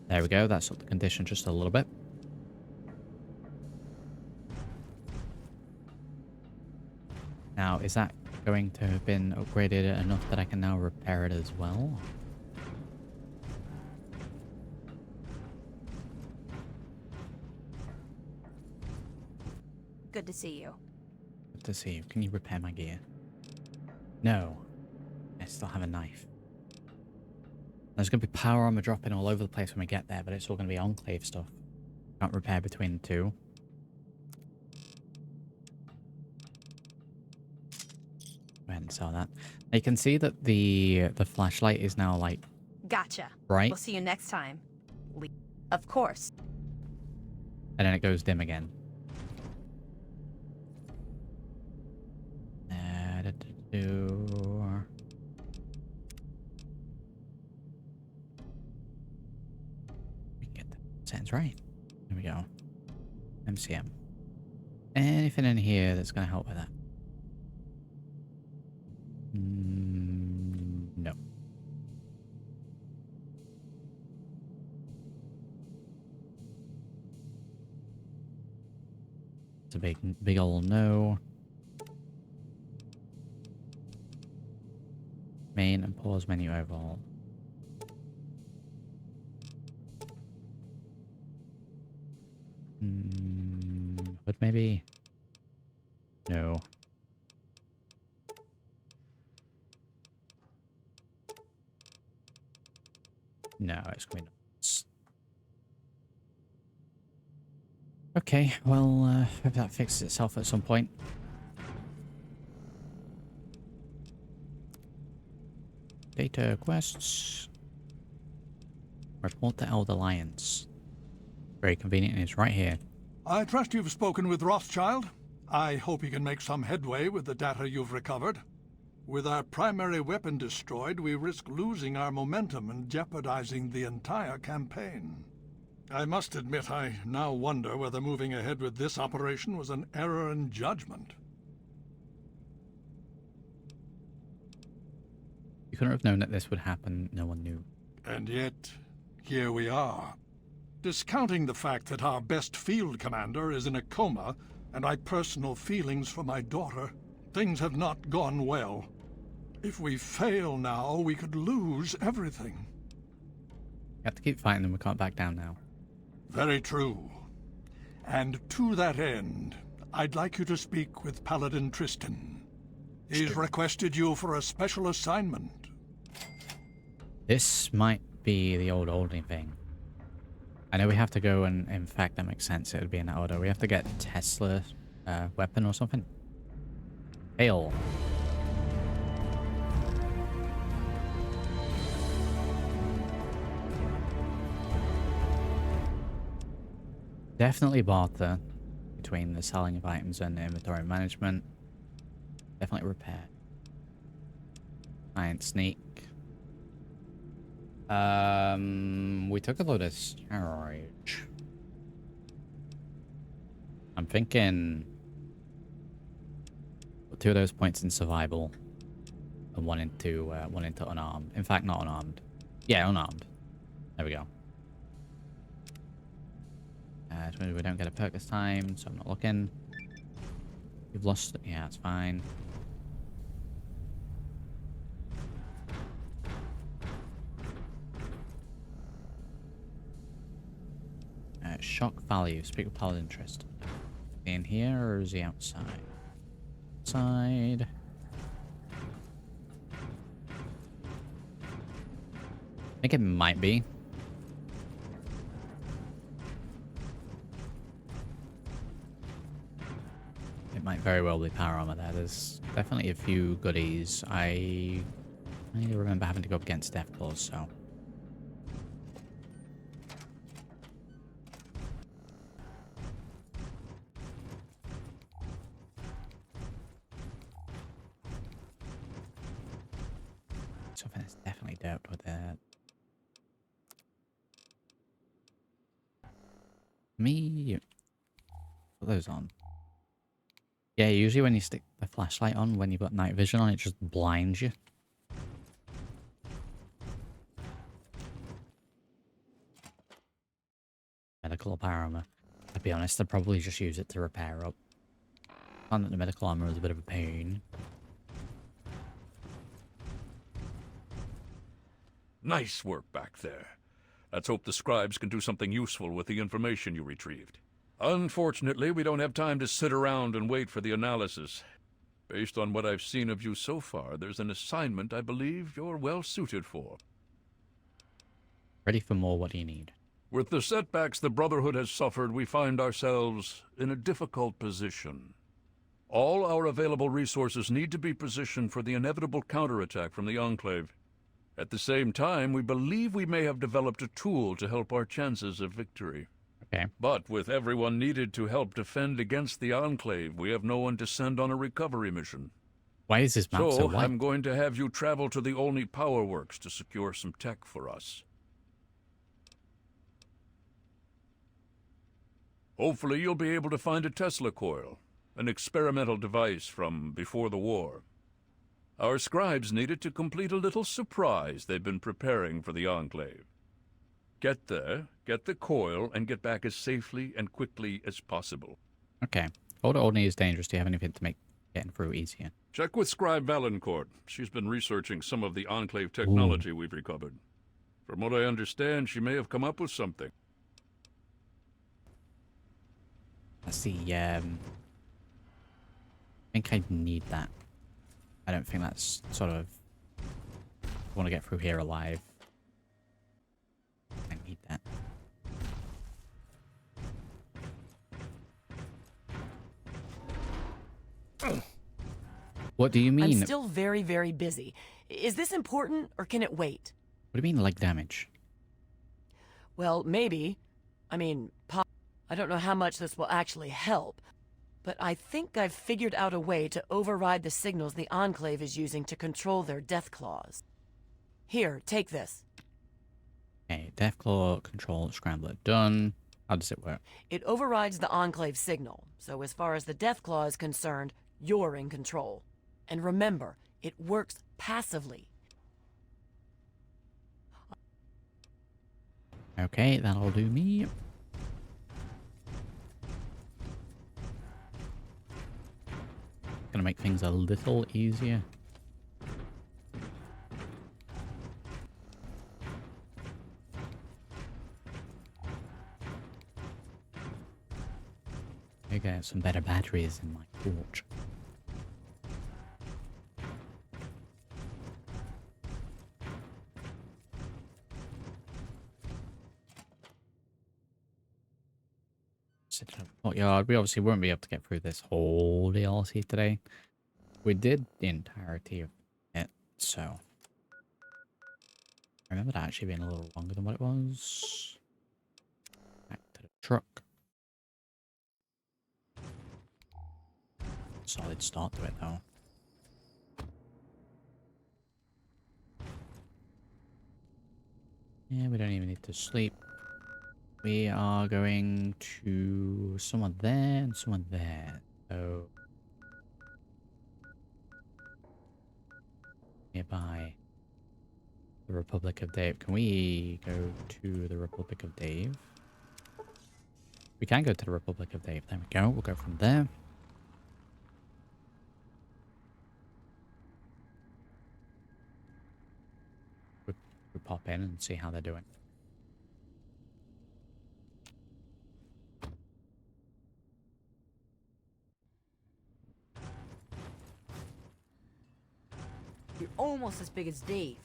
There we go. That's up the condition just a little bit. Now, is that going to have been upgraded enough that I can now repair it as well? Good to see you. Good to see you. Can you repair my gear? No. I still have a knife. There's going to be power armor dropping all over the place when we get there, but it's all going to be Enclave stuff. Can't repair between the two. Go ahead and sell that. Now you can see that the flashlight is now like... Gotcha. Bright. We'll see you next time. Of course. And then it goes dim again. We can get that. Sounds right. There we go. MCM. Anything in here that's going to help with that? No. It's a big old no. Main and pause menu overhaul. But maybe... No. No, it's going to... Okay, well, if that fixes itself at some point. Data quests. Report to Elder Lions. Very convenient, and it's right here. I trust you've spoken with Rothschild. I hope you can make some headway with the data you've recovered. With our primary weapon destroyed, we risk losing our momentum and jeopardizing the entire campaign. I must admit, I now wonder whether moving ahead with this operation was an error in judgment. You couldn't have known that this would happen. No one knew. And yet, here we are. Discounting the fact that our best field commander is in a coma, and my personal feelings for my daughter, things have not gone well. If we fail now, we could lose everything. We have to keep fighting them. We can't back down now. Very true. And to that end, I'd like you to speak with Paladin Tristan. He's requested you for a special assignment. This might be the old oldie thing. I know we have to go and, in fact, that makes sense. It would be in that order. We have to get Tesla weapon or something. Hail. Definitely barter between the selling of items and inventory management. Definitely repair. Science sneak. We took a load of storage. I'm thinking 2 of those points in survival and one into unarmed. In fact, not unarmed. Yeah, unarmed. There we go. We don't get a perk this time, so I'm not looking. You've lost it. Yeah, it's fine. Shock value. Speak with Paladin interest. In here, or is he outside? Outside. I think it might be. It might very well be power armor there. There's definitely a few goodies. I remember having to go up against Deathclaws, so. Something that's definitely doped with it. Put those on. Yeah, usually when you stick the flashlight on, when you've got night vision on, it just blinds you. Medical power armor. To be honest, I'd probably just use it to repair up. I found that the medical armor is a bit of a pain. Nice work back there. Let's hope the scribes can do something useful with the information you retrieved. Unfortunately, we don't have time to sit around and wait for the analysis. Based on what I've seen of you so far, there's an assignment I believe you're well suited for. Ready for more, what do you need? With the setbacks the Brotherhood has suffered, we find ourselves in a difficult position. All our available resources need to be positioned for the inevitable counterattack from the Enclave. At the same time, we believe we may have developed a tool to help our chances of victory. Okay. But with everyone needed to help defend against the Enclave, we have no one to send on a recovery mission. Why is this map so white? I'm going to have you travel to the Olney Power Works to secure some tech for us. Hopefully you'll be able to find a Tesla coil, an experimental device from before the war. Our scribes need it to complete a little surprise they've been preparing for the Enclave. Get there, get the coil, and get back as safely and quickly as possible. Okay. Old Olney is dangerous. Do you have anything to make getting through easier? Check with Scribe Valancourt. She's been researching some of the Enclave technology we've recovered. From what I understand, she may have come up with something. Let's see, I think I need that. I don't think that's sort of... I want to get through here alive. I need that. What do you mean? I'm still very, very busy. Is this important, or can it wait? What do you mean, like damage? Well, maybe. I mean, I don't know how much this will actually help, but I think I've figured out a way to override the signals the Enclave is using to control their Deathclaws. Here, take this. Okay, Deathclaw control scrambler done. How does it work? It overrides the Enclave signal, so as far as the Deathclaw is concerned, you're in control. And remember, it works passively. Okay, that'll do me. Gonna make things a little easier. I got some better batteries in my torch. Courtyard. We obviously won't be able to get through this whole DLC today. We did the entirety of it, so I remember that actually being a little longer than what it was. Back to the truck. Solid start to it though. Yeah, we don't even need to sleep. We are going to someone there and someone there. So nearby the Republic of Dave. Can we go to the Republic of Dave? We can go to the Republic of Dave. There we go. We'll go from there. We pop in and see how they're doing. You're almost as big as Dave.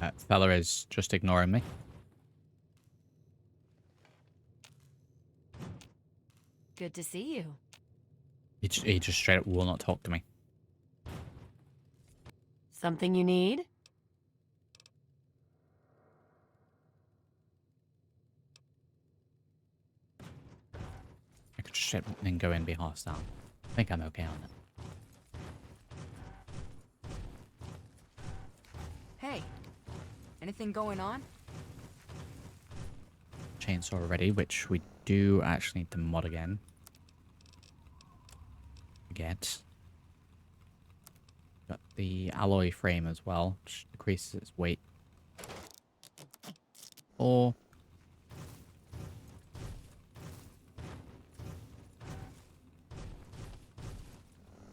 That fella is just ignoring me. Good to see you. He just straight up will not talk to me. Something you need? I could just straight up and go in and be hostile. I think I'm okay on it. Hey, anything going on? Chainsaw ready, which we do actually need to mod again. Get. Got the alloy frame as well, which decreases its weight. Or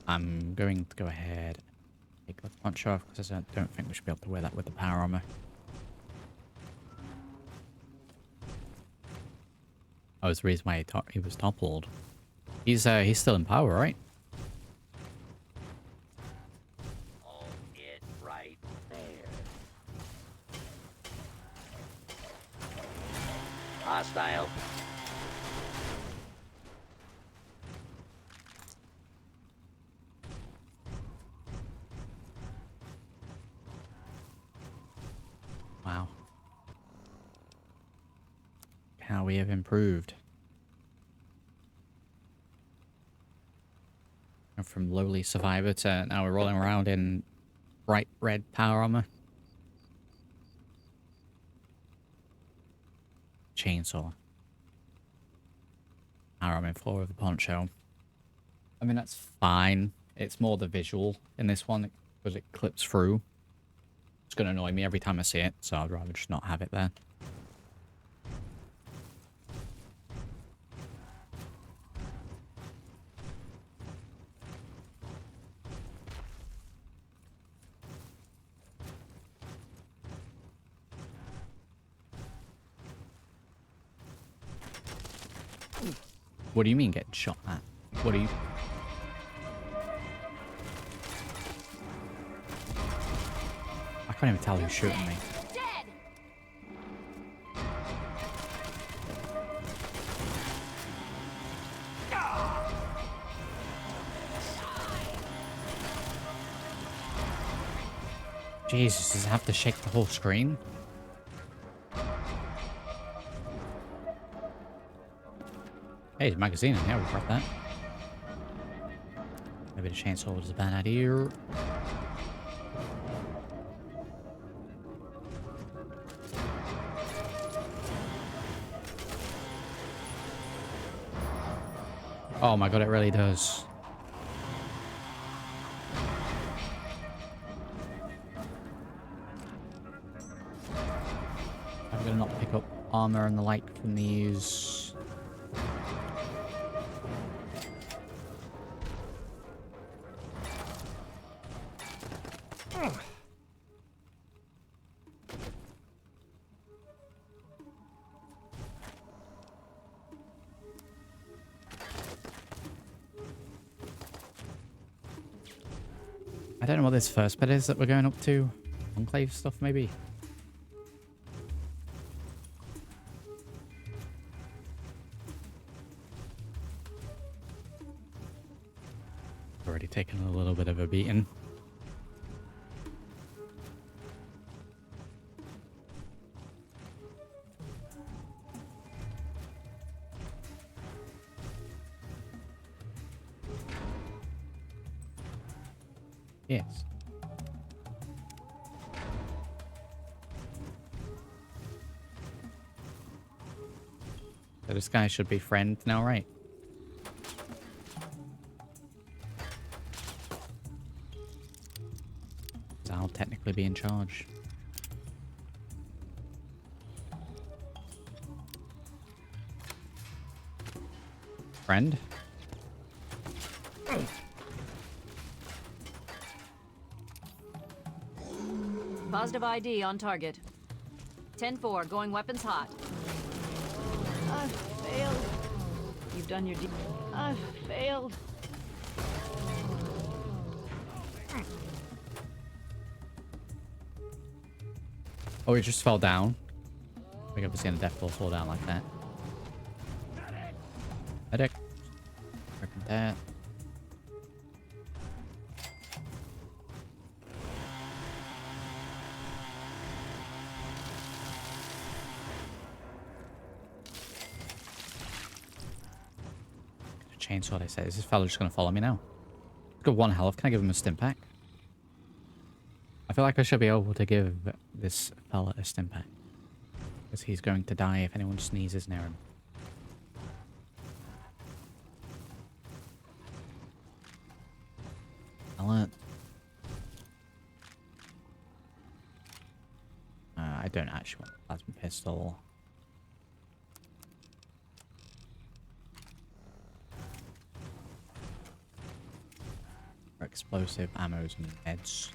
I'm going to go ahead and take the punch off because I don't think we should be able to wear that with the power armor. Oh, it's the reason why he was toppled. He's still in power, right? Hold it right there. Hostile. Wow. How we have improved. And from lowly survivor to now we're rolling around in bright red power armor. Chainsaw. Power armor floor of the poncho. I mean, that's fine. It's more the visual in this one because it clips through. It's going to annoy me every time I see it, so I'd rather just not have it there. What do you mean getting shot at? What do you... I can't even tell who's shooting me. Jesus, does it have to shake the whole screen? Hey, there's a magazine in here, we brought that. Maybe the chainsaw was a bad idea. Oh my god, it really does. I'm gonna not pick up armor and the like from these. I don't know what this first bit is that we're going up to. Enclave stuff, maybe? Already taken a little bit of a beating. Yes. So this guy should be friend now, right? So I'll technically be in charge. Friend? Positive ID on target. 10-4, going weapons hot. I've failed. You've done your I've failed. Oh, he just fell down. We've never seen a death ball fall down like that. Medic. Freaking that. Chainsaw, they say. Is this fella just going to follow me now? He's got 1 health. Can I give him a stim pack? I feel like I should be able to give this fella a stim pack. Because he's going to die if anyone sneezes near him. Alert. I don't actually want a plasma pistol. For explosive ammos and meds.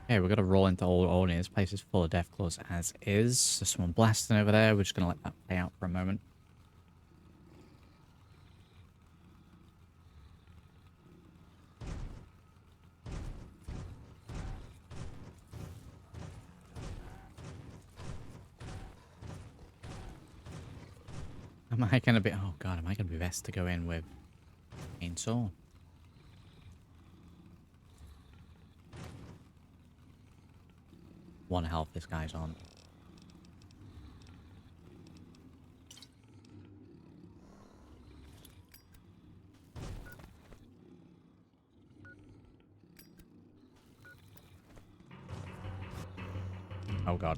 Okay, we're gonna roll into Old Olney. This place is full of deathclaws as is. There's someone blasting over there. We're just gonna let that play out for a moment. Am I gonna be? Oh god, am I gonna be best to go in with chainsaw? 1 health this guy's on. Oh god.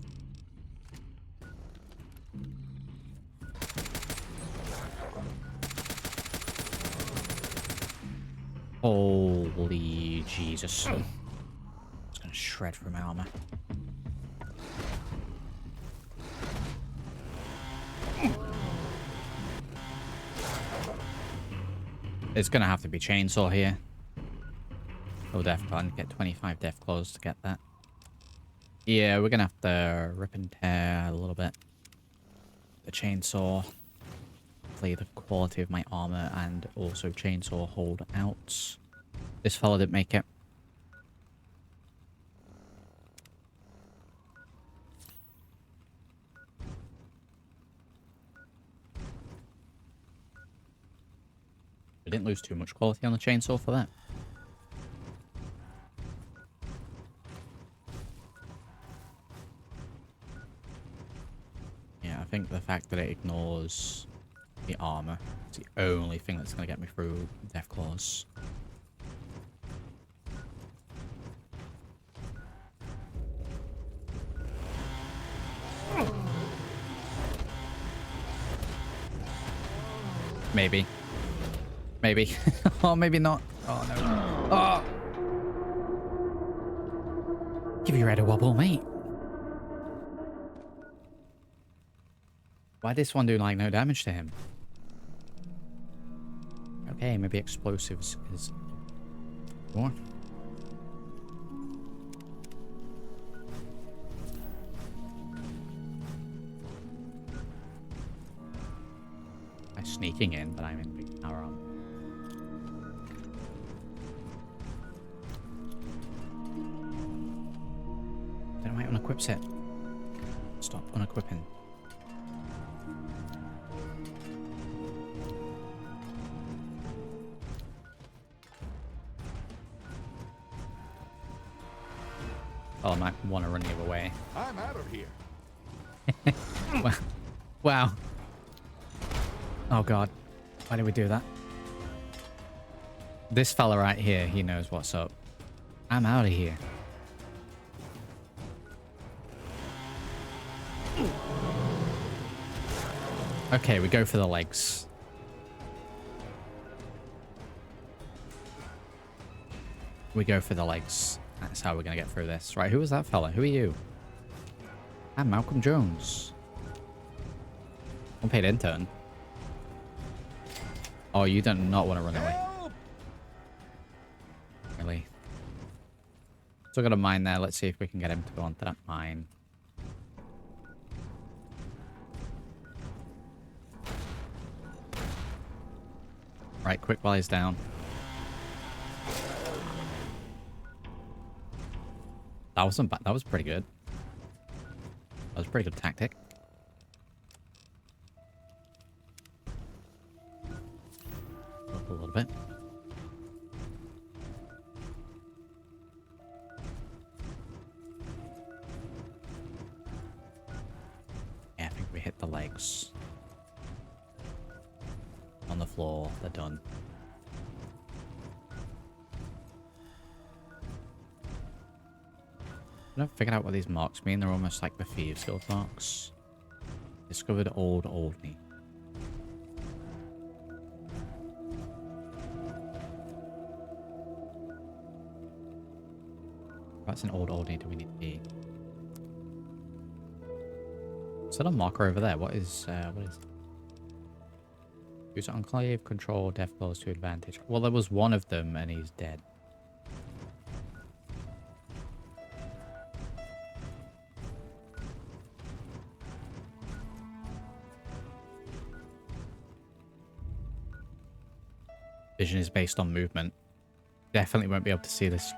Holy Jesus. It's gonna shred through my armor. It's gonna have to be chainsaw here. Oh, death claw. Get 25 death claws to get that. Yeah, we're gonna have to rip and tear a little bit. The chainsaw. Hopefully the quality of my armor and also chainsaw hold out. This fella didn't make it. We didn't lose too much quality on the chainsaw for that. Yeah, I think the fact that it ignores the armor is the only thing that's going to get me through Deathclaws. Maybe. Maybe. Oh, maybe not. Oh, no. Oh! Give your head a wobble, mate. Why this one do, like, no damage to him? Okay, maybe explosives is more. I'm sneaking in, but I'm in big power armor. Then I might unequip it. Stop unequipping. Oh, I might want to run the other way. I'm out of here. Wow. Oh god. Why did we do that? This fella right here, he knows what's up. I'm out of here. Okay, we go for the legs. We go for the legs. That's how we're gonna get through this. Right, who was that fella? Who are you? I'm Malcolm Jones. Unpaid intern. Oh, you do not want to run away. Really? Still got a mine there. Let's see if we can get him to go onto that mine. Right, quick while he's down. That wasn't bad. That was pretty good. That was a pretty good tactic. Up a little bit. Yeah, I think we hit the legs. On the floor, they're done. I haven't figured out what these marks mean. They're almost like the Thieves Guild marks. Discovered old Aldney. What's an old Aldney do we need to be? Is that a marker over there? What is use Enclave, control, death blows to advantage. Well, there was one of them and he's dead. Vision is based on movement. Definitely won't be able to see this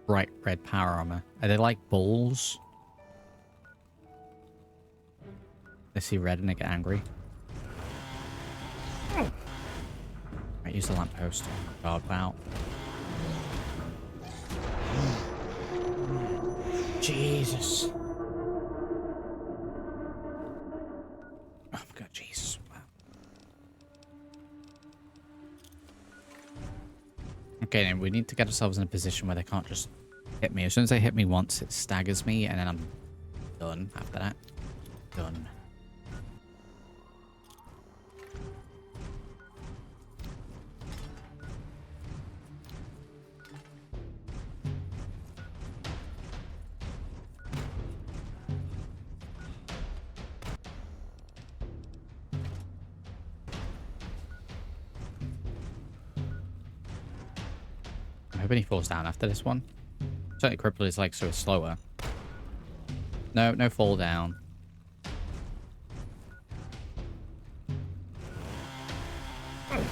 bright red power armor. Are they like bulls? They see red and they get angry. Right, use the lamppost. God, wow. Jesus. Oh my god, Jesus. Wow. Okay, then we need to get ourselves in a position where they can't just hit me. As soon as they hit me once, it staggers me, and then I'm done after that. Done. I'm hoping he falls down after this one. Certainly crippled his legs so it's slower. No, no fall down. There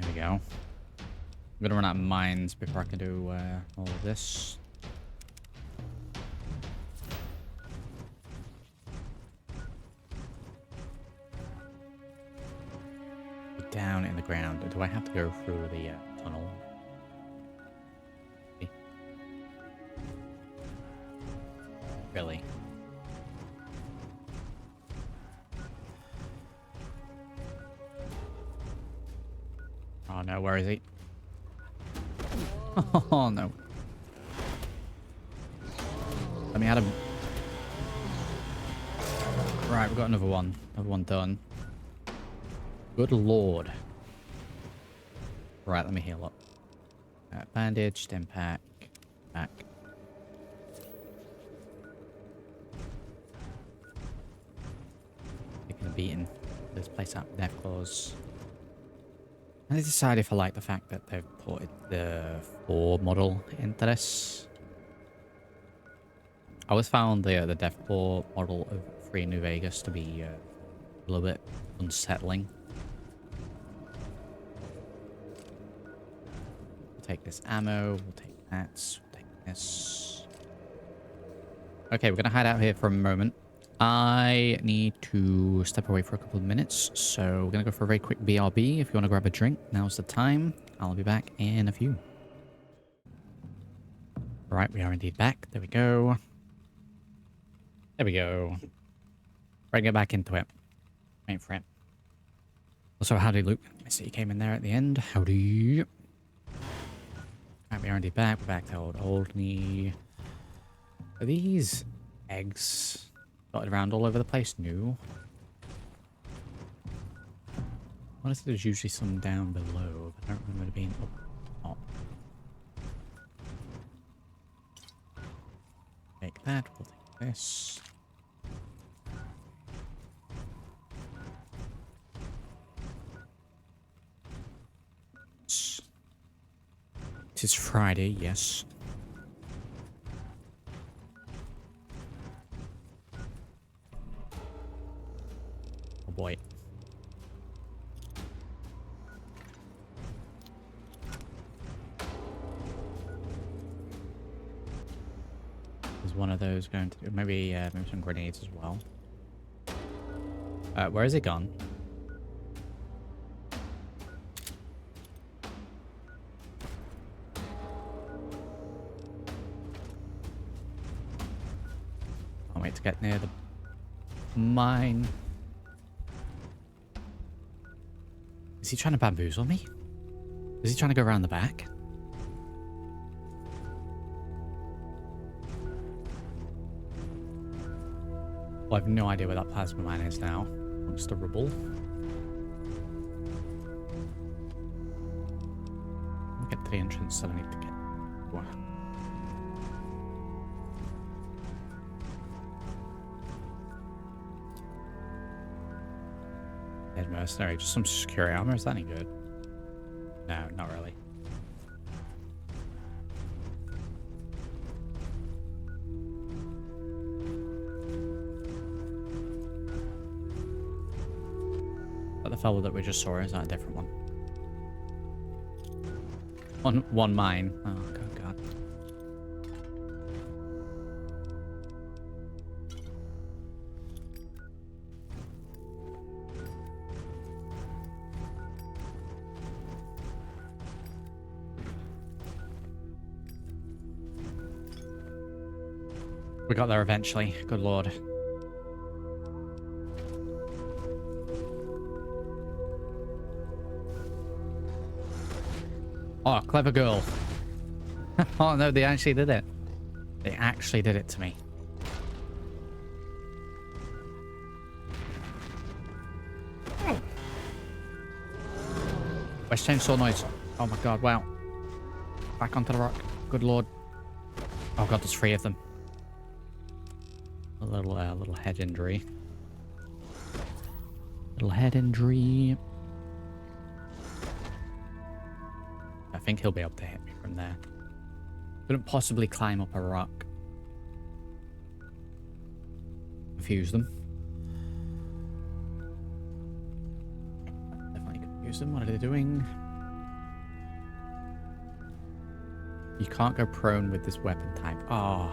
we go. I'm gonna run out of mines before I can do all of this. Down in the ground. Do I have to go through the tunnel? Really? Oh no, where is he? Oh no. Let me add him. Right, we've got another one. Another one done. Good lord. Right, let me heal up. Bandage, stim pack, back. Taking a beating. This place up with death claws. I decide if I like the fact that they've ported the 4 model into this. I always found the Death Claw model of 3 New Vegas to be a little bit unsettling. Take this ammo, we'll take that, we'll take this. Okay, we're gonna hide out here for a moment. I need to step away for a couple of minutes, so we're gonna go for a very quick BRB. If you want to grab a drink, now's the time. I'll be back in a few. Right, we are indeed back. There we go. There we go. Right, get back into it. Wait for it. Also, howdy, Luke. I see you came in there at the end. Howdy. Right, we're already back. We're back to old Oldney. Are these eggs dotted around all over the place? No. Honestly, there's usually some down below, but I don't remember it being up top. Take that. We'll take this. It is Friday, yes. Oh boy. There's one of those going to maybe some grenades as well. Where is it gone? To get near the mine. Is he trying to bamboozle me? Is he trying to go around the back? Well, I have no idea where that plasma mine is now. Amongst the rubble. I'll get to the entrance that I need to get. Wow. Dead mercenary, just some security armor. Is that any good? No, not really. But the fellow that we just saw, is that a different one? One mine. Oh god. We got there eventually. Good lord. Oh, clever girl. Oh no, they actually did it. They actually did it to me. Where's chainsaw noise? Oh my god, wow. Back onto the rock. Good lord. Oh god, there's 3 of them. A little head injury. Little head injury. I think he'll be able to hit me from there. Couldn't possibly climb up a rock. Confuse them. Definitely confuse them. What are they doing? You can't go prone with this weapon type. Oh.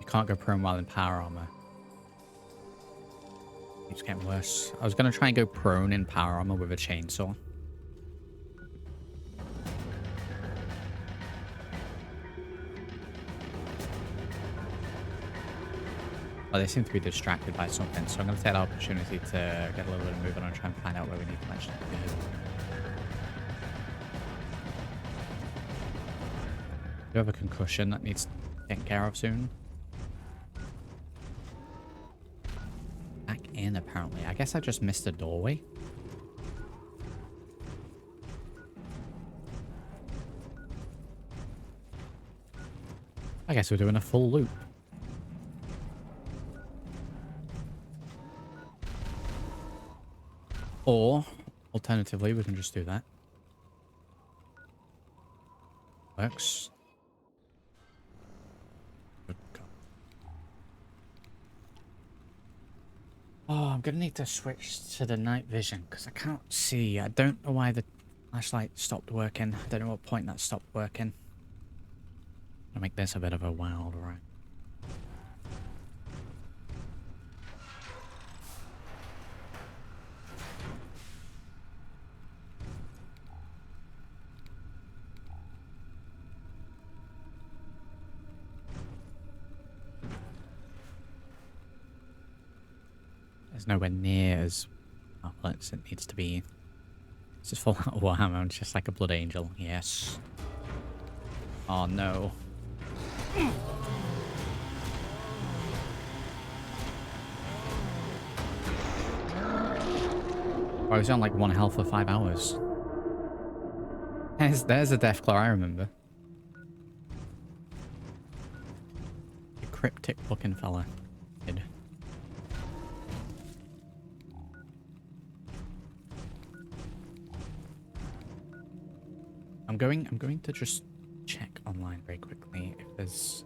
Can't go prone while in power armor. Keeps getting worse. I was going to try and go prone in power armor with a chainsaw. Well, they seem to be distracted by something, so I'm going to take the opportunity to get a little bit of movement and try and find out where we need to actually go. Do have a concussion that needs taken care of soon. In apparently. I guess I just missed a doorway. I guess we're doing a full loop. Or, alternatively, we can just do that. Works. Oh, I'm gonna need to switch to the night vision because I can't see. I don't know why the flashlight stopped working. I don't know what point that stopped working. I'll make this a bit of a wild ride. It's nowhere near as powerful as it needs to be. It's just full out of Warhammer. It's just like a blood angel. Yes. Oh no. I was on like 1 health for 5 hours. There's a Deathclaw I remember. A cryptic looking fella. Kid. I'm going to just check online very quickly if there's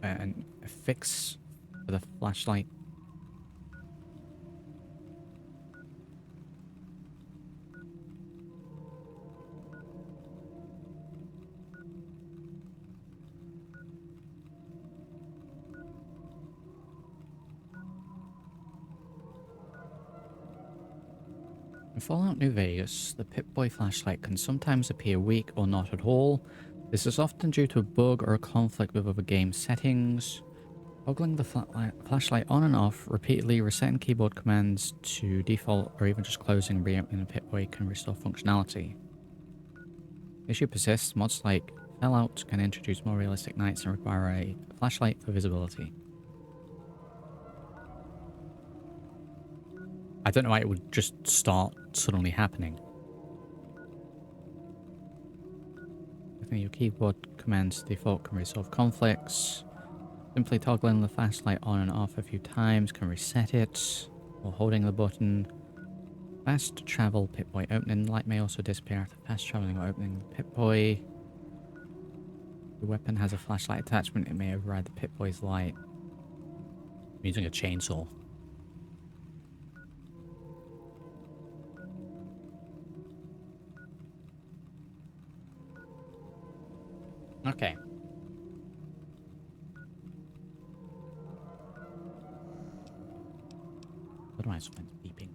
a fix for the flashlight. In Fallout New Vegas, the Pip-Boy flashlight can sometimes appear weak or not at all. This is often due to a bug or a conflict with other game settings. Toggling the flashlight on and off, repeatedly resetting keyboard commands to default, or even just closing and reopening the Pip-Boy can restore functionality. The issue persists. Mods like Fallout can introduce more realistic nights and require a flashlight for visibility. I don't know why it would just start suddenly happening. Opening your keyboard commands to default can resolve conflicts. Simply toggling the flashlight on and off a few times can reset it, or holding the button. Fast travel Pip-Boy opening light may also disappear after fast traveling or opening the Pip-Boy. The weapon has a flashlight attachment, it may override the Pip-Boy's light. I'm using a chainsaw. Okay. What do I spend beeping?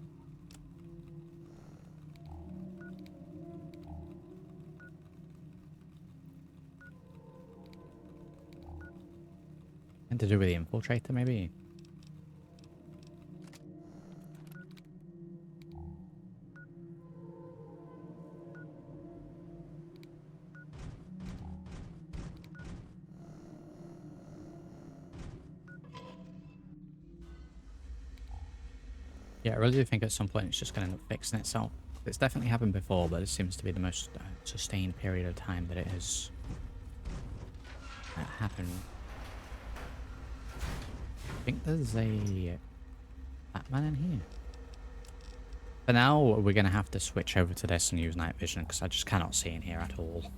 And to do with the infiltrator, maybe? Yeah, I really do think at some point it's just going to end up fixing itself. It's definitely happened before, but it seems to be the most sustained period of time that it has happened. I think there's a Batman in here. For now, we're going to have to switch over to this and use night vision, because I just cannot see in here at all.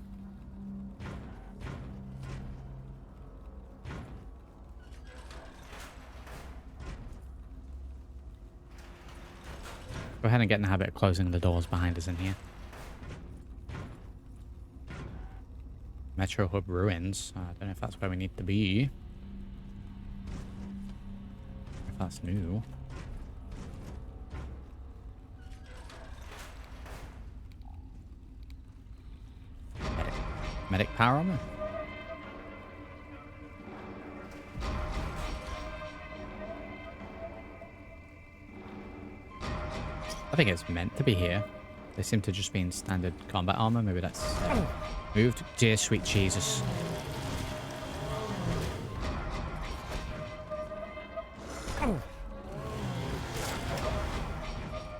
Go ahead and get in the habit of closing the doors behind us in here. Metro Hub ruins. I don't know if that's where we need to be. If that's new. Medic power armor? I think it's meant to be here. They seem to just be in standard combat armor. Maybe that's moved. Dear sweet Jesus.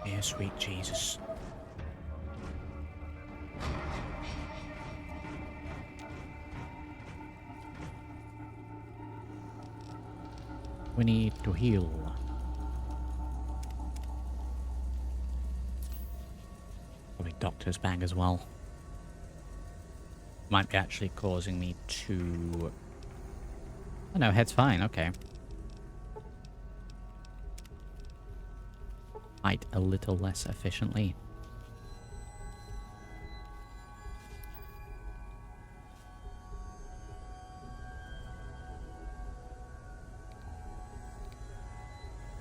Dear sweet Jesus. We need to heal. Probably doctor's bag as well. Might be actually causing me to... Oh no, head's fine, okay. Fight a little less efficiently.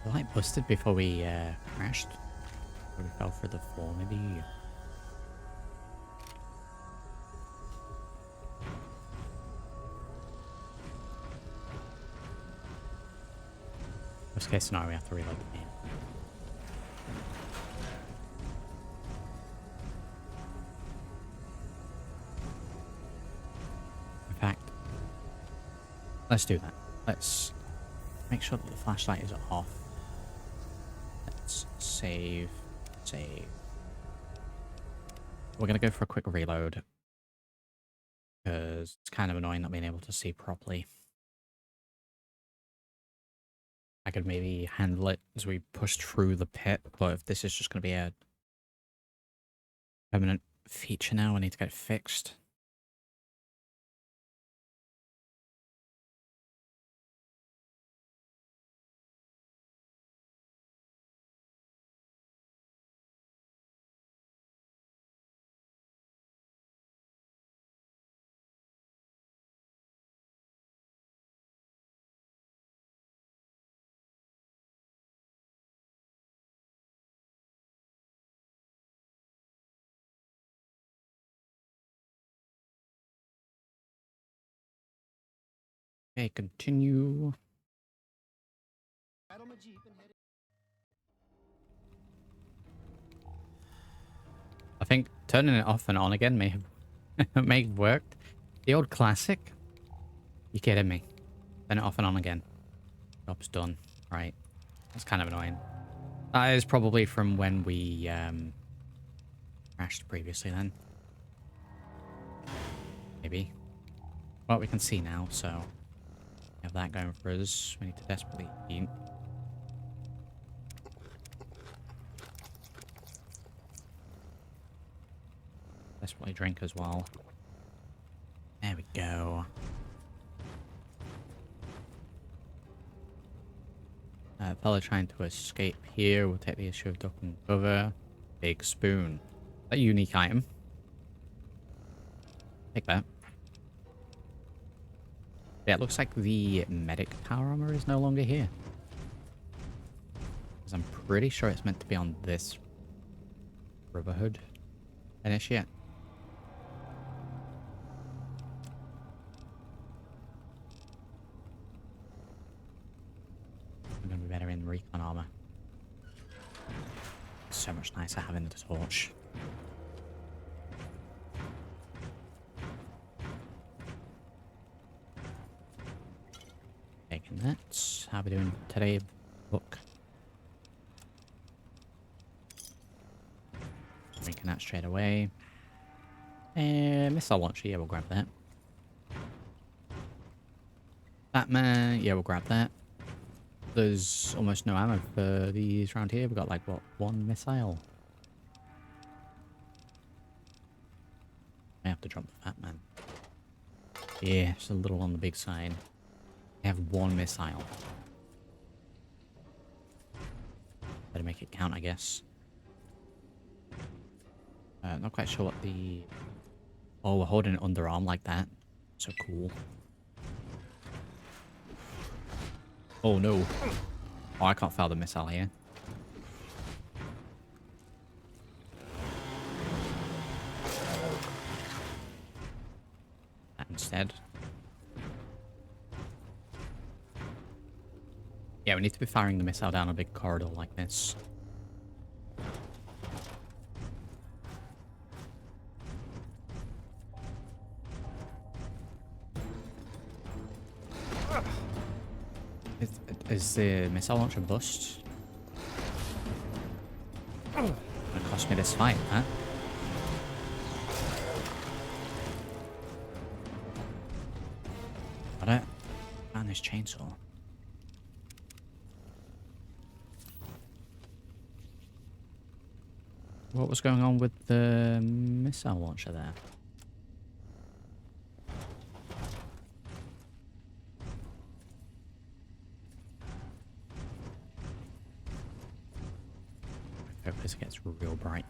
The light busted before we crashed. Or we fell through the floor, maybe. Worst case scenario, we have to reload the game. In fact, let's do that. Let's make sure that the flashlight is off. Let's save. We're gonna go for a quick reload because it's kind of annoying not being able to see properly. I could maybe handle it as we push through the pit, but if this is just gonna be a permanent feature now, I need to get it fixed. Okay, continue. I think turning it off and on again may have may have worked. The old classic. You kidding me? Turn it off and on again. Job's done. Right. That's kind of annoying. That is probably from when we crashed previously then. Maybe. Well, we can see now, so we have that going for us. We need to desperately eat. Desperately drink as well. There we go. Fella trying to escape here. We'll take the issue of duck and cover. Big spoon. A unique item. Take that. Yeah, it looks like the medic power armor is no longer here. Because I'm pretty sure it's meant to be on this Brotherhood initiate. I'm gonna be better in recon armor. So much nicer having the torch. Taking that. How are we doing today? Look. Drinking that straight away. Missile launcher, yeah, we'll grab that. Batman, yeah, we'll grab that. There's almost no ammo for these around here. We've got like, what, one missile? I have to drop the Batman. Yeah, it's a little on the big side. We have one missile. Better make it count, I guess. Not quite sure what the... Oh, we're holding it underarm like that. So cool. Oh no. Oh, I can't fire the missile here. That instead. Yeah, we need to be firing the missile down a big corridor like this. Is the missile launcher bust? Gonna cost me this fight, huh? Got it. And this chainsaw. What was going on with the missile launcher there? I hope this gets real bright.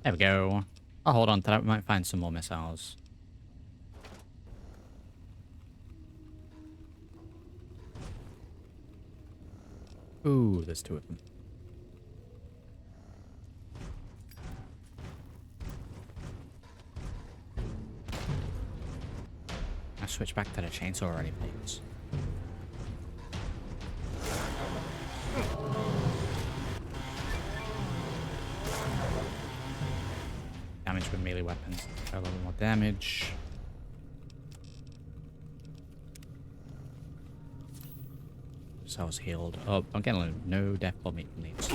There we go. I'll hold on to that. We might find some more missiles. Ooh, there's two of them. I switch back to the chainsaw already, please? Damage with melee weapons. A little more damage. Cells healed. Oh, I'm getting no death blow meat from these.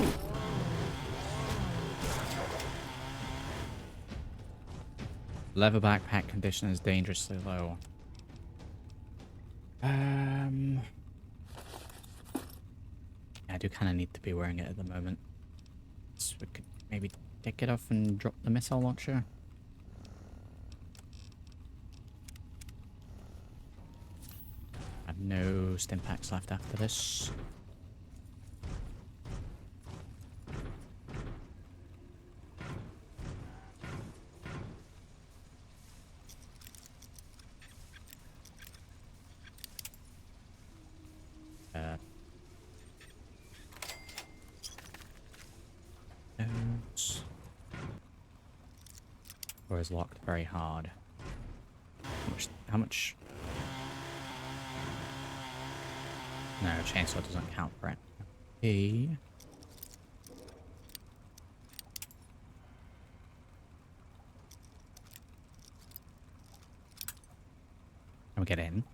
Leather backpack condition is dangerously low. Yeah, I do kind of need to be wearing it at the moment. So we could maybe take it off and drop the missile launcher. I have no stim packs left after this. Or is locked very hard. How much? No, chainsaw doesn't count for it. Okay. Can we get in?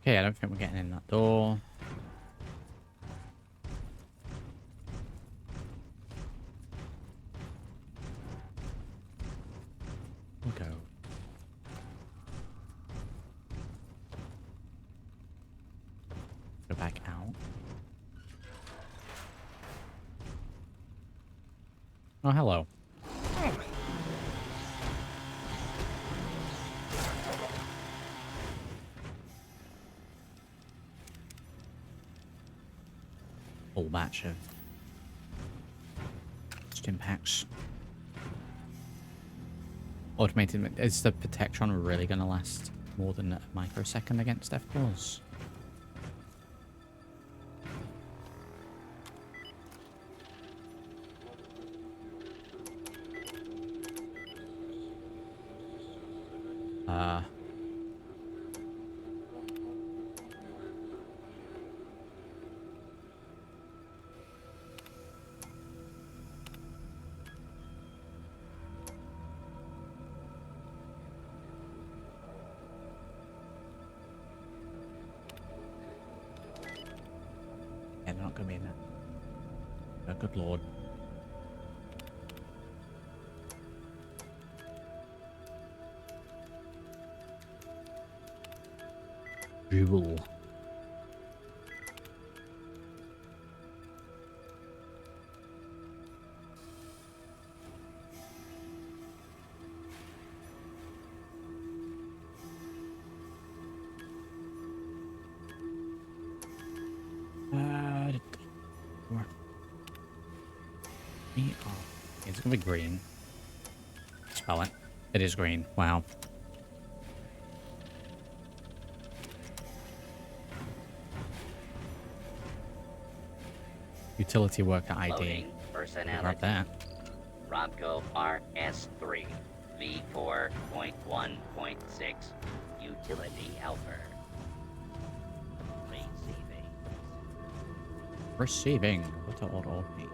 Okay, I don't think we're getting in that door. We'll go. Go back out. Oh, hello. Full batch of stim packs. Automated. Is the Protectron really going to last more than a microsecond against F4s? Yeah, they're not going to be in there. Oh, good lord. Jewel. It's gonna be green. Spell it. It is green. Wow. Utility worker ID. Grab that. Robco RS3 V4.1.6 Utility Helper. Receiving. What a odd me.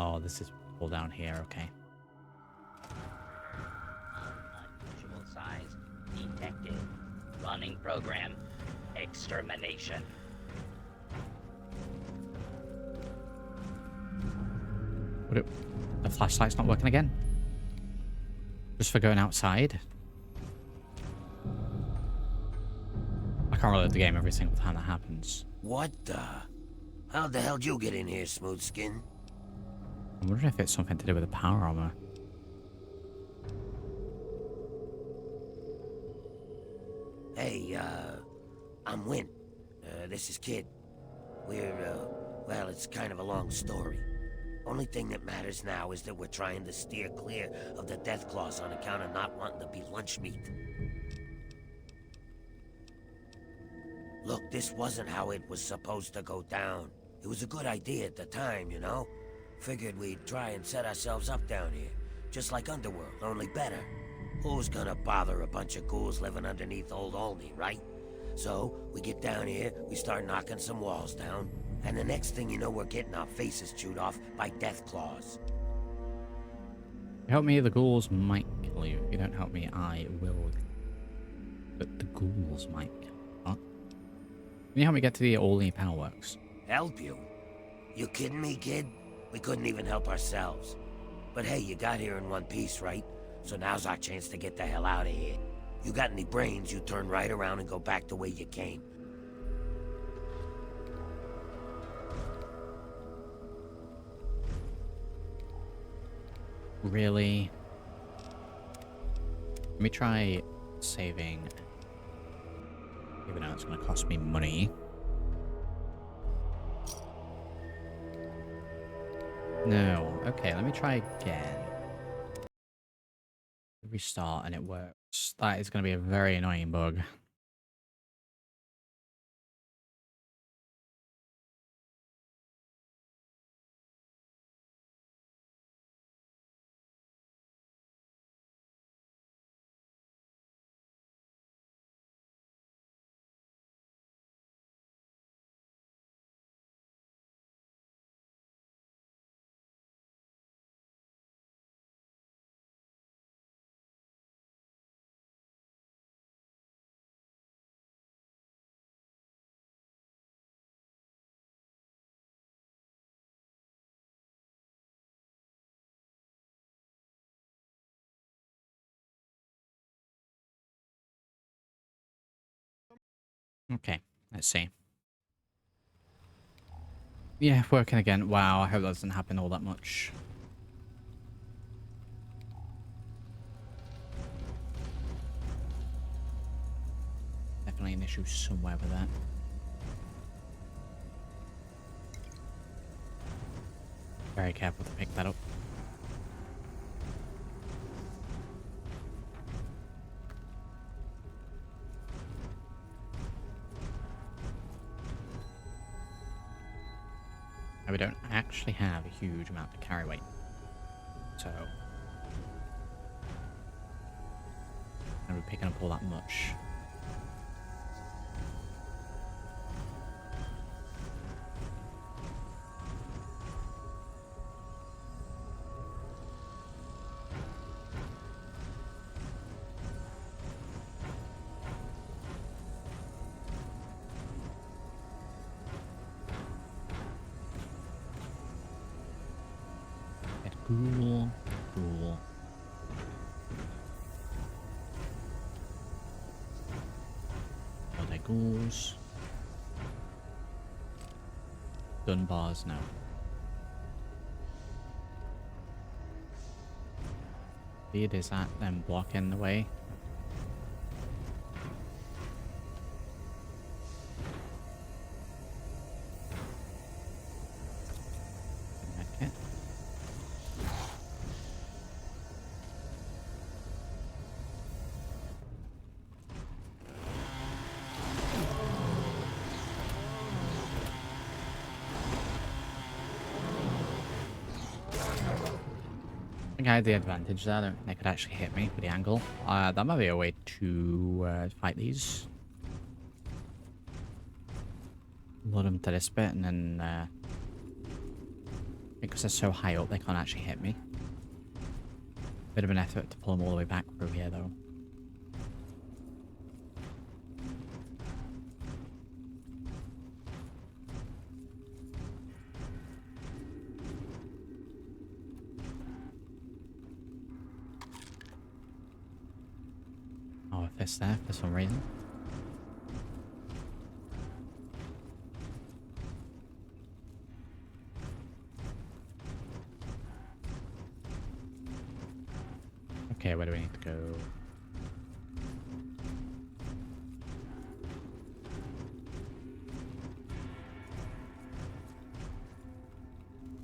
Oh, this is all down here. Okay. Unusual size detected. Running program. Extermination. The flashlight's not working again? Just for going outside? I can't reload the game every single time that happens. What the? How the hell did you get in here, Smooth Skin? I wonder if it's something to do with the power armor. Hey, I'm Win. This is Kid. We're, well, it's kind of a long story. Only thing that matters now is that we're trying to steer clear of the death claws on account of not wanting to be lunch meat. Look, this wasn't how it was supposed to go down. It was a good idea at the time, you know? Figured we'd try and set ourselves up down here. Just like Underworld, only better. Who's gonna bother a bunch of ghouls living underneath Old Olney, right? So, we get down here, we start knocking some walls down, and the next thing you know, we're getting our faces chewed off by death claws. Help me, the ghouls might kill you. If you don't help me, I will. But the ghouls might. Huh? Can you help me get to the Olney Power Works? Help you? You kidding me, kid? We couldn't even help ourselves. But hey, you got here in one piece, right? So now's our chance to get the hell out of here. You got any brains, you turn right around and go back the way you came. Really? Let me try saving. Even though it's going to cost me money. No. Okay, let me try again. Restart and it works. That is going to be a very annoying bug. Okay, let's see. Yeah, working again. Wow, I hope that doesn't happen all that much. Definitely an issue somewhere with that. Very careful to pick that up. We don't actually have a huge amount to carry weight. So I'm not picking up all that much. Ghoul, ghoul. Are they ghouls? Gun bars, no. Speed is that them blocking the way? Okay. I think I had the advantage there. I don't think they could actually hit me with the angle. That might be a way to fight these. Load them to this bit and then because they're so high up they can't actually hit me. Bit of an effort to pull them all the way back through here though. Oh, a fist there for some reason. Okay, where do we need to go?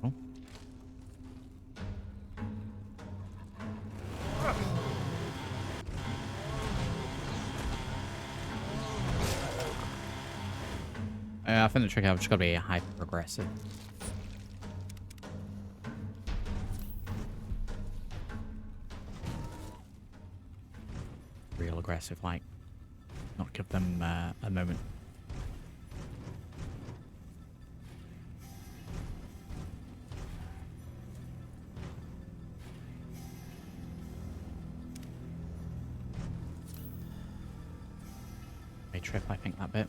Oh. I think the trick I've just got to be hyper aggressive. Real aggressive, like, not give them a moment. May trip, I think, that bit.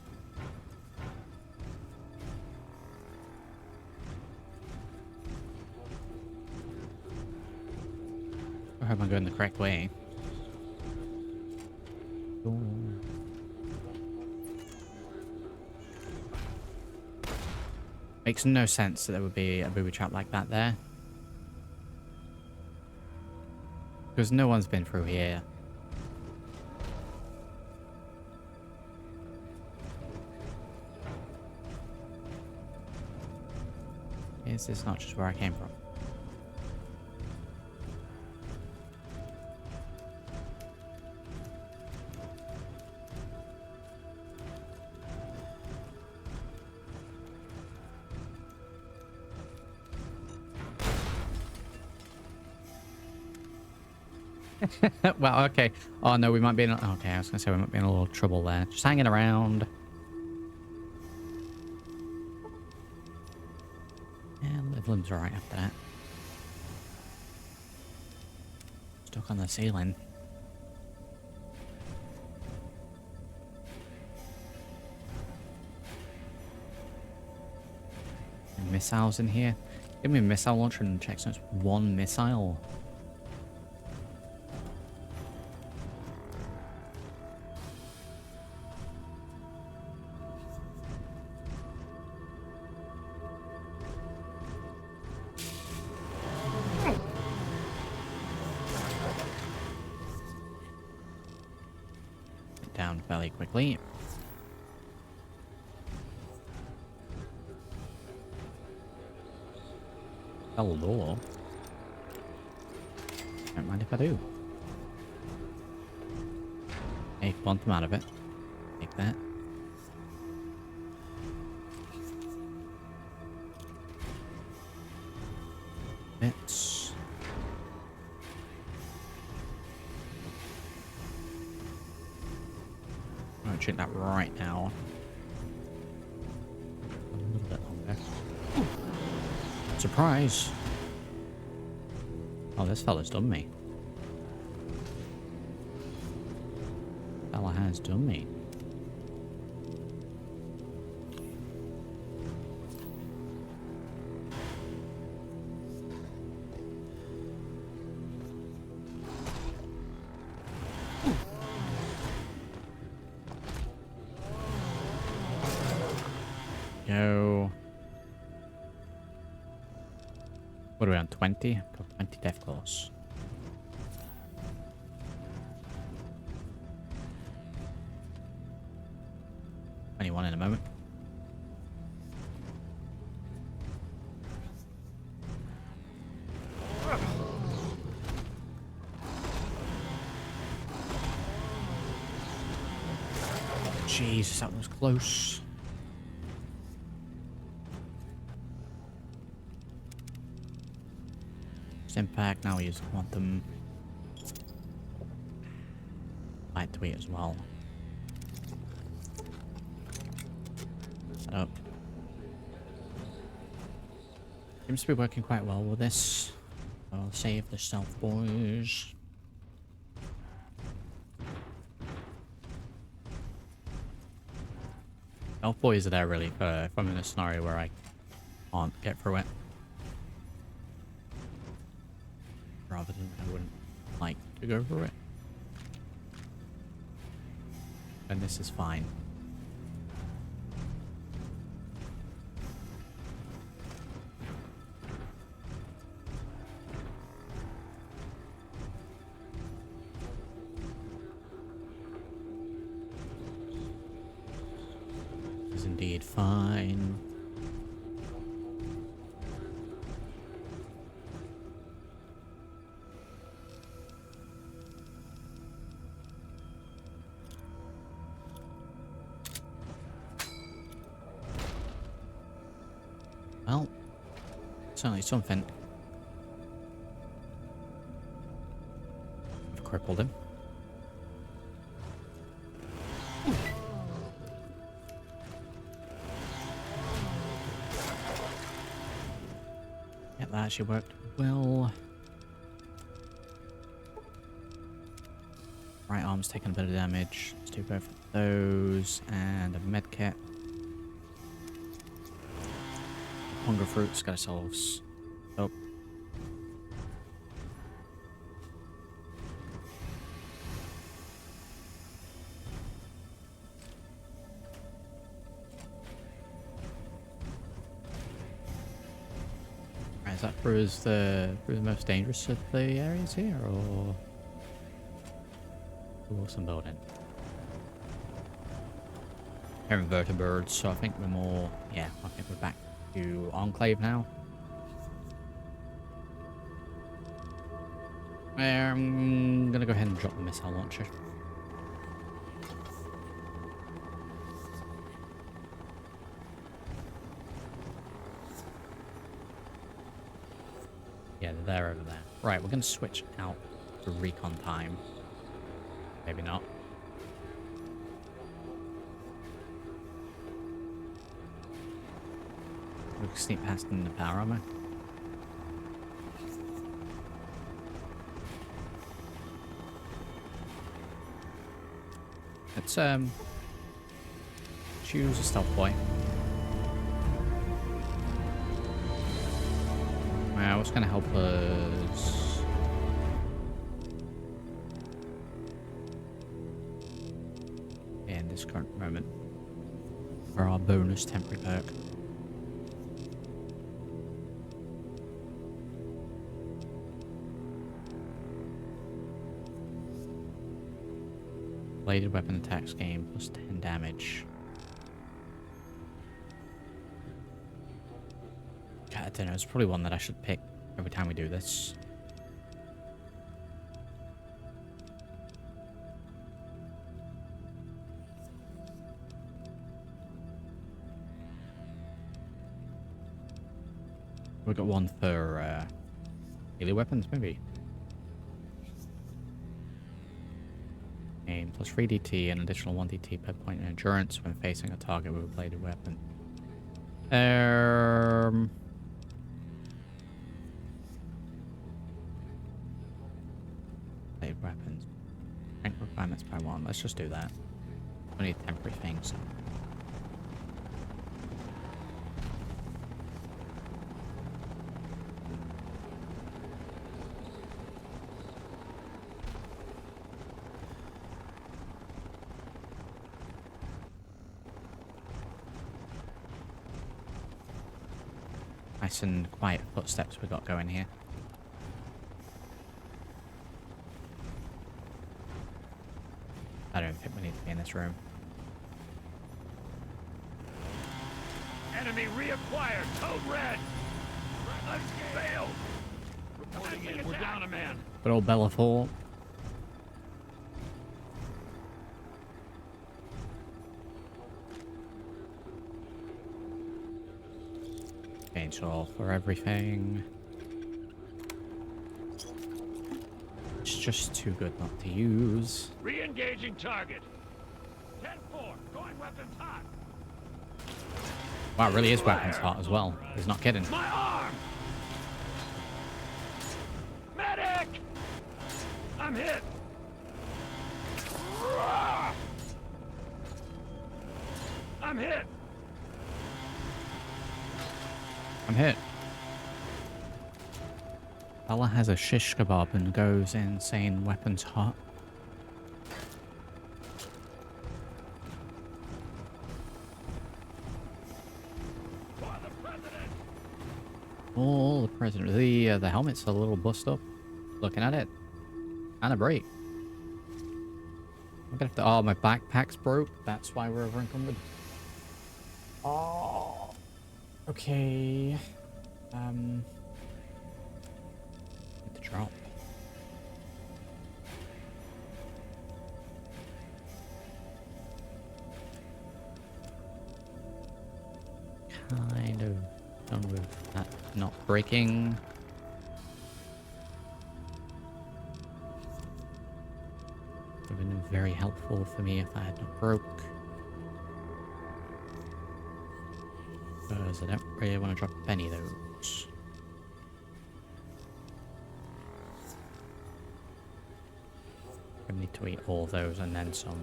I hope I'm going the correct way. Ooh. Makes no sense that there would be a booby trap like that there. Because no one's been through here. Is this not just where I came from? Well, okay. Oh no, we might be in... Okay, I was gonna say we might be in a little trouble there. Just hanging around. Yeah, Livlim's alright after that. Stuck on the ceiling. Missiles in here. Give me a missile launcher and check, so it's one missile. Down fairly quickly. Hello. Don't mind if I do. Hey, want them out of it. Take that. Bits. I'm gonna check that right now. A little bit longer. Surprise! Oh, this fella's done me. Fella has done me. Go. What are we on? 20? Got 20 death claws. Anyone in a moment. Jesus, that was close. Impact, now we use quantum light to eat as well. Set up. Seems to be working quite well with this. I'll save the stealth boys. Stealth boys are there really for if I'm in a scenario where I can't get through it. Rather than I wouldn't like to go through it. And this is fine. This is indeed fine. Certainly something. I've crippled him. Yeah, that actually worked well. Right arm's taking a bit of damage. Let's do both of those and a med kit. Hunger fruits got ourselves. Oh. Right, is that through the most dangerous of the areas here, or some building? They're invertebrates, so I think we're more. Yeah, I think we're back to Enclave now. I'm gonna go ahead and drop the missile launcher. Yeah, they're over there. Right, we're gonna switch out to recon time. Maybe not. We can sneak past in the power armor. Let's choose a stealth boy. What's gonna help us? In this current moment, for our bonus temporary perk. Bladed weapon attacks gain plus 10 damage. I don't know, it's probably one that I should pick every time we do this. We've got one for melee weapons, maybe. Aim plus 3DT and additional 1DT per point in endurance when facing a target with a bladed weapon. Bladed weapons. Rank requirements by 1. Let's just do that. We need temporary things. Nice and quiet footsteps we got going here. I don't think we need to be in this room. Enemy reacquired. Code red. Unveiled. Reporting in. We're down a man. Good old Bellathor. Change all for everything. It's just too good not to use. Re-engaging target. 10-4. Going weapons hot. Wow, it really is weapons hot as well. He's not kidding. My arm. Medic. I'm hit. I'm hit. I'm hit. Bella has a shish kebab and goes insane weapons hot. Oh, the president. The helmet's a little bust up. Looking at it. And a break. I'm gonna have to. Oh, my backpack's broke. That's why we're over encumbered. Oh. Okay. Need to drop. Kind of Done with that not breaking. Would have been very helpful for me if I had not broke. Because I don't really want to drop any of those. I need to eat all those and then some.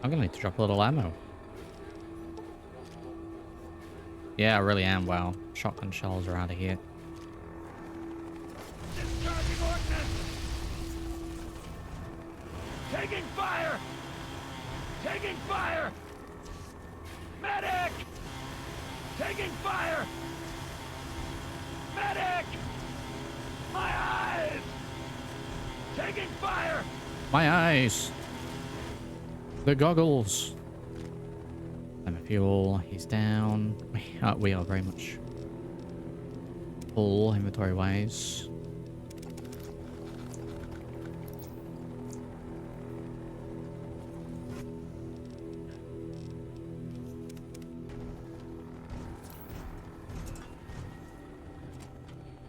I'm gonna need to drop a little ammo. Yeah, I really am. Wow. Shotgun shells are out of here. Taking fire! Taking fire! Medic! Taking fire! Medic! My eyes! Taking fire! My eyes! The goggles! Lemon fuel, he's down. We are very much full inventory-wise.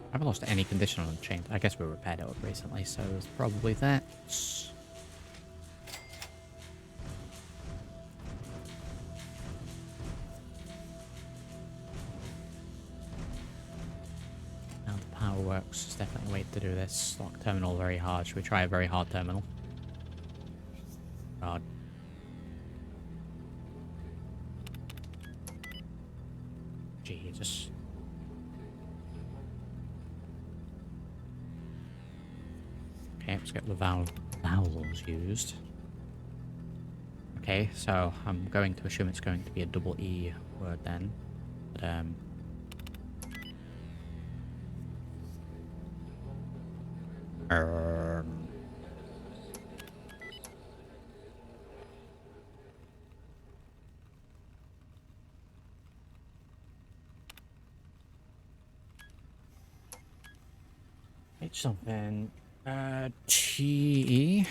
I haven't lost any condition on the chain. I guess we repaired it up recently, so it's probably that. Now the power works. It's definitely a way to do this. Lock terminal very hard. Should we try a very hard terminal? God. Jesus. Okay, let's get the vowels used. Okay, so I'm going to assume it's going to be a double E word then. But, H something. T.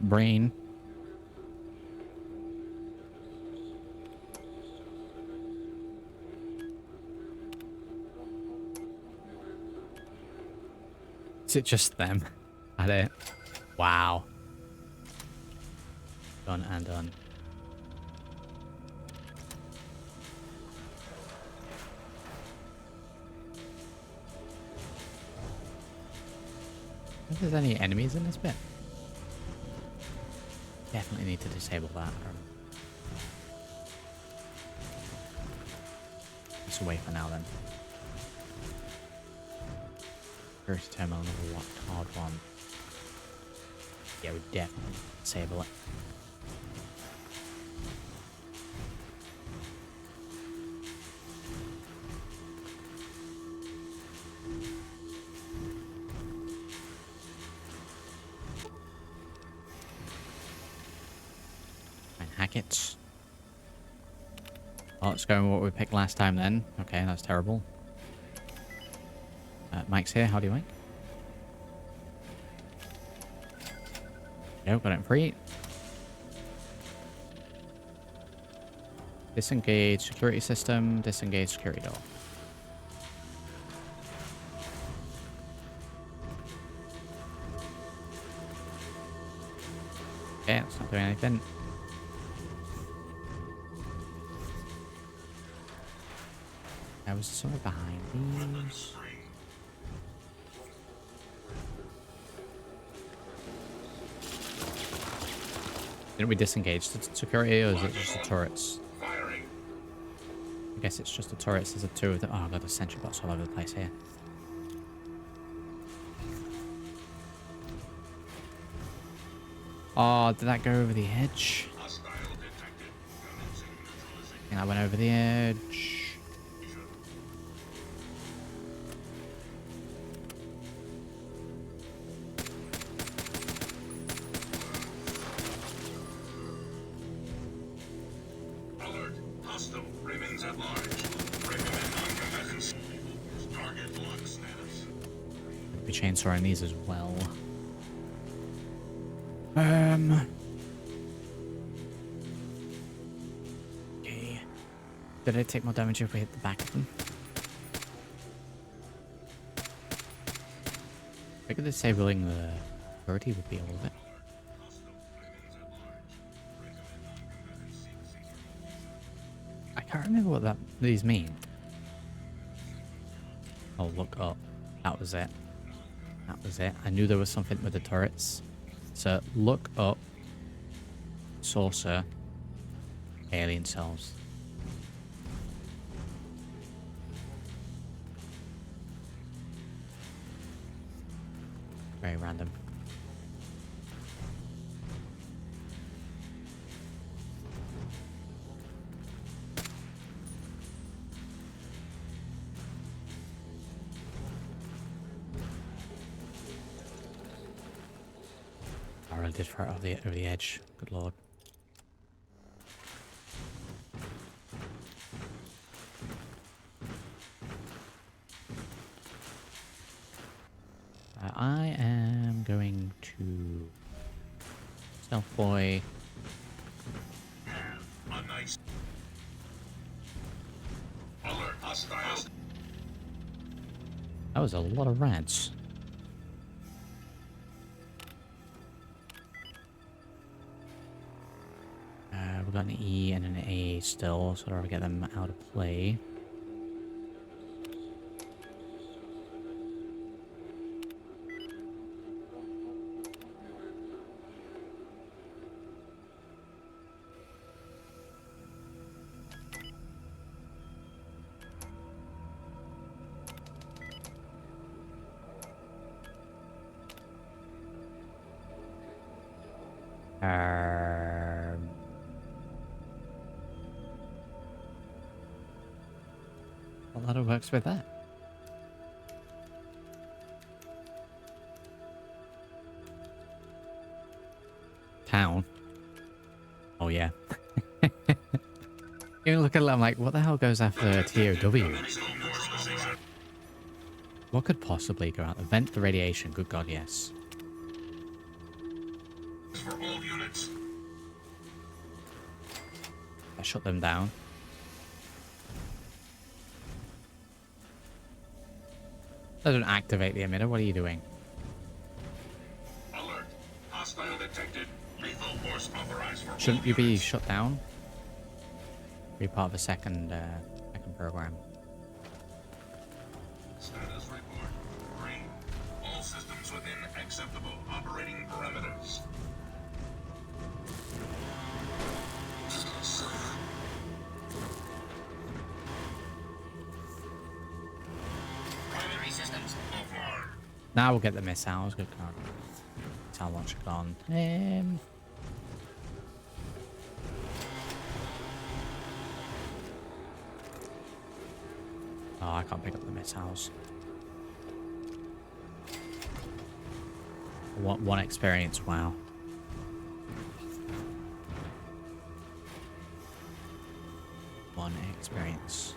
Brain. Is it just them at it? Wow. Done and done. If there's any enemies in this bit, definitely need to disable that. It's away for now then. First terminal, another locked hard one. Yeah, we definitely disable it. And hack it. Oh, let's go with what we picked last time then. Okay, that's terrible. Mike's here. How do you Mike? Nope, got it free. Disengage security system. Disengage security door. Okay, it's not doing anything. There was somewhere behind these. Didn't we disengage the security, or is it just the turrets? I guess it's just the turrets. There's a two of them. Oh, I've got a sentry bots all over the place here. Oh, did that go over the edge? Yeah, I went over the edge. at large. Recommend non-combatants. Target lock status. Be chainsawing these as well. Okay. Did it take more damage if we hit the back of them? I could disabling the priority would be a little bit. I can't remember what these mean. Oh, look up. That was it. That was it. I knew there was something with the turrets. So, look up. Saucer. Alien cells. Very random. I really did throw it over the edge. Good lord. I am going to Stealth Boy. A nice alert hostiles. That was a lot of rats. We've got an E and an A still, so I'll get them out of play. A lot of works with that. Town. Oh yeah. You look at it, I'm like, what the hell goes after TOW? What could possibly go out? Vent the radiation. Good God, yes. For all units. I shut them down. Doesn't activate the emitter. What are you doing? Alert. Hostile detected. Lethal force authorized for Shouldn't you be shut down? Be part of a second program. Status report. Green. All systems within acceptable operating parameters. Primary systems offline. Now we'll get the missiles. Good God. Missile launcher gone. Oh, I can't pick up the missiles. One experience, wow. One experience.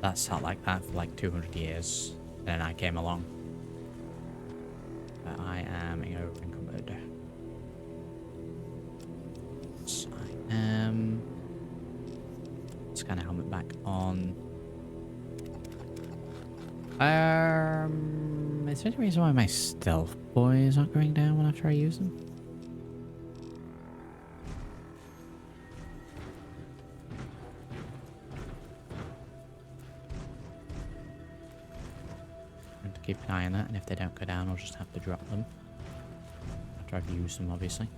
That sat like that for like 200 years. Then I came along. But I am encumbered. Yes, I am. Scanner helmet back on. Is there any reason why my stealth boys aren't going down when after I use them? I'm going to keep an eye on that, and if they don't go down, I'll just have to drop them. After I've used them, obviously.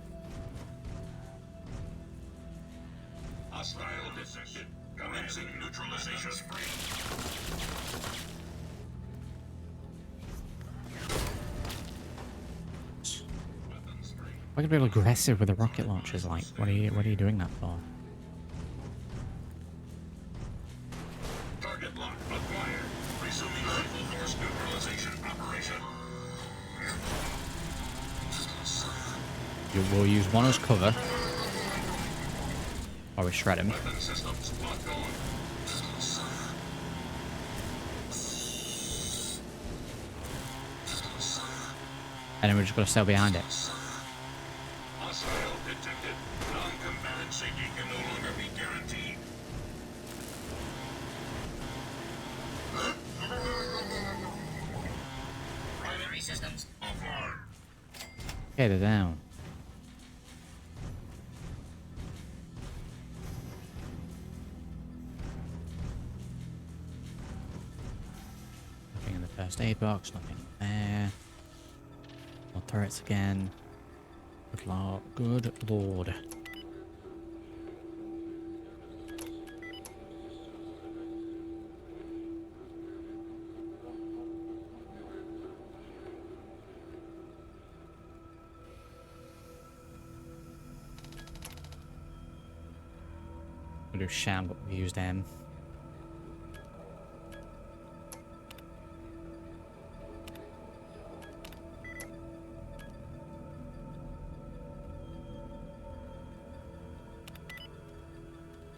Hostile detected. Commencing neutralization spree. Why could be aggressive with the rocket launchers? Like, what are you doing that for? Target lock acquired. Resuming lethal force neutralization operation. We'll use one as cover. Or we shred him. And then we're just going to sail behind it. Primary systems offline. Okay, they're down. Nothing in the first aid box, nothing there. More turrets again. Good lord. Good lord. We'll do sham, but we used M.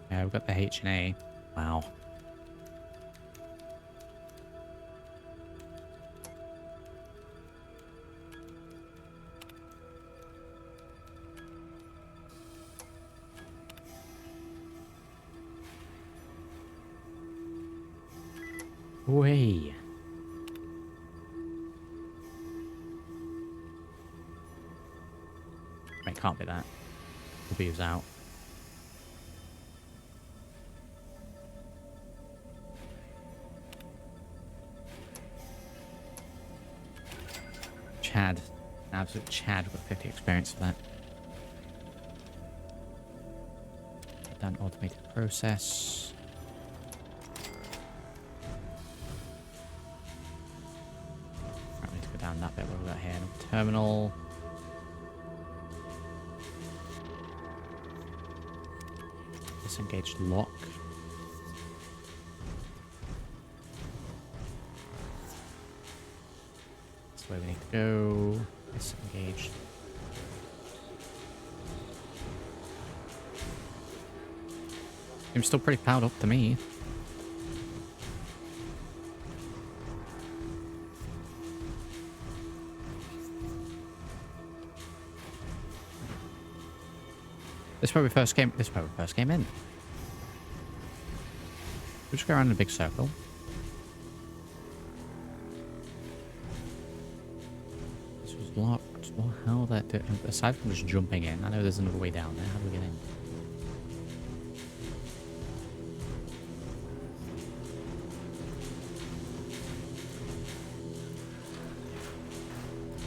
Yeah, we've got the H and A. Wow. Way. It can't be that. The view's out. Chad. Absolute Chad with 50 experience for that. Done automated process. Right, we need to go down that bit. What have we got here? Terminal. Disengaged lock. That's where we need to go. Disengaged. Seems still pretty powered up to me. This is where we first came. This is where we first came in. We'll just go around in a big circle. This was locked. Well, how that do, aside from just jumping in, I know there's another way down there. How do we get in?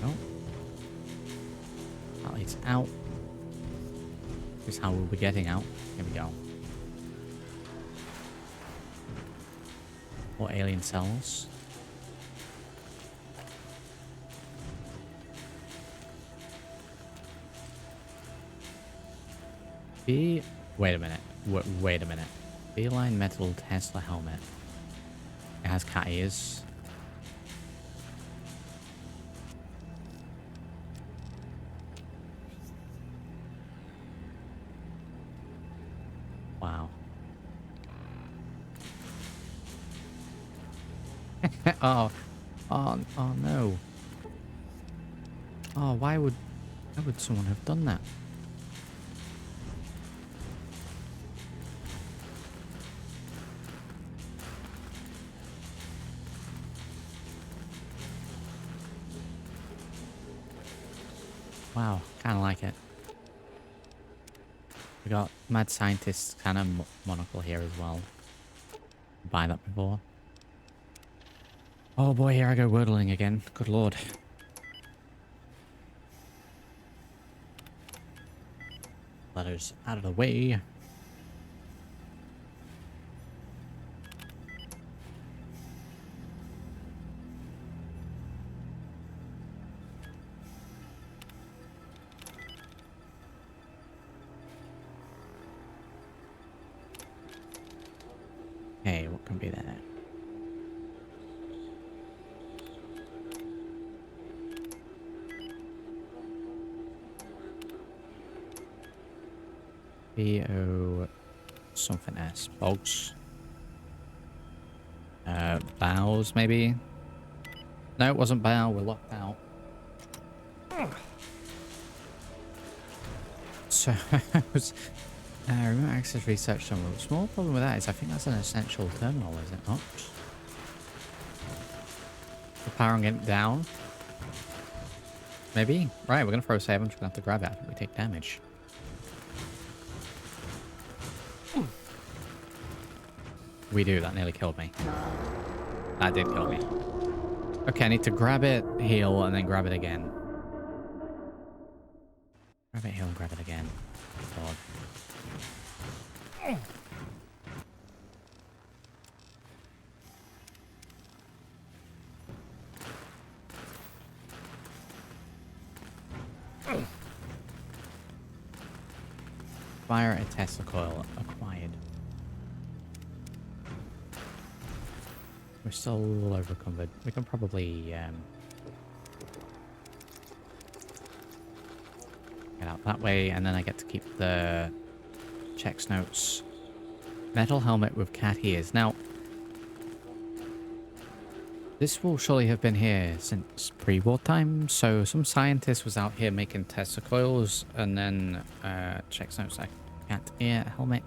Oh. That leads out. This is how we'll be getting out. Here we go. Or alien cells. Wait a minute. Wait a minute. Beeline metal Tesla helmet. It has cat ears. Wow. oh no. Oh, why would someone have done that? Wow, kind of like it. We got mad scientist kind of monocle here as well. Buy that before. Oh boy, here I go wordling again. Good lord. Letters out of the way. Hey, what can be there? B-O... something S. Bogs. Bows, maybe? No, it wasn't bow. We're locked out. So, remote access research terminal. The small problem with that is I think that's an essential terminal, is it not? We're powering it down. Maybe? Right, we're gonna throw a save. I'm just gonna have to grab it after we take damage. We do. That nearly killed me. That did kill me. Okay, I need to grab it, heal, and then grab it again. Grab it, heal, and grab it again. God. Fire a Tesla coil acquired. We're still a little overcumbered. We can probably get out that way, and then I get to keep the checks notes. Metal helmet with cat ears. Now, this will surely have been here since pre-war time, so some scientist was out here making Tesla coils, and then checks notes like cat ear helmet.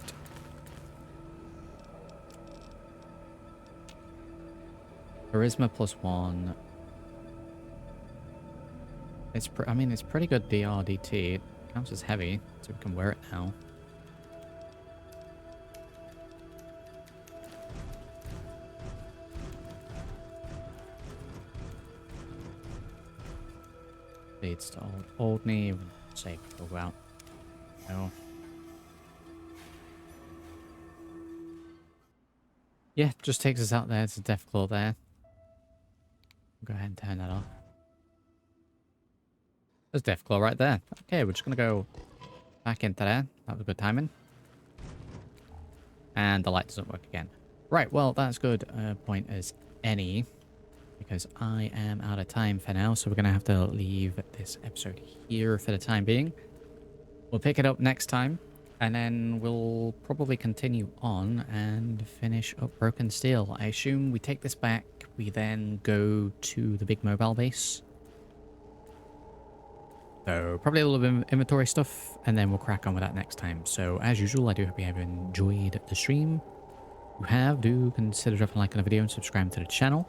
Charisma +1. It's I mean, it's pretty good DRDT. It counts as heavy, so we can wear it now. Leads to old knee. Say go out. No. Yeah, just takes us out there. It's a Deathclaw there. Go ahead and turn that off. There's Deathclaw right there. Okay, we're just gonna go back into there. That was good timing. And the light doesn't work again. Right, well, that's good point as any. Because I am out of time for now, so we're gonna have to leave this episode here for the time being. We'll pick it up next time. And then we'll probably continue on and finish up Broken Steel. I assume we take this back, we then go to the big mobile base. So probably a little bit of inventory stuff, and then we'll crack on with that next time. So as usual, I do hope you have enjoyed the stream. If you have, do consider dropping a like on the video and subscribing to the channel.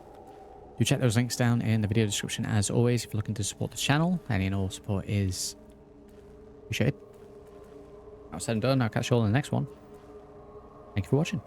Do check those links down in the video description as always if you're looking to support the channel. Any and all support is appreciated. All said and done, I'll catch you all in the next one. Thank you for watching.